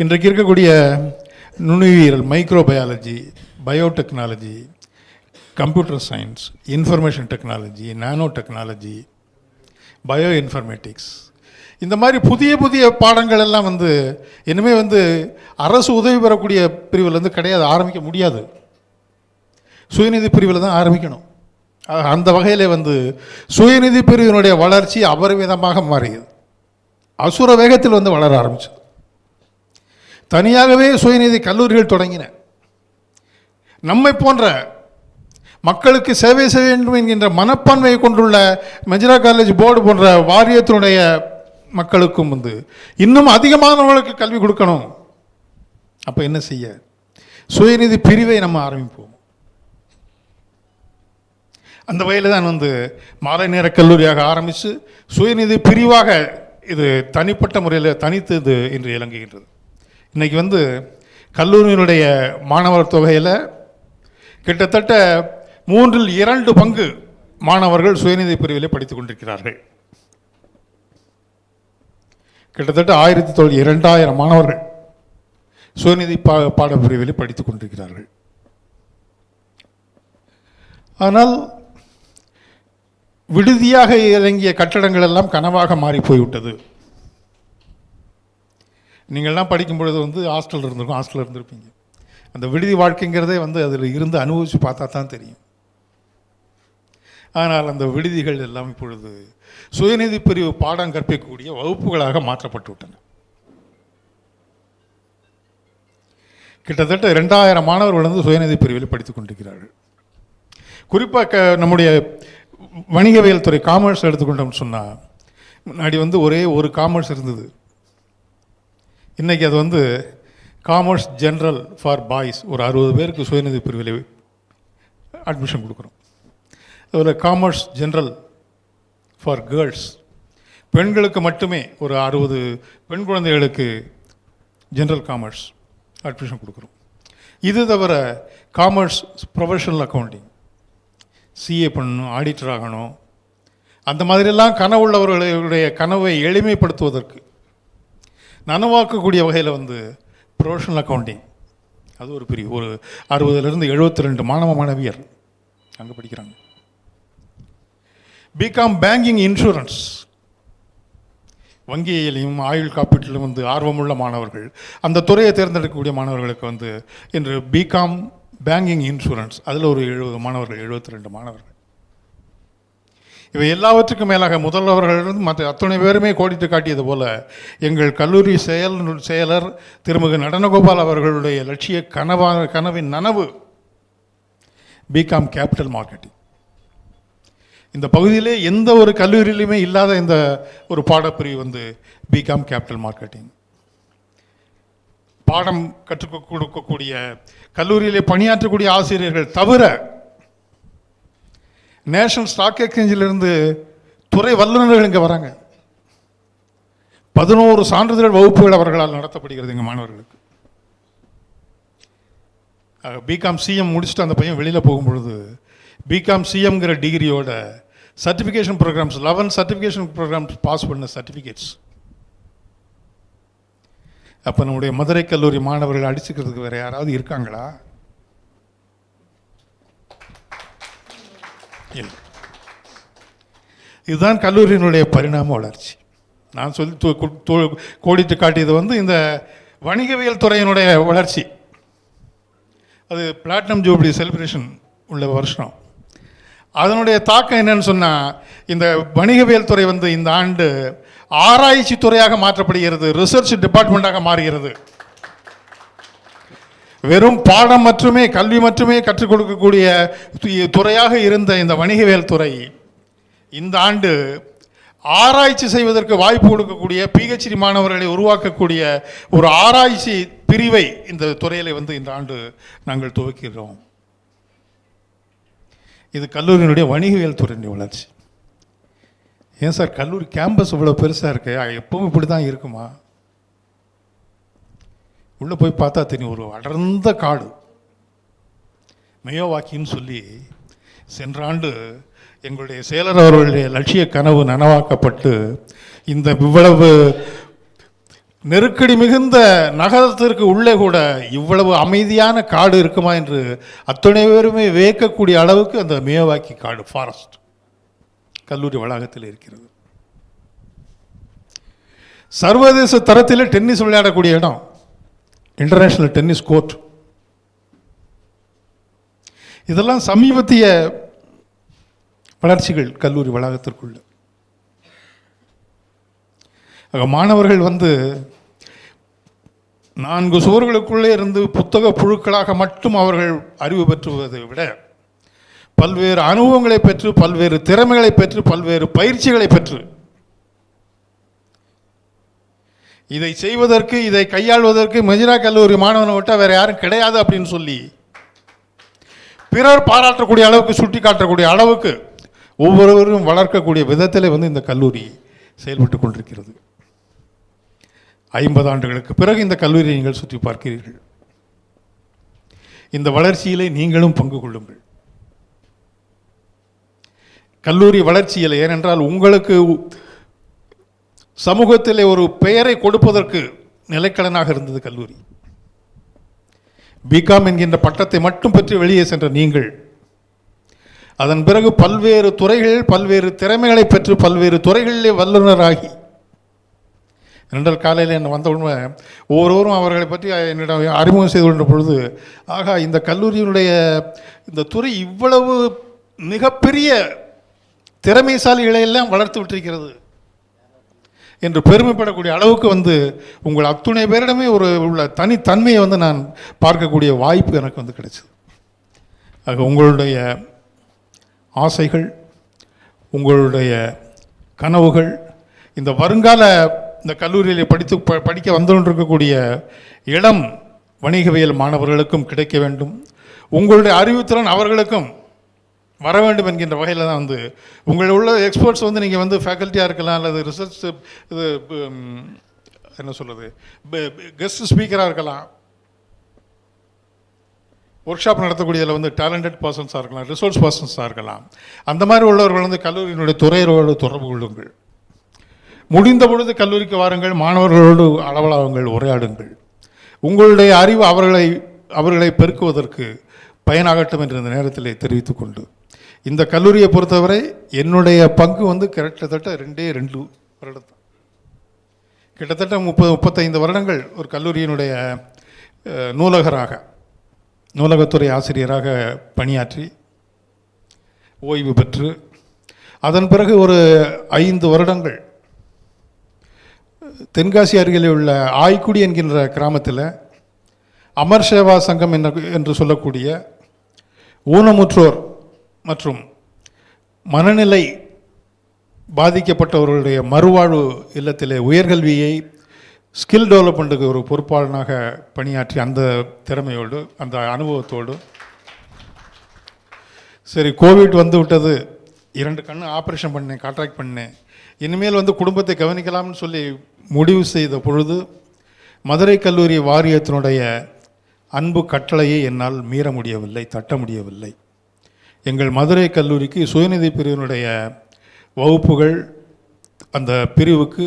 இன்றைக்கு இருக்கக்கூடிய நுண்ணுயிரியல், microbiology, biotechnology, computer science, information technology, nano technology, bio informatics, இந்த மாதிரி புதிய புதிய பாடங்கள் எல்லாம் வந்து இனிமேல் வந்து அரசு உதவி பெறக்கூடிய பிரிவில் வந்து கிடையாது, ஆரம்பிக்க முடியாது, சுயநிதி பிரிவில் தான் ஆரம்பிக்கணும். அந்த வகையில் வந்து சுயநிதி பிரிவினுடைய வளர்ச்சி அபரிமிதமாக மாறியது, அசுர வேகத்தில் வந்து வளர ஆரம்பிச்சது. தனியாகவே சுயநிதி கல்லூரிகள் தொடங்கின. நம்மை போன்ற மக்களுக்கு சேவை செய்ய வேண்டும் என்கின்ற மனப்பான்மையை கொண்டுள்ள மெஜரா காலேஜ் போர்டு போன்ற வாரியத்தினுடைய மக்களுக்கும் வந்து இன்னும் அதிகமானவர்களுக்கு கல்வி கொடுக்கணும். அப்போ என்ன செய்ய? சுயநிதி பிரிவை நம்ம ஆரம்பிப்போம். அந்த வகையில் தான் வந்து மாலை நேர கல்லூரியாக ஆரம்பித்து சுயநிதி பிரிவாக இது தனிப்பட்ட முறையில் தனித்து இது இன்று இயங்குகின்றது. இன்றைக்கி வந்து கல்லூரியினுடைய மாணவர் தொகையில் கிட்டத்தட்ட 2/3 மாணவர்கள் சுயநிதி பிரிவிலே படித்துக் கொண்டிருக்கிறார்கள். கிட்டத்தட்ட 2000 மாணவர்கள் சுயநிதி பாடப்பிரிவிலே படித்துக் கொண்டிருக்கிறார்கள். ஆனால் விடுதியாக இறங்கிய கட்டடங்கள் எல்லாம் கனவாக மாறி போய்விட்டது. நீங்கள்லாம் படிக்கும் பொழுது வந்து ஹாஸ்டல் இருந்திருப்பீங்க. அந்த விடுதி வாழ்க்கைங்கிறதே வந்து அதில் இருந்து அனுபவித்து பார்த்தா தான் தெரியும். ஆனால் அந்த விடுதிகள் எல்லாம் இப்பொழுது சுயநிதி பிரிவு பாடம் கற்பிக்கக்கூடிய வகுப்புகளாக மாற்றப்பட்டு விட்டன. கிட்டத்தட்ட 2000 மாணவர்கள் வந்து சுயநிதி பிரிவில் படித்துக் கொண்டிருக்கிறார்கள். குறிப்பாக நம்முடைய வணிகவியல் துறை காமர்ஸ் எடுத்துக்கொண்டோம்னு சொன்னால், முன்னாடி வந்து ஒரே ஒரு காமர்ஸ் இருந்தது. இன்றைக்கி அது வந்து காமர்ஸ் ஜென்ரல் ஃபார் பாய்ஸ் ஒரு 60 பேருக்கு சுயநிதி பிரிவில் அட்மிஷன் கொடுக்குறோம். அதில் காமர்ஸ் ஜென்ரல் ஃபார் கேர்ள்ஸ், பெண்களுக்கு மட்டுமே ஒரு 60 பெண் குழந்தைகளுக்கு ஜென்ரல் காமர்ஸ் அட்மிஷன் கொடுக்குறோம். இது தவிர காமர்ஸ் ப்ரொஃபஷனல் அக்கௌண்டிங், சிஏ பண்ணணும், ஆடிட்டர் ஆகணும், அந்த மாதிரியெல்லாம் கனவுள்ளவர்களுடைய கனவை எளிமைப்படுத்துவதற்கு நனவாக்கக்கூடிய வகையில் வந்து ப்ரொஃபஷனல் அக்கௌண்டிங் அது ஒரு பிரிவு. ஒரு 60லேருந்து 72 மாணவியர் அங்கே படிக்கிறாங்க. பிகாம் பேங்கிங் இன்சூரன்ஸ், வங்கியிலையும் ஆயுள் காப்பீட்டிலும் வந்து ஆர்வமுள்ள மாணவர்கள், அந்த துறையை தேர்ந்தெடுக்கக்கூடிய மாணவர்களுக்கு வந்து இன்று பிகாம் பேங்கிங் இன்சூரன்ஸ் அதில் ஒரு 70 மாணவர்கள், 72 மாணவர்கள். இவை எல்லாவற்றுக்கும் மேலாக முதல்வர்கள் மற்ற அத்தனை பேருமே கோடிட்டு காட்டியது போல எங்கள் கல்லூரி செயலர் திருமிகு நடனகோபால் அவர்களுடைய லட்சிய கனவின் நனவு பிகாம் கேபிட்டல் மார்க்கெட்டிங். இந்த பகுதியிலே எந்த ஒரு கல்லூரியிலுமே இல்லாத இந்த ஒரு பாடப்பிரிவு வந்து பிகாம் கேபிட்டல் மார்க்கெட்டிங். பாடம் கற்றுக் கொடுக்கக்கூடிய கல்லூரியிலே பணியாற்றக்கூடிய ஆசிரியர்கள் தவிர நேஷனல் ஸ்டாக் எக்ஸ்சேஞ்சிலிருந்து துறை வல்லுநர்கள் இங்கே வராங்க. 11 சான்றிதழ் வகுப்புகள் அவர்களால் நடத்தப்படுகிறது எங்கள் மாணவர்களுக்கு. பிகாம் சிஎம் முடிச்சுட்டு அந்த பையன் வெளியில் போகும்பொழுது பிகாம் சிஎம்ங்கிற டிகிரியோட certification programs 11 certification programs pass பண்ண சர்டிஃபிகேட்ஸ். அப்போ நம்முடைய மதுரை கல்லூரி மாணவர்கள் அடிச்சுக்கிறதுக்கு வேறு யாராவது இருக்காங்களா? இல்லை. இதுதான் கல்லூரியினுடைய பரிணாம வளர்ச்சி. நான் சொல்லி கோடிட்டு காட்டியது வந்து இந்த வணிகவியல் துறையினுடைய வளர்ச்சி. அது பிளாட்டினம் ஜூபிலி செலிப்ரேஷன் உள்ள வருஷம். அதனுடைய தாக்கம் என்னன்னு சொன்னால், இந்த வணிகவியல் துறை வந்து இந்த ஆண்டு ஆராய்ச்சி துறையாக மாற்றப்படுகிறது, ரிசர்ச் டிபார்ட்மெண்ட்டாக மாறுகிறது. வெறும் பாடம் மட்டுமே, கல்வி மட்டுமே கற்றுக் கொடுக்கக்கூடிய துறையாக இருந்த இந்த வணிகவியல் துறை இந்த ஆண்டு ஆராய்ச்சி செய்வதற்கு வாய்ப்பு கொடுக்கக்கூடிய பிஹெச்டி மாணவர்களை உருவாக்கக்கூடிய ஒரு ஆராய்ச்சி பிரிவை இந்த துறையில் இந்த ஆண்டு நாங்கள் துவக்கிறோம். இது கல்லூரியினுடைய வணிகவியல் துறையினுடைய வளர்ச்சி. ஏன் சார் கல்லூரி கேம்பஸ் இவ்வளோ பெருசாக இருக்கு, எப்பவும் இப்படி தான் இருக்குமா? உள்ளே போய் பார்த்தா தெரியும், ஒரு அடர்ந்த காடு. மேயோவாக்கின்னு சொல்லி சென்ற ஆண்டு எங்களுடைய செயலர் அவர்களுடைய லட்சிய கனவு நனவாக்கப்பட்டு இந்த இவ்வளவு நெருக்கடி மிகுந்த நகரத்திற்கு உள்ளே கூட இவ்வளவு அமைதியான காடு இருக்குமா என்று அத்தனை பேருமே வியக்கக்கூடிய அளவுக்கு அந்த மேயோவாக்கி காடு ஃபாரஸ்ட் கல்லூரி வளாகத்தில் இருக்கிறது. சர்வதேச தரத்தில் டென்னிஸ் விளையாடக்கூடிய இடம், இன்டர்நேஷனல் டென்னிஸ் கோர்ட். இதெல்லாம் சமீபத்திய வளர்ச்சிகள் கல்லூரி வளாகத்திற்குள்ள. மாணவர்கள் 4 சுவர்களுக்குள்ளே இருந்து புத்தக புழுக்களாக மட்டும் அவர்கள் அறிவு பெற்றுவதை விட பல்வேறு அனுபவங்களை பெற்று, பல்வேறு திறமைகளை பெற்று, பல்வேறு பயிற்சிகளை பெற்று இதை செய்வதற்கு, இதை கையாள்வதற்கு மெஜிரா கல்லூரி மாணவனை விட்டால் வேற யாரும் கிடையாது அப்படின்னு சொல்லி பிறர் பாராட்டக்கூடிய அளவுக்கு, சுட்டி காட்டக்கூடிய அளவுக்கு ஒவ்வொருவரும் வளர்க்கக்கூடிய விதத்தில் இந்த கல்லூரி செயல்பட்டு கொண்டிருக்கிறது. 50 ஆண்டுகளுக்கு பிறகு இந்த கல்லூரியை நீங்கள் சுற்றி பார்க்கிறீர்கள். இந்த வளர்ச்சியிலே நீங்களும் பங்கு கொள்ளுங்கள். கல்லூரி வளர்ச்சியில், ஏனென்றால் உங்களுக்கு சமூகத்திலே ஒரு பெயரை கொடுப்பதற்கு நிலைக்களனாக இருந்தது கல்லூரி. பிகாம் என்கின்ற பட்டத்தை மட்டும் பெற்று வெளியே சென்ற நீங்கள் அதன் பிறகு பல்வேறு துறைகள், பல்வேறு திறமைகளை பெற்று பல்வேறு துறைகளிலே வல்லுநராகி, என்றால் காலையில் என்ன வந்த உடனே ஒவ்வொருவரும் அவர்களை பற்றி என்னிடம் அறிமுகம் செய்து கொண்ட பொழுது, ஆகா இந்த கல்லூரியினுடைய இந்த துறை இவ்வளவு மிகப்பெரிய திறமைசாலிகளை எல்லாம் வளர்த்து விட்டிருக்கிறது என்று பெருமைப்படக்கூடிய அளவுக்கு உங்கள் அத்துணை பேரிடமே உள்ள தனித்தன்மையை நான் பார்க்கக்கூடிய வாய்ப்பு எனக்கு கிடைச்சது. ஆக உங்களுடைய ஆசைகள், உங்களுடைய கனவுகள் இந்த வருங்கால இந்த கல்லூரியில் படிக்க வந்து கொண்டிருக்கக்கூடிய இளம் வணிகவியல் மாணவர்களுக்கும் கிடைக்க வேண்டும். உங்களுடைய அறிவுத்திறன் அவர்களுக்கும் வர வேண்டும் என்கின்ற வகையில் தான் உங்களில் உள்ள எக்ஸ்பர்ட்ஸ் நீங்கள் ஃபேக்கல்ட்டியாக இருக்கலாம், அல்லது ரிசர்ச் இது என்ன சொல்கிறது கெஸ்ட் ஸ்பீக்கராக இருக்கலாம், ஒர்க் ஷாப் நடத்தக்கூடியதில் டேலண்டட் பர்சன்ஸாக இருக்கலாம், ரிசோர்ஸ் பர்சன்ஸாக இருக்கலாம். அந்த மாதிரி உள்ளவர்கள் கல்லூரியினுடைய துறையோடு தொடர்பு கொள்ளுங்கள். முடிந்த பொழுது கல்லூரிக்கு வாருங்கள், மாணவர்களோடு அளவலாகுங்கள், உரையாடுங்கள். உங்களுடைய அறிவு அவர்களை பெருக்குவதற்கு பயனாகட்டும் என்று இந்த நேரத்தில் தெரிவித்துக்கொண்டு, இந்த கல்லூரியை பொறுத்தவரை என்னுடைய பங்கு கிட்டத்தட்ட 2 வருடம், கிட்டத்தட்ட 30-35 வருடங்கள் ஒரு கல்லூரியினுடைய நூலகத்துறை ஆசிரியராக பணியாற்றி ஓய்வு பெற்று, அதன் பிறகு ஒரு 5 வருடங்கள் தென்காசி அருகில் உள்ள ஆய்க்குடி என்கின்ற கிராமத்தில் அமர் சேவா சங்கம் என்று சொல்லக்கூடிய ஊனமுற்றோர் மற்றும் மனநிலை பாதிக்கப்பட்டவர்களுடைய மறுவாழ்வு இல்லத்திலே உயர்கல்வியை ஸ்கில் டெவலப்மெண்ட்டுக்கு ஒரு பொறுப்பாளனாக பணியாற்றி, அந்த திறமையோடு அந்த அனுபவத்தோடு, சரி கோவிட் விட்டது, 2 கண்ணு ஆப்ரேஷன் பண்ணேன், கான்ட்ராக்ட் பண்ணேன், இனிமேல் குடும்பத்தை கவனிக்கலாம்னு சொல்லி முடிவு செய்த பொழுது மதுரை கல்லூரி வாரியத்தினுடைய அன்பு கட்டளையை என்னால் மீற முடியவில்லை, தட்ட முடியவில்லை. எங்கள் மதுரை கல்லூரிக்கு சுயநிதி பிரிவினுடைய வகுப்புகள் அந்த பிரிவுக்கு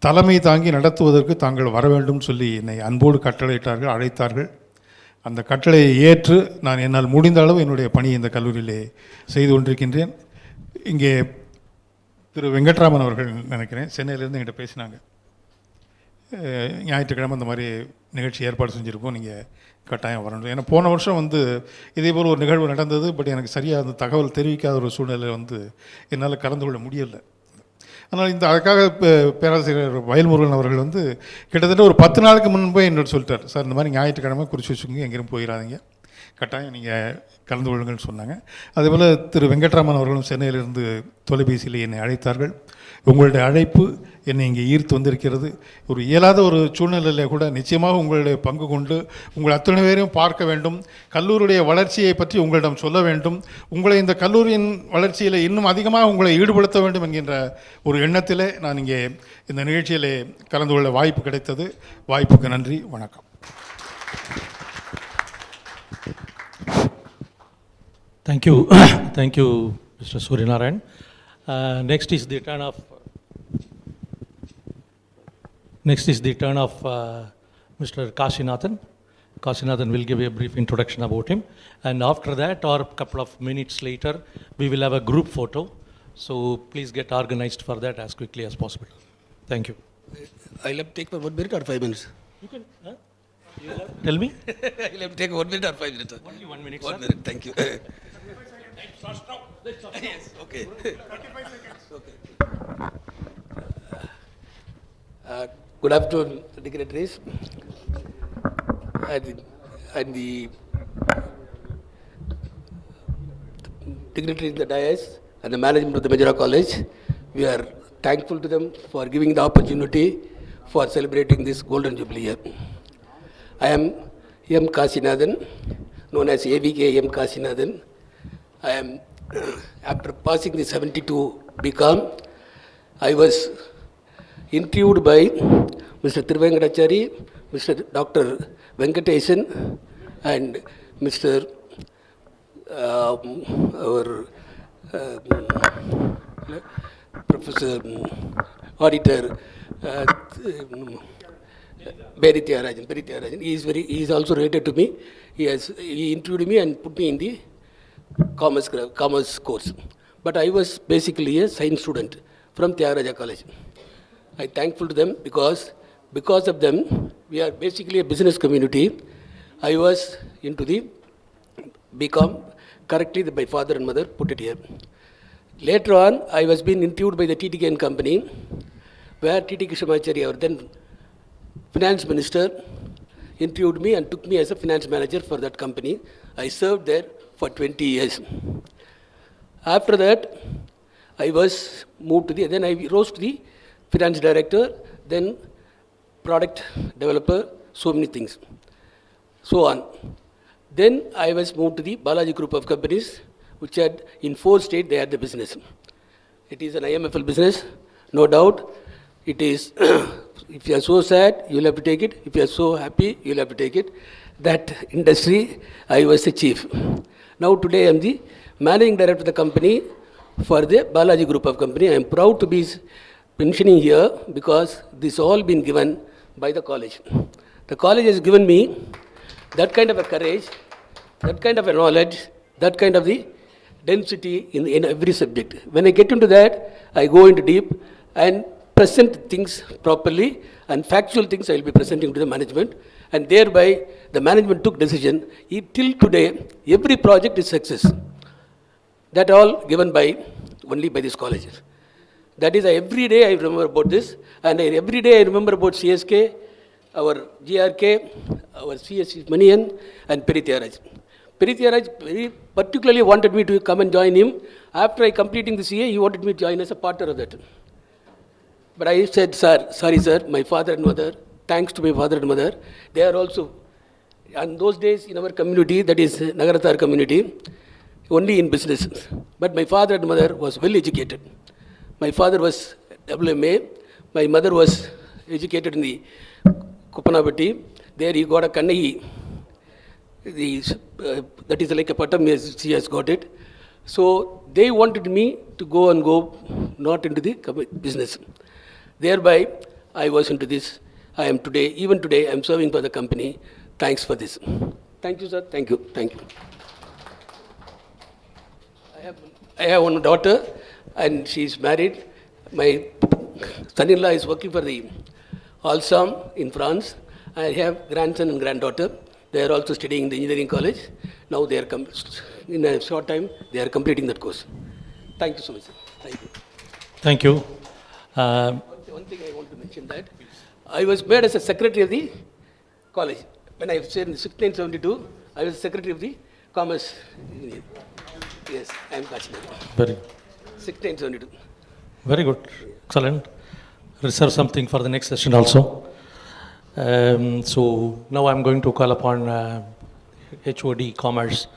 தலைமை தாங்கி நடத்துவதற்கு தாங்கள் வர வேண்டும் சொல்லி என்னை அன்போடு கட்டளையிட்டார்கள், அழைத்தார்கள். அந்த கட்டளையை ஏற்று நான் என்னால் முடிந்த அளவு என்னுடைய பணியை இந்த கல்லூரியிலே செய்து கொண்டிருக்கின்றேன். இங்கே திரு வெங்கட்ராமன் அவர்கள் நினைக்கிறேன் சென்னையிலேருந்து என்கிட்ட பேசினாங்க. ஞாயிற்றுக்கிழமை இந்த மாதிரி நிகழ்ச்சி ஏற்பாடு செஞ்சுருக்கோம், நீங்கள் கட்டாயம் வரணும். ஏன்னா போன வருஷம் இதே போல் ஒரு நிகழ்வு நடந்தது. பட் எனக்கு சரியாக அந்த தகவல் தெரிவிக்காத ஒரு சூழ்நிலை என்னால் கலந்து கொள்ள முடியலை. ஆனால் அதுக்காக பேராசிரியர் வயல்முருகன் அவர்கள் வந்து கிட்டத்தட்ட ஒரு 10 நாளுக்கு முன்பே என்னோட சொல்லிட்டார், சார் இந்த மாதிரி ஞாயிற்றுக்கிழமை குறித்து வச்சுக்கோங்க, எங்கேயும் போயிடாதீங்க, கட்டாயம் நீங்கள் கலந்து கொள்ளுங்கள்னு சொன்னாங்க. அதேபோல் திரு வெங்கட்ராமன் அவர்களும் சென்னையிலிருந்து தொலைபேசியில் என்னை அழைத்தார்கள். உங்களுடைய அழைப்பு என்னை இங்கே ஈர்த்து வந்திருக்கிறது. ஒரு இயலாத ஒரு சூழ்நிலையில் கூட நிச்சயமாக உங்களுடைய பங்கு கொண்டு உங்கள் அத்தனை பேரையும் பார்க்க வேண்டும், கல்லூரியுடைய வளர்ச்சியை பற்றி உங்களிடம் சொல்ல வேண்டும், உங்களை இந்த கல்லூரியின் வளர்ச்சியில் இன்னும் அதிகமாக உங்களை ஈடுபடுத்த வேண்டும் என்கின்ற ஒரு எண்ணத்திலே நான் இங்கே இந்த நிகழ்ச்சியிலே கலந்து கொள்ள வாய்ப்பு கிடைத்தது. வாய்ப்புக்கு நன்றி, வணக்கம். Thank you. Thank you, Mr. Suryanarayan. Next is the turn of Mr. Kashinathan. Kashinathan will give a brief introduction about him, and after that, or a couple of minutes later, we will have a group photo. So please get organized for that as quickly as possible. Thank you. I'll have to take for 1 minute or 5 minutes. You can tell me. I'll have to take 1 minute or 5 minutes. Only 1 minute. 1 minute. Thank you. Yes. Okay. 35 seconds. Okay. Good afternoon, dignitaries and the dignitaries in the dais and the management of the Madura College. We are thankful to them for giving the opportunity for celebrating this Golden Jubilee year. I am M. Kashinathan, known as AVK M. Kashinathan. I am, after passing the 72 BCom, I was interviewed by Mr. Thiruvenkadachari, Mr. Dr. Venkatesan, and Mr. Our Professor Auditor Beri Tyagarajan. He is also related to me. He interviewed me and put me in the commerce course. But I was basically a science student from Tyagaraja College. I'm thankful to them because of them, we are basically a business community. I was into the BCom. Correctly, my father and mother put it here. Later on, I was being interviewed by the TTK company, where T.T. Krishnamachari, our then finance minister, interviewed me and took me as a finance manager for that company. I served there for 20 years. After that, I was moved to then I rose to the finance director, then product developer, so many things, so on. Then I was moved to the Balaji group of companies, which had in 4 states they had the business. It is an IMFL business, no doubt. It is, if you are so sad, you will have to take it. If you are so happy, you will have to take it. That industry, I was the chief. Now today I am the managing director of the company for the Balaji group of company. I am proud to be mentioning here because this all been given by the college. The college has given me that kind of a courage, that kind of a knowledge, that kind of the density in every subject. When I get into that, I go into deep and present things properly, and factual things I will be presenting to the management, and thereby the management took decision. Till today, every project is success. That all given by only by this college. That is, every day I remember about this, and every day I remember about CSK, our GRK, our CS Manian, and Perithyaraj. Perithyaraj very particularly wanted me to come and join him. After I completing the CA, he wanted me to join as a partner of that. But I said, sorry sir, my father and mother, thanks to my father and mother, they are also, and those days in our community, that is Nagarathar community, only in business. But my father and mother was well educated. My father was WMA, my mother was educated in the Kupanapatti. There he got a Kannagi, that is like a patam, she has got it. So they wanted me to go not into the business. Thereby, I was into this. I am today, even today, I am serving for the company. Thanks for this. Thank you, sir. Thank you. Thank you. I have one daughter, and she is married. My son-in-law is working for the Alsam in France. I have grandson and granddaughter. They are also studying in the engineering college. Now they are in a short time, they are completing that course. Thank you so much, sir. Thank you. Thank you. One thing I want to mention that I was made as a secretary of the college. When I was in 1672, I was secretary of the Commerce Union. Yes, I am passionate. Very, 1672. very good. Excellent. Reserve something for the next session also. So now I'm going to call upon HOD Commerce,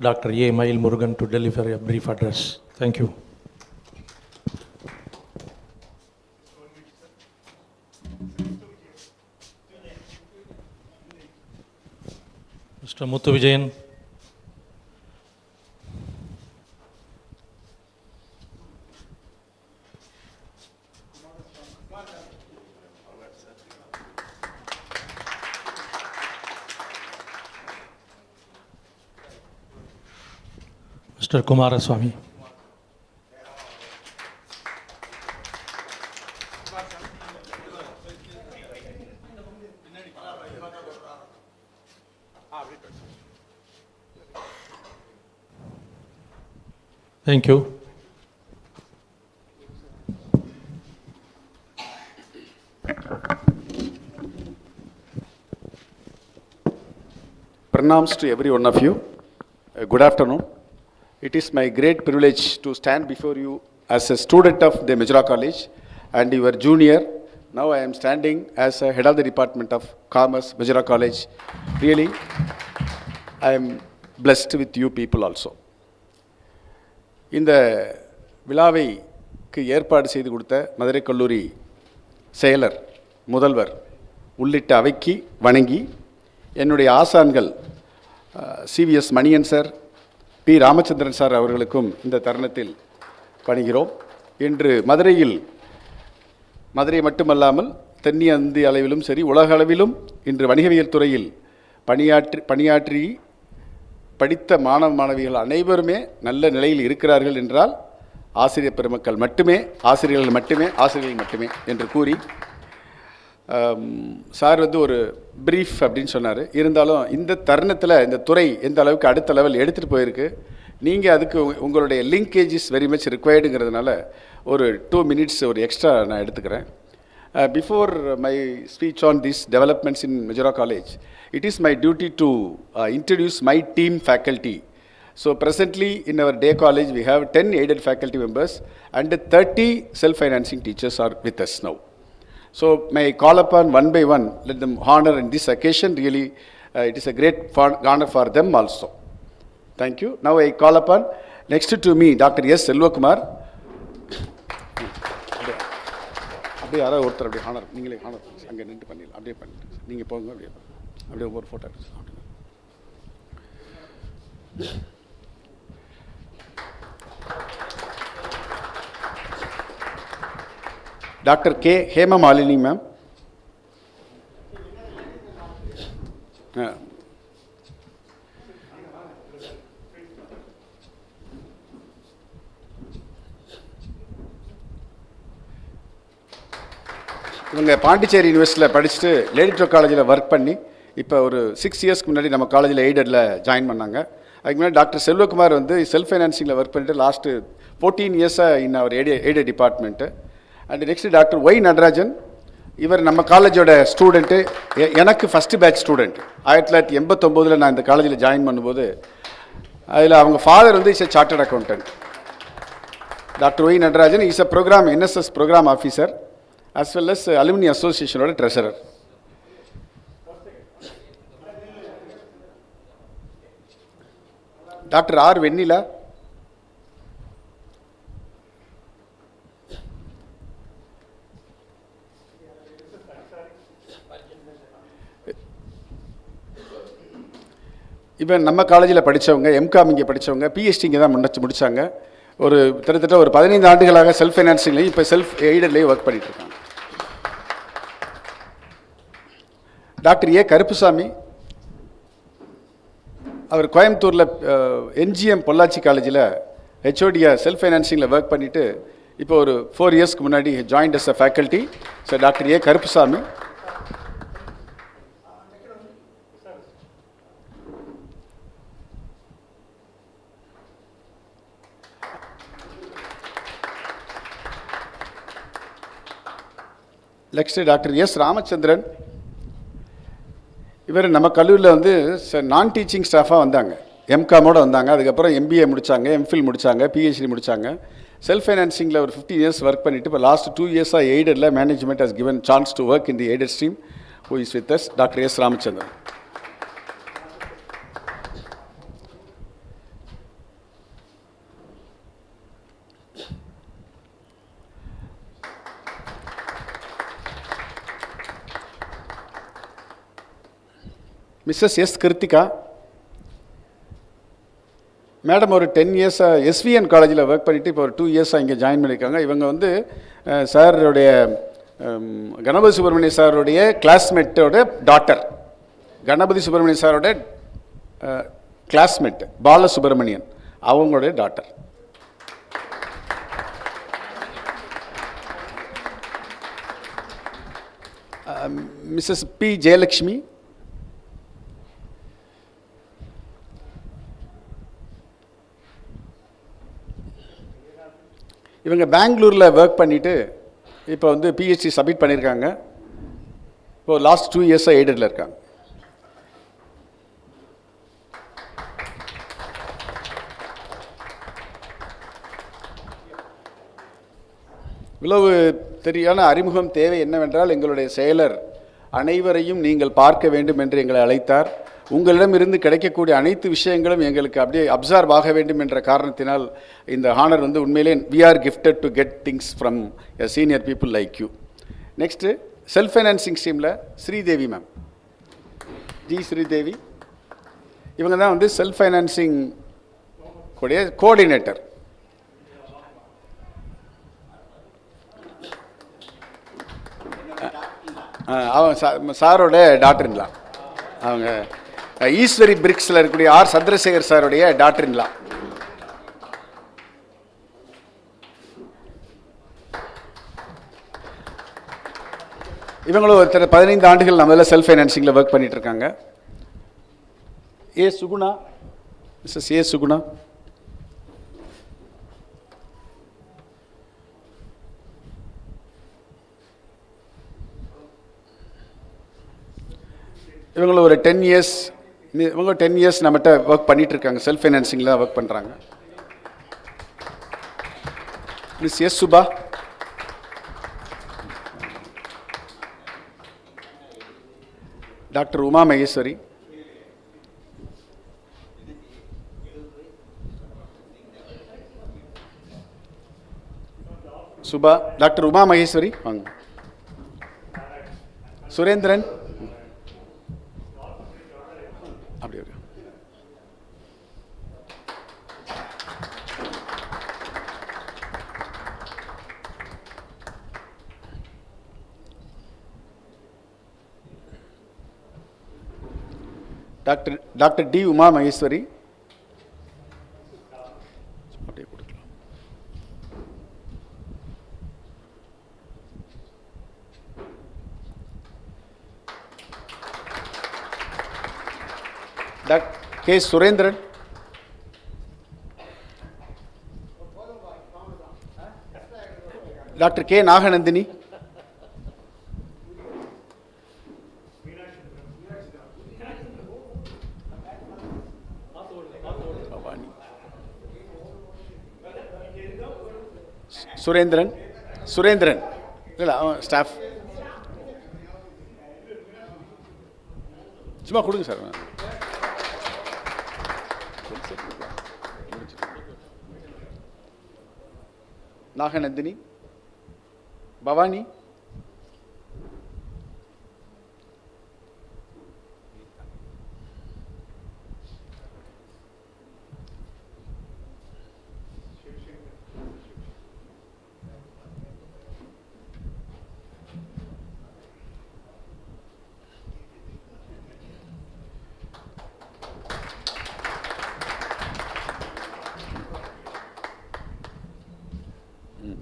Dr. A. Mail Murugan, to deliver a brief address. Thank you. Mr. Muthu Vijayan. Mr. Kumaraswamy. Thank you. Pranams to every one of you. Good afternoon. It is my great privilege to stand before you as a student of the Madura College and your junior. Now I am standing as a head of the Department of Commerce, Madura College. Really, I am blessed with you people also. இந்த விழாவைக்கு ஏற்பாடு செய்து கொடுத்த மதுரை கல்லூரி செயலர், முதல்வர் உள்ளிட்ட அவைக்கு வணங்கி, என்னுடைய ஆசான்கள் CVS Maniyan sir, P Ramachandran sir அவர்களுக்கும் இந்த தருணத்தில் பணிகிறோம். இன்று மதுரை மட்டுமல்லாமல் தென்னிந்திய அளவிலும் சரி, உலக அளவிலும் இன்று வணிகவியல் துறையில் பணியாற்றி படித்த மாணவ மாணவிகள் அனைவருமே நல்ல நிலையில் இருக்கிறார்கள் என்றால் ஆசிரியர் பெருமக்கள் மட்டுமே, ஆசிரியர்கள் மட்டுமே என்று கூறி, சார் ஒரு பிரீஃப் அப்படின்னு சொன்னார். இருந்தாலும் இந்த தருணத்தில் இந்த துறை எந்த அளவுக்கு அடுத்த லெவல் எடுத்துகிட்டு போயிருக்கு, நீங்கள் அதுக்கு உங்களுடைய லிங்கேஜ் இஸ் வெரி மச் ரிக்வயர்டுங்கிறதுனால ஒரு 2 minutes ஒரு எக்ஸ்ட்ரா நான் எடுத்துக்கிறேன். Before my speech on these developments in Madura College, it is my duty to introduce my team faculty. So presently in our day college we have 10 aided faculty members and 30 self-financing teachers are with us now. So may I call upon one by one, let them honor in this occasion. Really it is a great honor for them also. Thank you. Now I call upon next to me Dr. S. Selvakumar. அப்படியே யாராவது ஒருத்தர் அப்படியே honour, நீங்களே honour அங்கே நின்று பண்ணிடலாம். அப்படியே பண்ணிட்டு நீங்கள் போங்க, அப்படியே ஒரு ஃபோட்டோ எடுத்து. Doctor K Hemamalini ma'am. இவங்க பாண்டிச்சேரி யூனிவர்சிட்டியில் படிச்சுட்டு லேடி காலேஜில் ஒர்க் பண்ணி இப்போ ஒரு 6 இயர்ஸ்க்கு முன்னாடி நம்ம காலேஜில் எய்டடில் ஜாயின் பண்ணாங்க. அதுக்கு முன்னாடி டாக்டர் செல்வகுமார் செல்ஃப் ஃபைனான்சிங்கில் ஒர்க் பண்ணிட்டு லாஸ்ட்டு 14 இயர்ஸாக இன் அவர் aided department. And next doctor Y Natarajan, இவர் நம்ம காலேஜோட ஸ்டூடெண்ட்டு, எனக்கு ஃபஸ்ட்டு பேட்ச் ஸ்டூடெண்ட். 1989 நான் இந்த காலேஜில் ஜாயின் பண்ணும்போது அதில் அவங்க father is a chartered accountant. Doctor Y Natarajan is a programme NSS programme officer as well as alumni association oda treasurer. Dr. R. Vennila, இவன் நம்ம காலேஜில் படித்தவங்க, எம்காம் இங்கே படித்தவங்க, பிஹெச்டி இங்கே தான் முடித்தாங்க. ஒரு கிட்டத்தட்ட ஒரு 15 ஆண்டுகளாக செல்ஃப் ஃபைனான்சிங்லேயும் இப்போ செல்ஃப் எய்டட்லேயும் ஒர்க் பண்ணிகிட்ருக்காங்க. டாக்டர் ஏ கருப்புசாமி, அவர் கோயம்புத்தூரில் என்ஜிஎம் பொள்ளாச்சி காலேஜில் ஹெச்ஓடியாக செல்ஃப் ஃபைனான்சிங்கில் ஒர்க் பண்ணிவிட்டு இப்போ ஒரு 4 இயர்ஸ்க்கு முன்னாடி joined as a faculty. So doctor A Karuppusamy. Next doctor S Ramachandran. இவர் நம்ம கல்லூரியில் வந்து நான் டீச்சிங் ஸ்டாஃபாக வந்தாங்க. எம்காமோட வந்தாங்க. அதுக்கப்புறம் எம்பிஏ முடித்தாங்க, எம்ஃபில் முடித்தாங்க, பிஹெச்டி முடித்தாங்க. செல்ஃப் ஃபைனான்சிங்கில் ஒரு 15 years ஒர்க் பண்ணிவிட்டு இப்போ லாஸ்ட் 2 yearsஆக எய்டடில் management has given chance to work in the aided stream. Who is with us doctor S Ramachandran. Mrs S Krithika madam ஒரு 10 years எஸ்விஎன் காலேஜில் ஒர்க் பண்ணிவிட்டு இப்போ ஒரு 2 years இங்கே ஜாயின் பண்ணியிருக்காங்க. இவங்க வந்து சாருடைய கணபதி சுப்பிரமணிய சாருடைய கிளாஸ்மேட்டோட டாட்டர். கணபதி சுப்பிரமணிய சாரோட கிளாஸ்மேட் பாலசுப்ரமணியன் அவங்களுடைய டாட்டர். Mrs B Jayalakshmi. இவங்க பெங்களூரில் ஒர்க் பண்ணிவிட்டு இப்போ வந்து பிஹெச்டி சப்மிட் பண்ணியிருக்காங்க. இப்போ லாஸ்ட் 2 yearsஆக எய்டடில் இருக்காங்க. இவ்வளவு தெரியான அறிமுகம் தேவை என்னவென்றால், எங்களுடைய செயலர் அனைவரையும் நீங்கள் பார்க்க வேண்டும் என்று எங்களை அழைத்தார். உங்களிடமிருந்து கிடைக்கக்கூடிய அனைத்து விஷயங்களும் எங்களுக்கு அப்படியே அப்சார்வ் ஆக வேண்டும் என்ற காரணத்தினால் இந்த ஹானர் வந்து உண்மையிலே we are gifted to get things from a senior people like you. Next self financing ஸ்ட்ரீமில் ஸ்ரீதேவி மேம், ஜி ஸ்ரீதேவி. இவங்க தான் வந்து செல்ஃப் ஃபைனான்சிங் கூடிய கோஆர்டினேட்டர். அவங்க சாரோட டாக்டர்ங்களா, அவங்க ஈஸ்வரி பிரிக்ஸில் இருக்கக்கூடிய ஆர் சந்திரசேகர் சாருடைய டாக்டர்ங்களா. இவங்களும் ஒருத்தர் 15 ஆண்டுகள் நம்ம செல்ஃப் ஃபைனான்சிங்கில் ஒர்க் பண்ணிட்டு இருக்காங்க. ஏ சுகுணா, மிஸ்ஸஸ் ஏ சுகுணா. இவங்களும் ஒரு 10 years, இவங்க 10 years நம்மகிட்ட ஒர்க் பண்ணிட்டு இருக்காங்க. செல்ஃப் ஃபைனான்சிங்கில் ஒர்க் பண்ணுறாங்க. Miss S Subha, doctor Uma Maheswari, Subha, doctor Uma Maheswari வாங்க. சுரேந்திரன் அப்படி இருக்கு. டாக்டர் டி உமா மகேஸ்வரி அப்படியே கொடுக்கலாம். K Surendran, doctor K Naganandini, Surendran இல்லை ஸ்டாஃப் சும்மா கொடுங்க sir. Naganandini, Bhavani,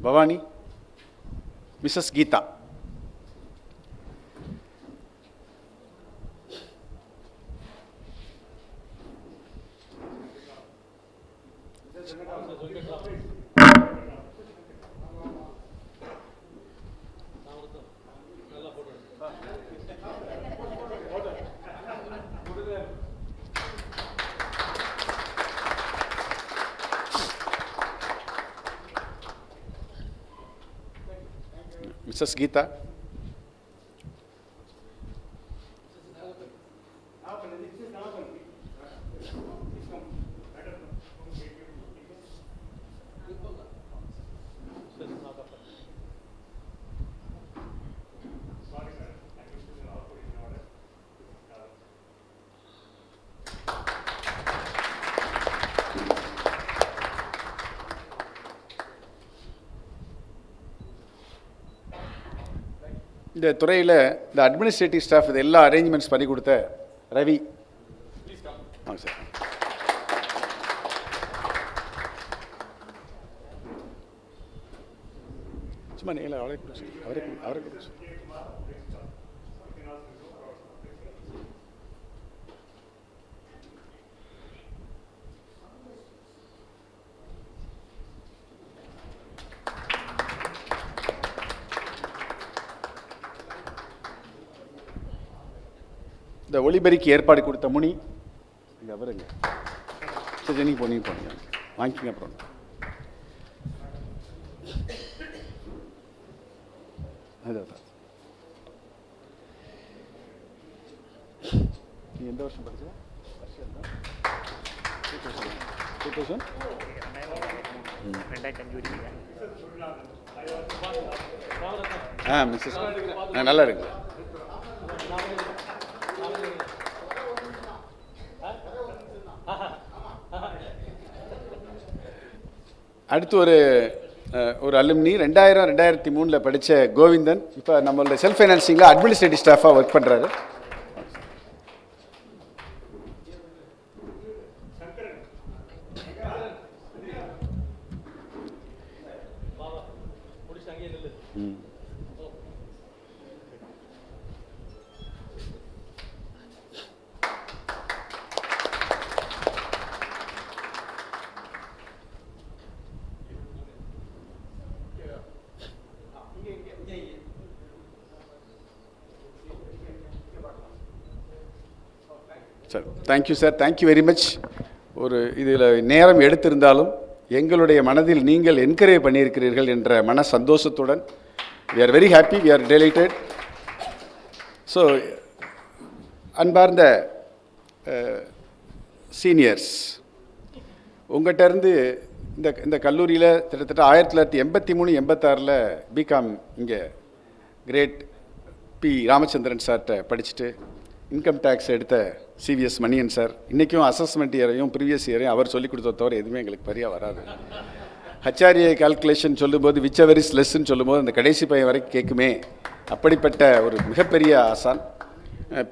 Bhavani, Mrs Geetha. Mrs Geetha. இந்த துறையில் இந்த அட்மினிஸ்ட்ரேட்டிவ் ஸ்டாஃப் இது எல்லா அரேஞ்ச்மெண்ட்ஸ் பண்ணி கொடுத்த ரவி. வாங்க சார். சும்மா நீங்கள் அவரே அவரே இந்த ஒளிபெருக்கி ஏற்பாடு கொடுத்த முனி இங்கே அவருங்க. சரி நீங்கள் போனீங்க வாங்கிக்கிங்க. அப்புறம் அதுதான் நீ எந்த வருஷம் படிச்ச? 2000 மிஸ்ஸஸ் நல்லா இருக்கு. அடுத்து ஒரு அலுமினி 2000-2003 படித்த கோவிந்தன் இப்போ நம்மளோட செல்ஃப் ஃபைனான்சிங்கில் அட்மினிஸ்ட்ரேட்டிவ் ஸ்டாஃபாக ஒர்க் பண்ணுறாரு. Sir thank you sir, thank you very much. ஒரு இதில் நேரம் எடுத்திருந்தாலும் எங்களுடைய மனதில் நீங்கள் என்கரேஜ் பண்ணியிருக்கிறீர்கள் என்ற மன சந்தோஷத்துடன் we are very happy, we are delighted. So அன்பார்ந்த சீனியர்ஸ், உங்கள்கிட்ட இருந்து இந்த கல்லூரியில் கிட்டத்தட்ட 1983-86 பிகாம் இங்கே கிரேட் பி ராமச்சந்திரன் சார்கிட்ட படிச்சுட்டு இன்கம் டேக்ஸ் எடுத்த சிவிஎஸ் மணியன் சார், இன்றைக்கும் அசஸ்மெண்ட் இயரையும் ப்ரீவியஸ் இயரையும் அவர் சொல்லிக் கொடுத்த தவிர எதுவுமே எங்களுக்கு சரியாக வராது. ஹச்ஆர்ஏ கால்குலேஷன் சொல்லும்போது விச் எவர் இஸ் லெஸ்ன்னு சொல்லும்போது அந்த கடைசி பையன் வரைக்கும் கேட்குமே, அப்படிப்பட்ட ஒரு மிகப்பெரிய ஆசான்.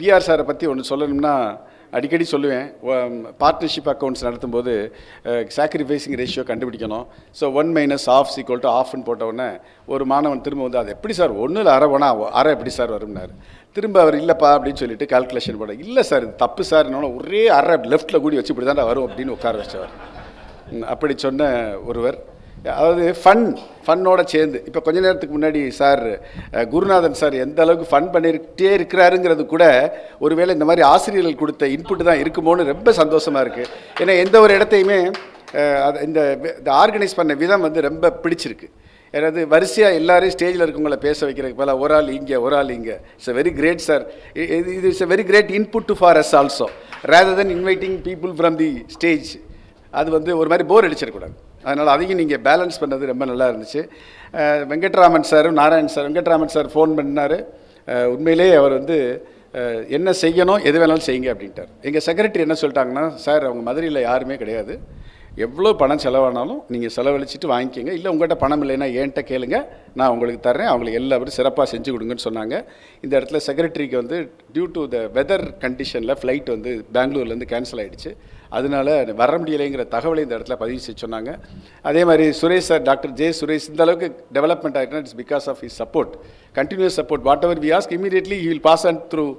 பிஆர் சாரை பற்றி ஒன்று சொல்லணும்னா அடிக்கடி சொல்லுவேன். பார்ட்னர்ஷிப் அக்கௌண்ட்ஸ் நடத்தும்போது சாக்ரிஃபைசிங் ரேஷியோ கண்டுபிடிக்கணும். ஸோ 1 - ½ = ½ போட்டவுடனே ஒரு மாணவன் திரும்ப வந்து அது எப்படி சார் 1 அரை போனால் அரை எப்படி சார் வரும்னார். திரும்ப அவர் இல்லைப்பா அப்படின்னு சொல்லிட்டு கால்குலேஷன் போட, இல்லை சார் இது தப்பு சார், என்னோட ஒரே அரை லெஃப்ட்டில் கூடி வச்சு இப்படி தான் வரும் அப்படின்னு உட்கார வச்சவர். அப்படி சொன்ன ஒருவர். அதாவது ஃபன்னோட சேர்ந்து இப்போ கொஞ்ச நேரத்துக்கு முன்னாடி சார் குருநாதன் சார் எந்த அளவுக்கு ஃபன் பண்ணிக்கிட்டே இருக்கிறாருங்கிறது கூட ஒருவேளை இந்த மாதிரி ஆசிரியர்கள் கொடுத்த இன்புட்டு தான் இருக்குமோன்னு ரொம்ப சந்தோஷமாக இருக்குது. ஏன்னா எந்த ஒரு இடத்தையுமே இந்த ஆர்கனைஸ் பண்ண விதம் வந்து ரொம்ப பிடிச்சிருக்கு. ஏதாவது வரிசையாக எல்லாரையும் ஸ்டேஜில் இருக்கவங்கள பேச வைக்கிறதுக்கு போல ஒரு ஆள் இங்கே இட்ஸ் வெரி கிரேட் சார். இது it's very great input for us also rather than inviting people from the stage. அது வந்து ஒரு மாதிரி போர் அடிச்சிடக்கூடாது. அதனால் அதையும் நீங்கள் பேலன்ஸ் பண்ணது ரொம்ப நல்லா இருந்துச்சு. வெங்கட்ராமன் சாரும் Narayan sir, Venkatraman sir phone பண்ணார். உண்மையிலே அவர் வந்து என்ன செய்யணும் எது வேணாலும் செய்யுங்க அப்படின்ட்டார். எங்கள் செக்ரட்டரி என்ன சொல்லிட்டாங்கன்னா, சார் அவங்க மதுரையில் யாருமே கிடையாது, எவ்வளோ பணம் செலவானாலும் நீங்கள் செலவழிச்சிட்டு வாங்கிக்கோங்க, இல்லை உங்கள்கிட்ட பணம் இல்லைன்னா என்கிட்ட கேளுங்க, நான் உங்களுக்கு தர்றேன், அவங்களுக்கு எல்லாரும் சிறப்பாக செஞ்சு கொடுங்கன்னு சொன்னாங்க. இந்த இடத்துல செக்ரட்டரிக்கு வந்து டியூ டு த வெதர் கண்டிஷனில் ஃப்ளைட் வந்து பெங்களூர்லேருந்து கேன்சல் ஆகிடுச்சு, அதனால் வர முடியலைங்கிற தகவலை இந்த இடத்துல பதிவு செய்ய சொன்னாங்க. அதே மாதிரி Suresh sir, doctor J Suresh இந்த அளவுக்கு டெவலப்மெண்ட் ஆகிட்டுனா it's because of his support, continuous support. Whatever we ask immediately he will pass on through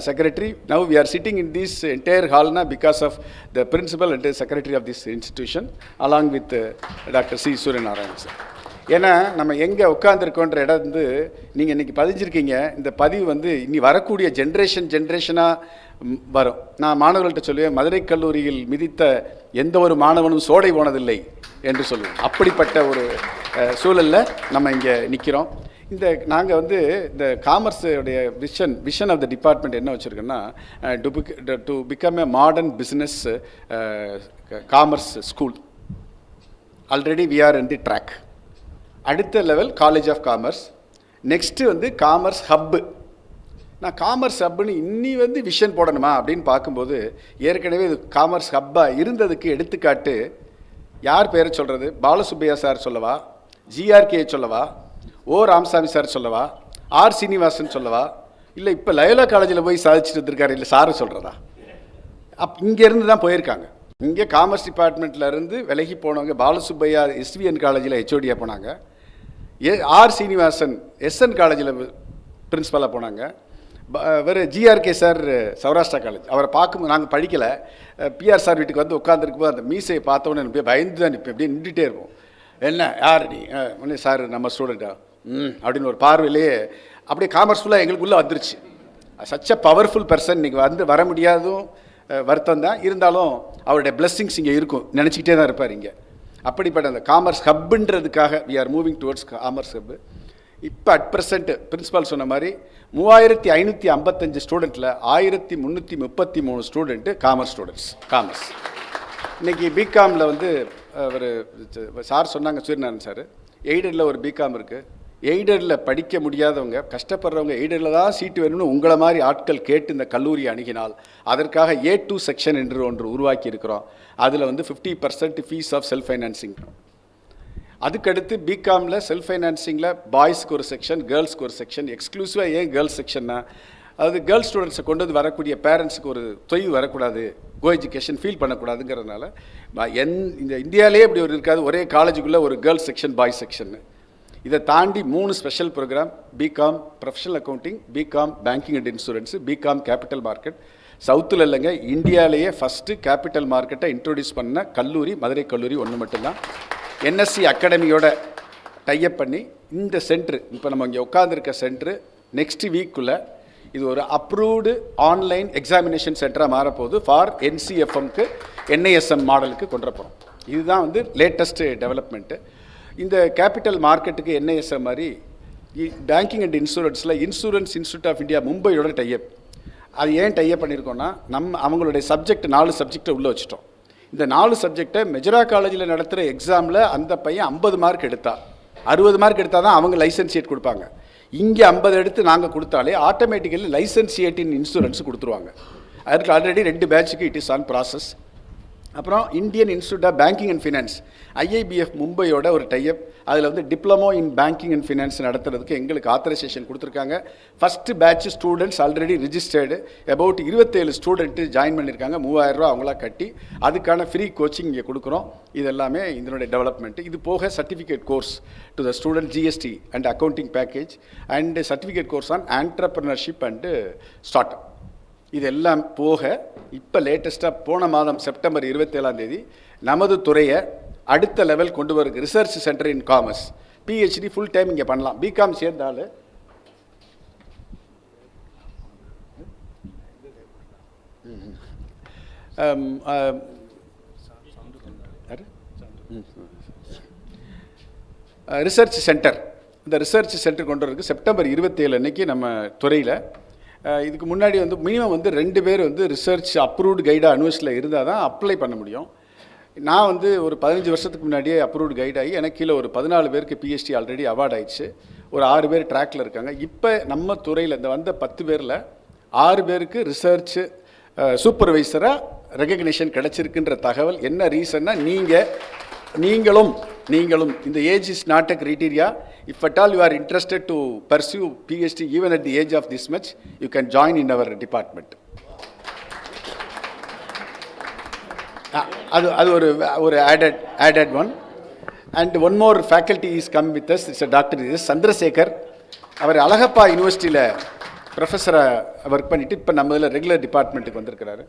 secretary. Now we are sitting in this entire hall na because of the principal and the secretary of this institution along with Dr. C. Suryanarayan sir. ஏன்னா நம்ம எங்கே உட்காந்துருக்கோன்ற இடம் வந்து நீங்கள் இன்றைக்கி பதிஞ்சிருக்கீங்க. இந்த பதிவு வந்து இனி வரக்கூடிய ஜென்ரேஷனாக வரும். நான் மாணவர்கள்ட்ட சொல்லுவேன், மதுரை கல்லூரியில் மிதித்த எந்த ஒரு மாணவனும் சோடை போனதில்லை என்று சொல்லுவேன். அப்படிப்பட்ட ஒரு சூழலில் நம்ம இங்கே நிற்கிறோம். நாங்கள் வந்து இந்த காமர்ஸுடைய விஷன் ஆஃப் த டிபார்ட்மெண்ட் என்ன வச்சுருக்கோன்னா to become a modern business commerce school. Already we are in the track. அடுத்த level college of commerce. Next வந்து காமர்ஸ் ஹப்பு. நான் காமர்ஸ் ஹப்புன்னு இன்னி வந்து விஷன் போடணுமா அப்படின்னு பார்க்கும்போது ஏற்கனவே இது காமர்ஸ் ஹப்பாக இருந்ததுக்கு எடுத்துக்காட்டு யார் பேரை சொல்கிறது? பாலசுப்பையா சார் சொல்லவா, ஜிஆர்கே சொல்லவா, ஓ ராமசாமி சார் சொல்லவா, ஆர் சீனிவாசன் சொல்லவா, இல்லை இப்போ லயோலா காலேஜில் போய் சாதிச்சுட்டு இருந்திருக்காரு இல்லை சாரை சொல்கிறதா? இங்கேருந்து தான் போயிருக்காங்க. இங்கே காமர்ஸ் டிபார்ட்மெண்ட்லேருந்து விலகி போனவங்க பாலசுப்பையா எஸ்விஎன் காலேஜில் ஹெச்ஓடியாக போனாங்க. ஆர் சீனிவாசன் எஸ்என் காலேஜில் பிரின்ஸிபலாக போனாங்க. வேறு ஜிஆர்கே சார் சௌராஷ்டிரா காலேஜ். அவரை பார்க்கும்போது நாங்கள் படிக்கலை, பிஆர் சார் வீட்டுக்கு வந்து உட்காந்துருக்கும்போது அந்த மீசையை பார்த்தோன்னே எனக்கு போய் பயந்து தான் நிற்பேன். அப்படியே நின்றுட்டே இருப்போம். என்ன யார் நீ? ஒன்று சார் நம்ம ஸ்டூடெண்ட்டா அப்படின்னு ஒரு பார்வையிலேயே அப்படியே காமர்ஸ் ஃபுல்லாக எங்களுக்குள்ளே வந்துருச்சு. Such a powerful person. இன்றைக்கி வந்து வர முடியாதும் வருத்தம் தான், இருந்தாலும் அவருடைய பிளெஸ்ஸிங்ஸ் இங்கே இருக்கும், நினச்சிக்கிட்டே தான் இருப்பார் இங்கே. அப்படிப்பட்ட அந்த காமர்ஸ் ஹப்புன்றதுக்காக we are moving towards commerce hub. இப்போ அட் ப்ரெசென்ட் பிரின்ஸிபால் சொன்ன மாதிரி 3555 ஸ்டூடெண்ட்டில் 1333 ஸ்டூடெண்ட்டு காமர்ஸ் ஸ்டூடெண்ட்ஸ். காமர்ஸ் இன்றைக்கி பிகாமில் வந்து ஒரு சார் சொன்னாங்க, சூரியநாராயணன் சார், எய்டடில் ஒரு பிகாம் இருக்குது. எய்டடில் படிக்க முடியாதவங்க, கஷ்டப்படுறவங்க எய்டடில் தான் சீட்டு வேணும்னு உங்களை மாதிரி ஆட்கள் கேட்டு இந்த கல்லூரியை அணுகினால் அதற்காக A2 செக்ஷன் என்று ஒன்று உருவாக்கி இருக்கிறோம். அதில் வந்து 50% ஃபீஸ் ஆஃப் செல்ஃப் ஃபைனான்சிங். அதுக்கடுத்து பிகாமில் செல்ஃப் ஃபைனான்சிங்கில் பாய்ஸுக்கு ஒரு செக்ஷன், கேர்ள்ஸுக்கு ஒரு செக்ஷன். எக்ஸ்க்ளூசிவாக ஏன் கேர்ள்ஸ் செக்ஷன்னா, அது கேர்ள்ஸ் ஸ்டூடெண்ட்ஸை கொண்டு வந்து வரக்கூடிய பேரண்ட்ஸுக்கு ஒரு தொய்வு வரக்கூடாது, கோ எஜுகேஷன் ஃபீல் பண்ணக்கூடாதுங்கிறதுனால இந்த இந்தியாவிலே இப்படி ஒரு இருக்காது, ஒரே காலேஜுக்குள்ளே ஒரு கேர்ள்ஸ் செக்ஷன், பாய்ஸ் செக்ஷன். இதை தாண்டி 3 special programme: BCom professional accounting, BCom banking and insurance, BCom capital market. சவுத்தில் இல்லைங்க, இந்தியாவிலேயே ஃபஸ்ட்டு கேபிட்டல் மார்க்கெட்டை இன்ட்ரோடியூஸ் பண்ண கல்லூரி மதுரை கல்லூரி ஒன்று மட்டும்தான். என்எஸ்சி அகாடமியோட டைப் பண்ணி இந்த சென்ட்ரு, இப்போ நம்ம இங்கே உட்காந்துருக்க சென்ட்ரு நெக்ஸ்ட் வீக்குள்ளே இது ஒரு அப்ரூவ்டு ஆன்லைன் எக்ஸாமினேஷன் சென்டராக மாறப்போகுது. ஃபார் என்சிஎஃப்எம்க்கு NISM மாடலுக்கு கொண்டு போகிறோம். இதுதான் வந்து லேட்டஸ்ட்டு டெவலப்மெண்ட்டு. இந்த கேபிட்டல் மார்க்கெட்டுக்கு NISM மாதிரி பேங்கிங் அண்ட் இன்சூரன்ஸில் இன்சூரன்ஸ் இன்ஸ்டியூட் ஆஃப் இந்தியா மும்பையோட டைப். அது ஏன் டைப் பண்ணியிருக்கோன்னா, அவங்களுடைய சப்ஜெக்ட் 4 சப்ஜெக்டை உள்ளே வச்சுட்டோம். இந்த 4 சப்ஜெக்டை மெஜரா காலேஜில் நடத்துகிற எக்ஸாமில் அந்த பையன் 50 மார்க் எடுத்தா, 60 மார்க் எடுத்தால் தான் அவங்க லைசன்சியேட் கொடுப்பாங்க. இங்கே 50 எடுத்து நாங்கள் கொடுத்தாலே ஆட்டோமேட்டிக்கலி லைசன்சியேட் இன் இன்சூரன்ஸ் கொடுத்துருவாங்க. அதுக்கு ஆல்ரெடி 2 பேட்சுக்கு இட் இஸ் ஆன் ப்ராசஸ். அப்புறம் Indian institute of banking and finance IIBF மும்பையோட ஒரு டைப். அதில் வந்து diploma in banking and finance நடத்துறதுக்கு எங்களுக்கு ஆத்தரைசேஷன் கொடுத்துருக்காங்க. First batch students already registered. About 27 student join பண்ணியிருக்காங்க. 3000 ரூபா அவங்களா கட்டி அதுக்கான ஃப்ரீ கோச்சிங் இங்கே கொடுக்குறோம். இது எல்லாமே இதனுடைய டெவலப்மெண்ட்டு. இது போக certificate course to the student GST and accounting package and certificate course on entrepreneurship and start up. இதெல்லாம் போக இப்போ லேட்டஸ்ட்டாக போன மாதம் செப்டம்பர் 27 நமது துறையை அடுத்த லெவல் கொண்டு வருது. Research centre in commerce, PhD full time இங்கே பண்ணலாம். பிகாம் சேர்ந்தாலும் ரிசர்ச் சென்டர், இந்த ரிசர்ச் சென்டர் கொண்டு வரதுக்கு செப்டம்பர் 27 அன்னைக்கு நம்ம துறையில். இதுக்கு முன்னாடி வந்து மினிமம் வந்து 2 பேர் வந்து ரிசர்ச் அப்ரூவ்டு கைடாக யூனிவர்சிட்டியில் இருந்தால் தான் அப்ளை பண்ண முடியும். நான் வந்து ஒரு 15 வருஷத்துக்கு முன்னாடியே அப்ரூவ்டு கைட் ஆகி எனக்கு கீழே ஒரு 14 பேருக்கு PhD ஆல்ரெடி அவார்ட் ஆயிடுச்சு. ஒரு 6 பேர் ட்ராக்கில் இருக்காங்க. இப்போ நம்ம துறையில் இந்த வந்த 10 பேரில் 6 பேருக்கு ரிசர்ச் சூப்பர்வைசராக ரெகக்னிஷன் கிடச்சிருக்குன்ற தகவல். என்ன ரீசன்னா, நீங்களும் இந்த age is not a criteria. If at all you are interested to pursue PhD even at the age of this much, you can join in our department. அது ஒரு added one. And one more faculty is come with us. It's a Dr. Chandrasekhar. அவர் அழகப்பா யூனிவர்சிட்டியில் ப்ரொஃபஸராக work பண்ணிவிட்டு இப்போ நம்ம இதில் regular டிபார்ட்மெண்ட்டுக்கு வந்திருக்கிறாரு.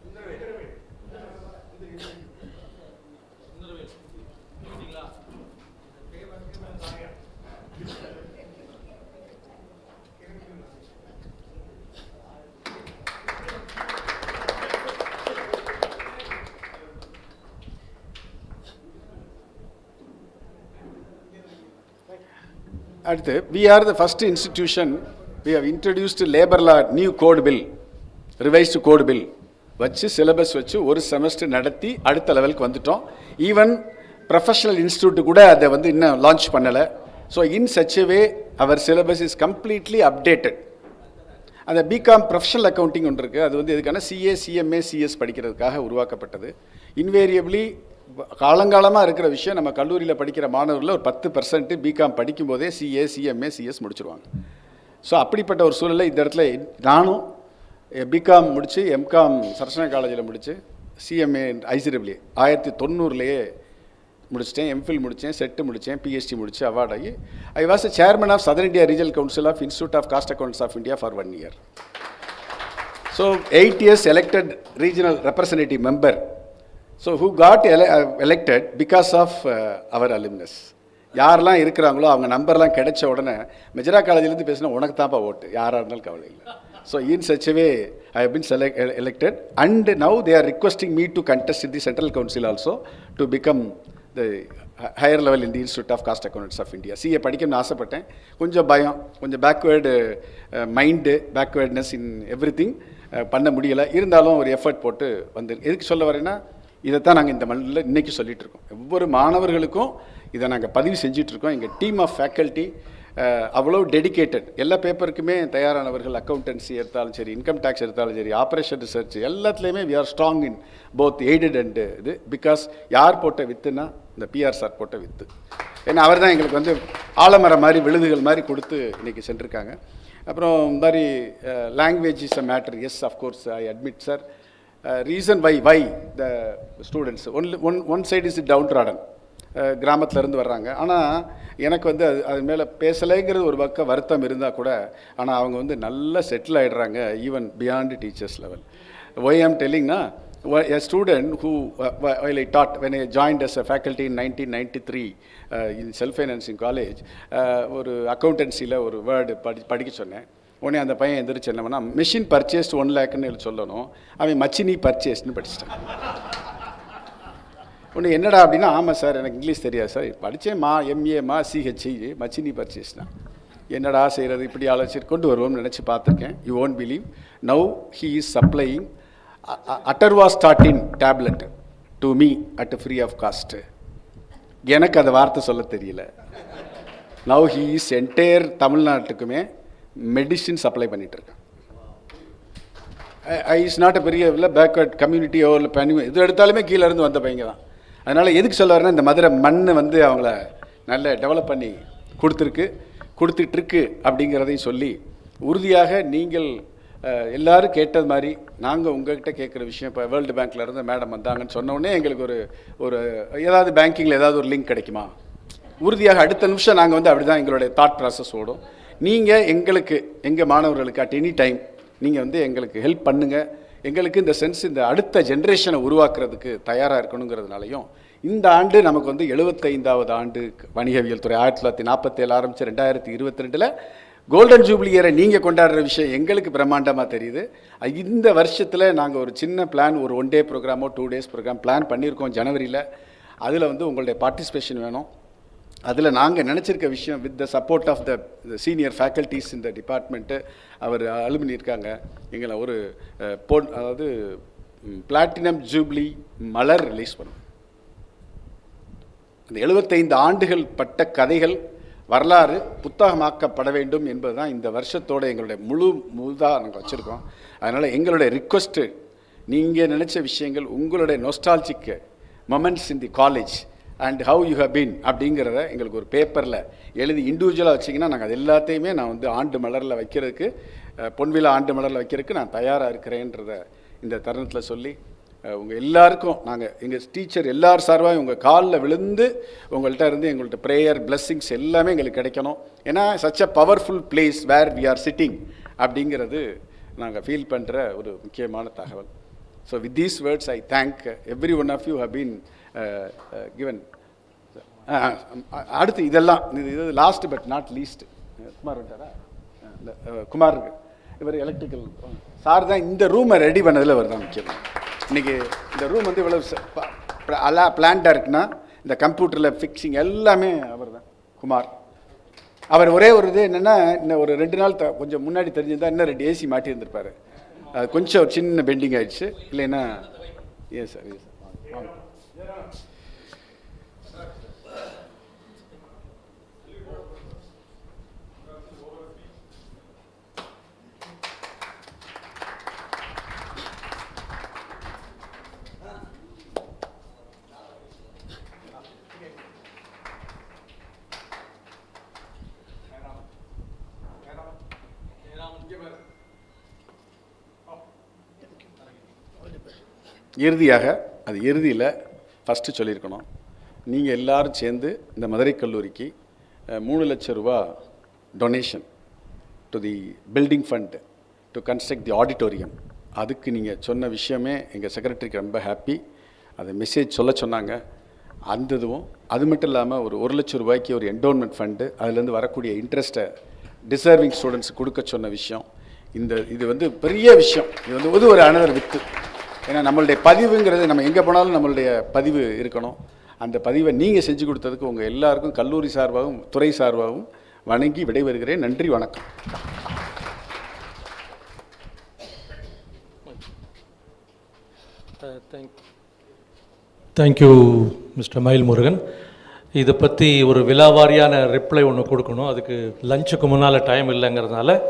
அடுத்து we are the first institution we have introduced labor law new code bill revised code bill வச்சு syllabus வச்சு ஒரு செமஸ்டர் நடத்தி அடுத்த லெவலுக்கு வந்துட்டோம். ஈவன் ப்ரொஃபஷனல் இன்ஸ்டியூட் கூட அதை வந்து இன்னும் லான்ச் பண்ணலை. So in such a way our syllabus is completely updated. அந்த பிகாம் ப்ரொஃபஷனல் அக்கௌண்டிங் ஒன்று இருக்குது. அது வந்து எதுக்கான சிஏ சிஎம்ஏ சிஎஸ் படிக்கிறதுக்காக உருவாக்கப்பட்டது. இன்வேரியபிளி காலங்காலமாக இருக்கிற விஷயம், நம்ம கல்லூரியில் படிக்கிற மாணவர்களில் ஒரு 10% பிகாம் படிக்கும்போதே சிஏ சிஎம்ஏ சிஎஸ் முடிச்சிருவாங்க. ஸோ அப்படிப்பட்ட ஒரு சூழலில் இந்த இடத்துல நானும் பிகாம் முடித்து எம்காம் சரஸ்வதி காலேஜில் முடித்து சிஎம்ஏ ஐசிடபிள்யூ 1990 முடிச்சிட்டேன். எம்ஃபில் முடித்தேன், செட்டு முடித்தேன், பிஹெச்டி முடித்து அவார்ட் ஆகி I was a chairman of southern India regional council of institute of cost accounts of India for 1 year. So 8 years elected regional representative member. So who got elected because of our alumnus. யாரெல்லாம் இருக்கிறாங்களோ அவங்க நம்பர்லாம் கிடைச்ச உடனே மெஜரா காலேஜிலேருந்து பேசினா உனக்கு தான்ப்பா ஓட்டு, யாராக இருந்தாலும் கவலை இல்லை. So in such a way, I have been elected, and now they are requesting me to contest in the Central Council also to become the higher level in the Institute of Cost Accountants of India. CA படிக்கணும்னு ஆசைப்பட்டேன். கொஞ்சம் பயம், கொஞ்சம் backward mind, backwardness in every thing பண்ண முடியலை. இருந்தாலும் ஒரு effort போட்டு வந்து எதுக்கு சொல்ல வரேன்னா, இதைத்தான் நாங்கள் இந்த மண்ணில் இன்றைக்கி சொல்லிகிட்ருக்கோம். ஒவ்வொரு மாணவர்களுக்கும் இதை நாங்கள் பதிவு செஞ்சிட்ருக்கோம். எங்கள் டீம் ஆஃப் ஃபேக்கல்ட்டி அவ்வளோ டெடிக்கேட்டட். எல்லா பேப்பருக்குமே தயாரானவர்கள். அக்கௌண்டன்சி எடுத்தாலும் சரி, இன்கம் டேக்ஸ் எடுத்தாலும் சரி, ஆப்ரேஷன் ரிசர்ச் எல்லாத்துலேயுமே we are strong in both aided and இது. பிகாஸ் யார் போட்ட வித்துனா இந்த பிஆர் சார் போட்ட வித்து. ஏன்னா அவர் தான் எங்களுக்கு வந்து ஆலமரம் மாதிரி விழுதுகள் மாதிரி கொடுத்து இன்றைக்கி சென்றிருக்காங்க. அப்புறம் இந்த மாதிரி language is a matter. Yes, of course I admit sir. Reason why the students one side is downtrodden, கிராமத்திலேருந்து வர்றாங்க. ஆனால் எனக்கு வந்து அது மேலே பேசலைங்கிறது ஒரு பக்கம் வருத்தம் இருந்தால் கூட, ஆனால் அவங்க வந்து நல்லா செட்டில் ஆகிடுறாங்க even beyond teachers level. Why I'm டெல்லிங்னா, a student who while I taught when I joined as a faculty in 1993 in self-financing college, ஒரு அக்கௌண்டன்சியில் ஒரு வேர்டு படிக்க சொன்னேன். உடனே அந்த பையன் எந்திரிச்சு என்னன்னா, மிஷின் பர்ச்சேஸ்ட் 1 lakhன்னு சொல்லணும், அவன் மச்சினி பர்ச்சேஸ்ன்னு படிச்சிட்டான். ஒன்று என்னடா அப்படின்னா, ஆமாம் சார் எனக்கு இங்கிலீஷ் தெரியாது சார், படித்தேன் எம்ஏ சிஹெச்ஐ மச்சினி பர்ச்சேஸ்னா என்னடா செய்கிறது, இப்படி ஆலோசி கொண்டு வருவோம்னு நினச்சி பார்த்துருக்கேன். You won't believe, now he is supplying atorvastatin tablet to me at free of cost. எனக்கு அந்த வார்த்தை சொல்ல தெரியல. நவ் ஹீ இஸ் என்டையர் தமிழ்நாட்டுக்குமே மெடிசின் சப்ளை பண்ணிகிட்ருக்கேன். ஐ இஸ் நாட் அ பெரிய இல்லை பேக்வர்ட் கம்யூனிட்டியோ இல்லை பனி இது எடுத்தாலுமே கீழே இருந்து வந்த பையங்க தான். அதனால் எதுக்கு சொல்ல வரேன்னா, இந்த மதுரை மண் வந்து அவங்கள நல்ல டெவலப் பண்ணி கொடுத்துட்ருக்கு அப்படிங்கிறதையும் சொல்லி, உறுதியாக நீங்கள் எல்லோரும் கேட்டது மாதிரி நாங்கள் உங்கள்கிட்ட கேட்குற விஷயம், இப்போ வேர்ல்டு பேங்க்லேருந்து மேடம் வந்தாங்கன்னு சொன்னோடனே எங்களுக்கு ஒரு ஏதாவது பேங்கிங்கில் ஏதாவது ஒரு லிங்க் கிடைக்குமா, உறுதியாக அடுத்த நிமிஷம் நாங்கள் வந்து அப்படி தான் எங்களுடைய தாட் ப்ராசஸ் ஓடும். நீங்கள் எங்களுக்கு, எங்கள் மாணவர்களுக்கு அட் எனி டைம் நீங்கள் வந்து எங்களுக்கு ஹெல்ப் பண்ணுங்கள். எங்களுக்கு இந்த சென்ஸ் இந்த அடுத்த ஜென்ரேஷனை உருவாக்குறதுக்கு தயாராக இருக்கணுங்கிறதுனாலையும், இந்த ஆண்டு நமக்கு வந்து 75வது ஆண்டு வணிகவியல் துறை 1947 ஆரம்பித்து 2022 கோல்டன் ஜூப்ளி இயரை நீங்கள் கொண்டாடுற விஷயம் எங்களுக்கு பிரம்மாண்டமாக தெரியுது. இந்த வருஷத்தில் நாங்கள் ஒரு சின்ன பிளான், ஒரு 1 day ப்ரோக்ராமோ 2 days ப்ரோக்ராம் பிளான் பண்ணியிருக்கோம் ஜனவரியில். அதில் வந்து உங்களுடைய பார்ட்டிசிபேஷன் வேணும். அதில் நாங்கள் நினச்சிருக்க விஷயம், with the support of the senior faculties இந்த டிபார்ட்மெண்ட்டு, அவர் அலுமினி இருக்காங்க, எங்களை ஒரு அதாவது பிளாட்டினம் ஜூப்ளி மலர் ரிலீஸ் பண்ணுவோம். அந்த 75 ஆண்டுகள் பட்ட கதைகள் வரலாறு புத்தகமாக்கப்பட வேண்டும் என்பது தான் இந்த வருஷத்தோடு எங்களுடைய முழுதாக நாங்கள் வச்சுருக்கோம். அதனால் எங்களுடைய ரிக்வெஸ்ட்டு, நீங்கள் நினச்ச விஷயங்கள், உங்களுடைய nostalgic moments in the college and how you have been அப்படிங்கிறத எங்களுக்கு ஒரு பேப்பரில் எழுதி இண்டிவிஜுவலாக வச்சிங்கன்னா, நாங்கள் அது எல்லாத்தையுமே நான் வந்து ஆண்டு மலரில் வைக்கிறதுக்கு, பொன்விழா ஆண்டு மலரில் வைக்கிறதுக்கு நான் தயாராக இருக்கிறேன்றத இந்த தருணத்தில் சொல்லி, உங்கள் எல்லாருக்கும் நாங்கள் எங்கள் டீச்சர் எல்லார் சார்பாக உங்கள் காலில் விழுந்து உங்கள்கிட்ட இருந்து எங்கள்கிட்ட ப்ரேயர் பிளெஸ்ஸிங்ஸ் எல்லாமே எங்களுக்கு கிடைக்கணும். ஏன்னா such a powerful place where we are sitting அப்படிங்கிறது நாங்கள் ஃபீல் பண்ணுற ஒரு முக்கியமான தகவல். So with these words I thank every one of you have been given. அடுத்து இதெல்லாம் இது last but not least. Kumar விட்டாரா? குமார் இவர் எலக்ட்ரிக்கல் சார் தான் இந்த ரூமை ரெடி பண்ணதில் அவர் தான் முக்கியமாக. இன்றைக்கி இந்த ரூம் வந்து இவ்வளோ பிளான்டாக இருக்குன்னா, இந்த கம்ப்யூட்டரில் ஃபிக்ஸிங் எல்லாமே அவர் தான், குமார். அவர் ஒரே ஒரு இது என்னென்னா, இன்னும் ஒரு 2 நாள் கொஞ்சம் முன்னாடி தெரிஞ்சிருந்தால் இன்னும் 2 ஏசி மாட்டி இருந்திருப்பாரு. அது கொஞ்சம் ஒரு சின்ன பெண்டிங் ஆயிடுச்சு. இல்லைன்னா ஏன் சார் வாங்க. இறுதியாக, அது இறுதியில் ஃபஸ்ட்டு சொல்லியிருக்கணும், நீங்கள் எல்லோரும் சேர்ந்து இந்த மதுரை கல்லூரிக்கு 3 லட்சம் ரூபா donation to the building fund to construct the auditorium. அதுக்கு நீங்கள் சொன்ன விஷயமே எங்கள் செக்ரட்டரிக்கு ரொம்ப ஹாப்பி. அதை மெசேஜ் சொன்னாங்க. அந்த இதுவும் அது மட்டும் இல்லாமல் ஒரு 1 லட்சம் ரூபாய்க்கு ஒரு என்டோன்மெண்ட் ஃபண்டு, அதுலேருந்து வரக்கூடிய இன்ட்ரெஸ்ட்டை டிசர்விங் ஸ்டூடெண்ட்ஸுக்கு கொடுக்க சொன்ன விஷயம். இது வந்து பெரிய விஷயம். இது வந்து ஒரு அனதர் வித்து. ஏன்னா நம்மளுடைய பதிவுங்கிறது, நம்ம எங்கே போனாலும் நம்மளுடைய பதிவு இருக்கணும். அந்த பதிவை நீங்கள் செஞ்சு கொடுத்ததுக்கு உங்கள் எல்லாருக்கும் கல்லூரி சார்பாகவும் துறை சார்பாகவும் வணங்கி விடைபெறுகிறேன். நன்றி, வணக்கம். தேங்க்யூ மிஸ்டர் மயில் முருகன். இதை பற்றி ஒரு விலாவாரியான ரிப்ளை ஒன்று கொடுக்கணும். அதுக்கு லஞ்சுக்கு முன்னால் டைம் இல்லைங்கிறதுனால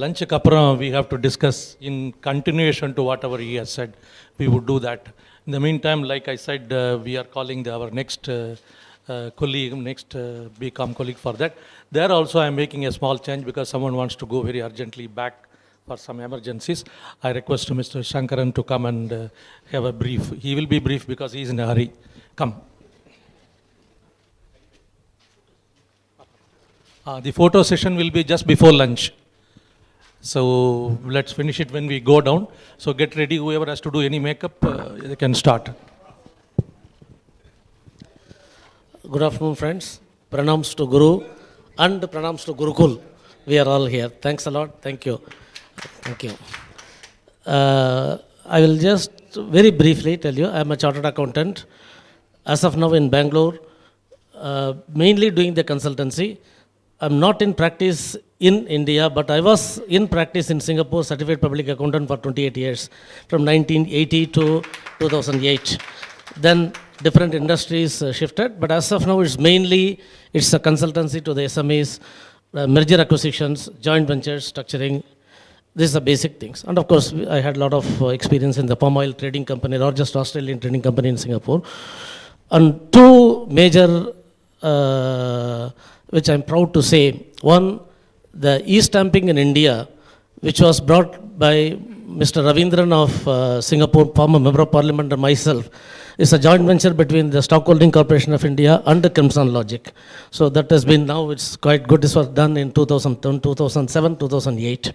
லஞ்சுக்கு அப்புறம் we have to discuss in continuation to whatever he has said. We would do that. In the meantime, like I said, we are calling our next colleague, next BCom colleague for that. There also I am making a small change because someone wants to go very urgently back for some emergencies. I request Mr. Shankaran to come and have a brief. He will be brief because he is in a hurry. Come. The photo session will be just before lunch. So let's finish it when we go down. So get ready, whoever has to do any makeup, they can start. Good afternoon, friends. Pranams to Guru and pranams to Gurukul. We are all here. Thanks a lot. Thank you. Thank you. I will just very briefly tell you, I am a chartered accountant. As of now in Bangalore, mainly doing the consultancy. I'm not in practice in India, but I was in practice in Singapore, certified public accountant for 28 years, from 1980 to 2008. Then different industries shifted, but as of now it's a consultancy to the SMEs, merger acquisitions, joint ventures, structuring. These are basic things. And of course, I had a lot of experience in the palm oil trading company, largest Australian trading company in Singapore. And two major which I'm proud to say. One, the e-stamping in India, which was brought by Mr. Ravindran of Singapore, former Member of Parliament, and myself, is a joint venture between the Stockholding Corporation of India and the Crimson Logic. So that has been now, it's quite good. This was done in 2007, 2008.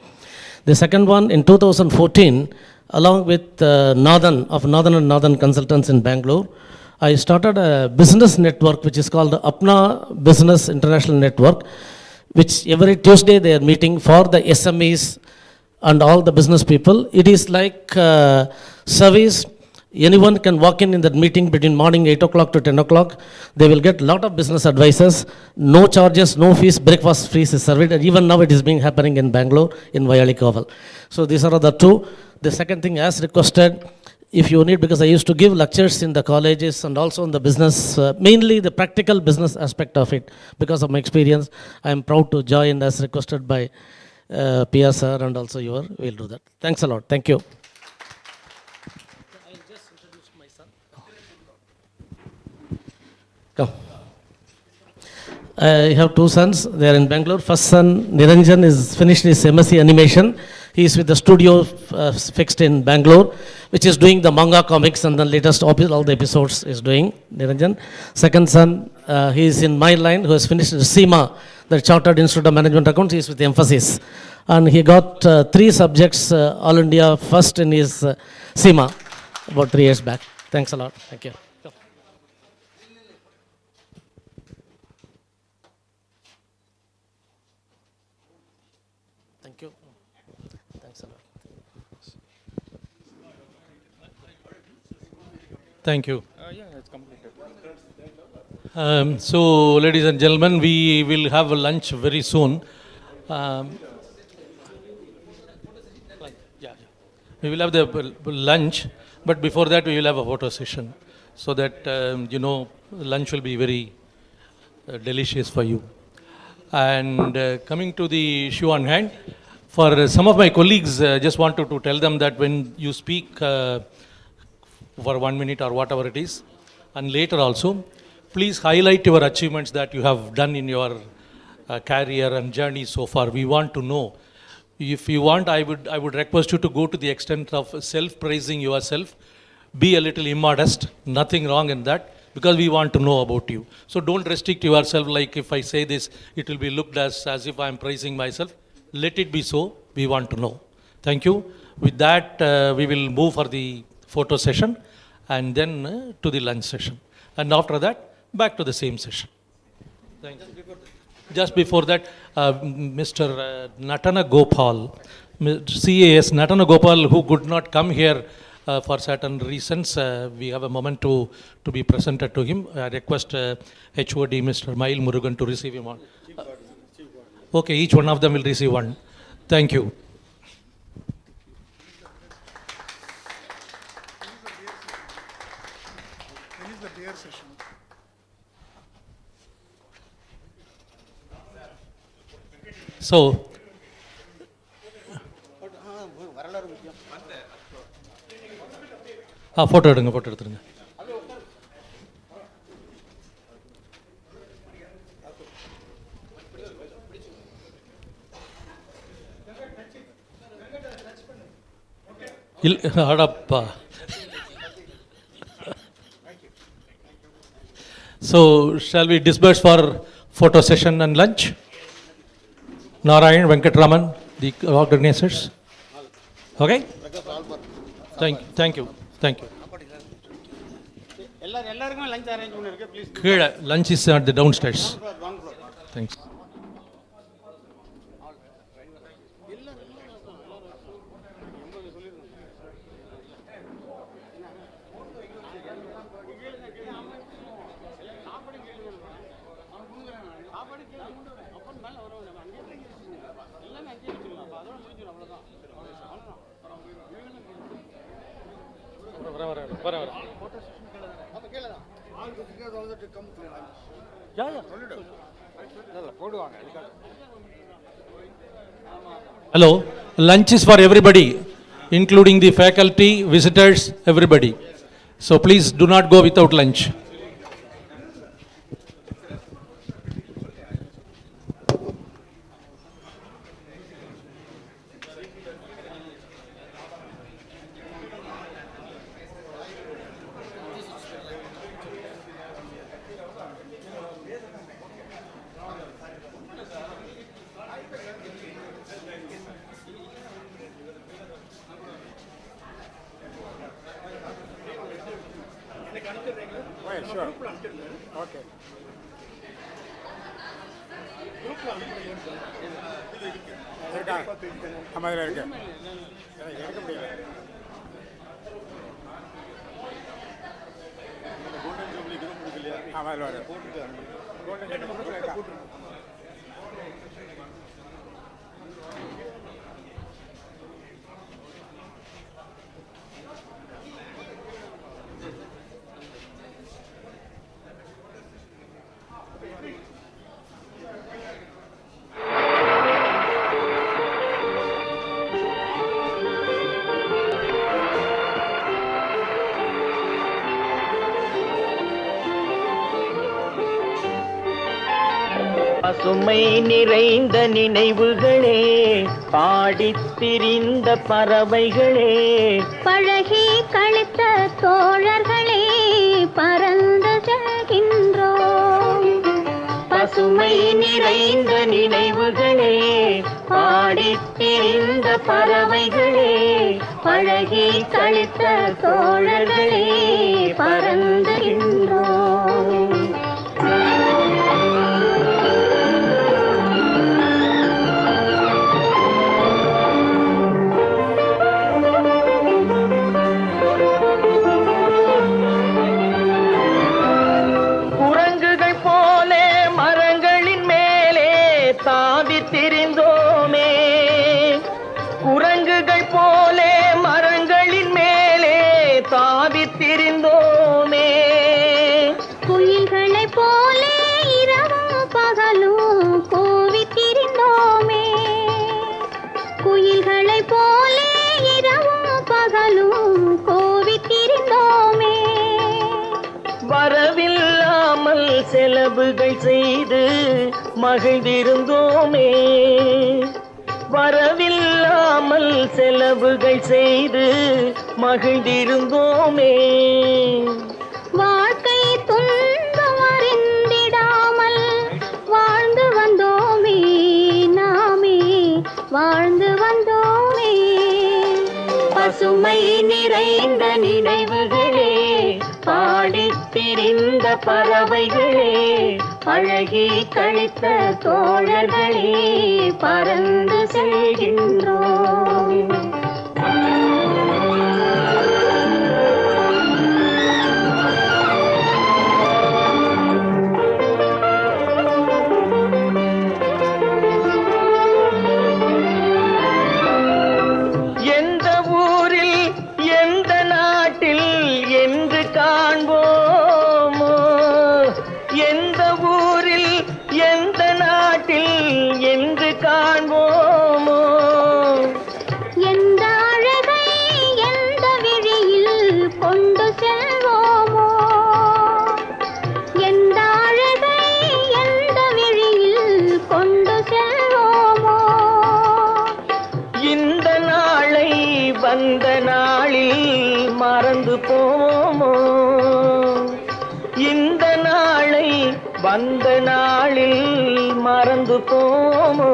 The second one, in 2014, along with Northern of Northern and Northern Consultants in Bangalore, I started a business network which is called the Apna Business International Network, which every Tuesday they are meeting for the SMEs and all the business people. It is like service. Anyone can walk in that meeting between morning 8 o'clock to 10 o'clock. They will get a lot of business advices, no charges, no fees, breakfast fees is served. And even now it is being happening in Bangalore, in Vayali Koval. So these are the two. The second thing, as requested, if you need, because I used to give lectures in the colleges and also in the business, mainly the practical business aspect of it. Because of my experience, I am proud to join as requested by Pia sir and also your, we'll do that. Thanks a lot. Thank you. I'll just introduce my son. Come. I have two sons. They are in Bangalore. First son, Niranjan, is finished his MSc animation. He is with the studio fixed in Bangalore, which is doing the manga comics and the latest all the episodes is doing, Niranjan. Second son, he is in my line, who has finished SEMA, the Chartered Institute of Management Accounts. He is with emphasis. And he got 3 subjects, All India first in his SEMA, about 3 years back. Thanks a lot. Thank you. Thank you. Thanks a lot. Thank you. Yeah, it's completed. So, ladies and gentlemen, we will have a lunch very soon. We will have the lunch, but before that we will have a photo session, so that lunch will be very delicious for you. And coming to the issue on hand, for some of my colleagues, just wanted to tell them that when you speak for 1 minute or whatever it is, and later also, please highlight your achievements that you have done in your career and journey so far. We want to know. If you want, I would request you to go to the extent of self-praising yourself. Be a little immodest, nothing wrong in that, because we want to know about you. So don't restrict yourself, like if I say this, it will be looked as if I am praising myself. Let it be so, we want to know. Thank you. With that, we will move for the photo session, and then to the lunch session. And after that, back to the same session. Thank you. Just before that, Mr. Natana Gopal, CAS Natana Gopal, who could not come here for certain reasons, we have a moment to be presented to him. I request HOD Mr. Mail Murugan to receive him on. Okay, each one of them will receive one. Thank you. So, photo எடுத்துருங்க. அடப்பா. So, shall we disperse for photo session and lunch? Narayan, Venkatraman, the organizers. Okay? Thank you. Lunch is at the downstairs. Thanks. Hello, lunch is for everybody, including the faculty, visitors, everybody. So please do not go without lunch. பசுமை நிறைந்த நினைவுகளே, பாடித் திரிந்த பறவைகளே, பழகி கழித்த தோழர்களே, பறந்து செல்கின்றோம். பசுமை நிறைந்த நினைவுகளே, பாடித் திரிந்த பறவைகளே, பழகி கழித்த தோழர்களே, பறந்துகின்றோம். திரிந்தோமே. குரங்குகள் போலே மரங்களின் மேலே தாவி திரிந்தோமே. குயில்களை போலே இரவும் பகலும் கூவி திரிந்தோமே. குயில்களை போலே இரவும் பகலும் கூவி திரிந்தோமே. வரவில்லாமல் செலவுகள் செய்து மகிழ்ந்திருந்தோமே. வரவில்லாமல் செலவுகள் செய்து மகிழ்ந்திருந்தோமே. வாழ்க்கை துன்பம் அறிந்திடாமல் வாழ்ந்து வந்தோமே. நாமே வாழ்ந்து வந்தோமே. பசுமை நிறைந்த நினைவுகளே, பாடித் திரிந்த பறவைகளே, பழகி கழித்த தோழர்களே, பறந்து செல்கின்றோம். எந்த ஊரில் எந்த நாட்டில் என்று காண்போமோ. எந்த ஊரில் எந்த நாட்டில் என்று காண்போமோ. எந்த அழகை எந்த விழியில் கொண்டு செல்வோமோ. எந்த அழகை எந்த விழியில் கொண்டு செல்வோமோ. இந்த நாளை வந்த நாளில் மறந்து போமோ. இந்த நாளை வந்த நாளில் மறந்து போமோ.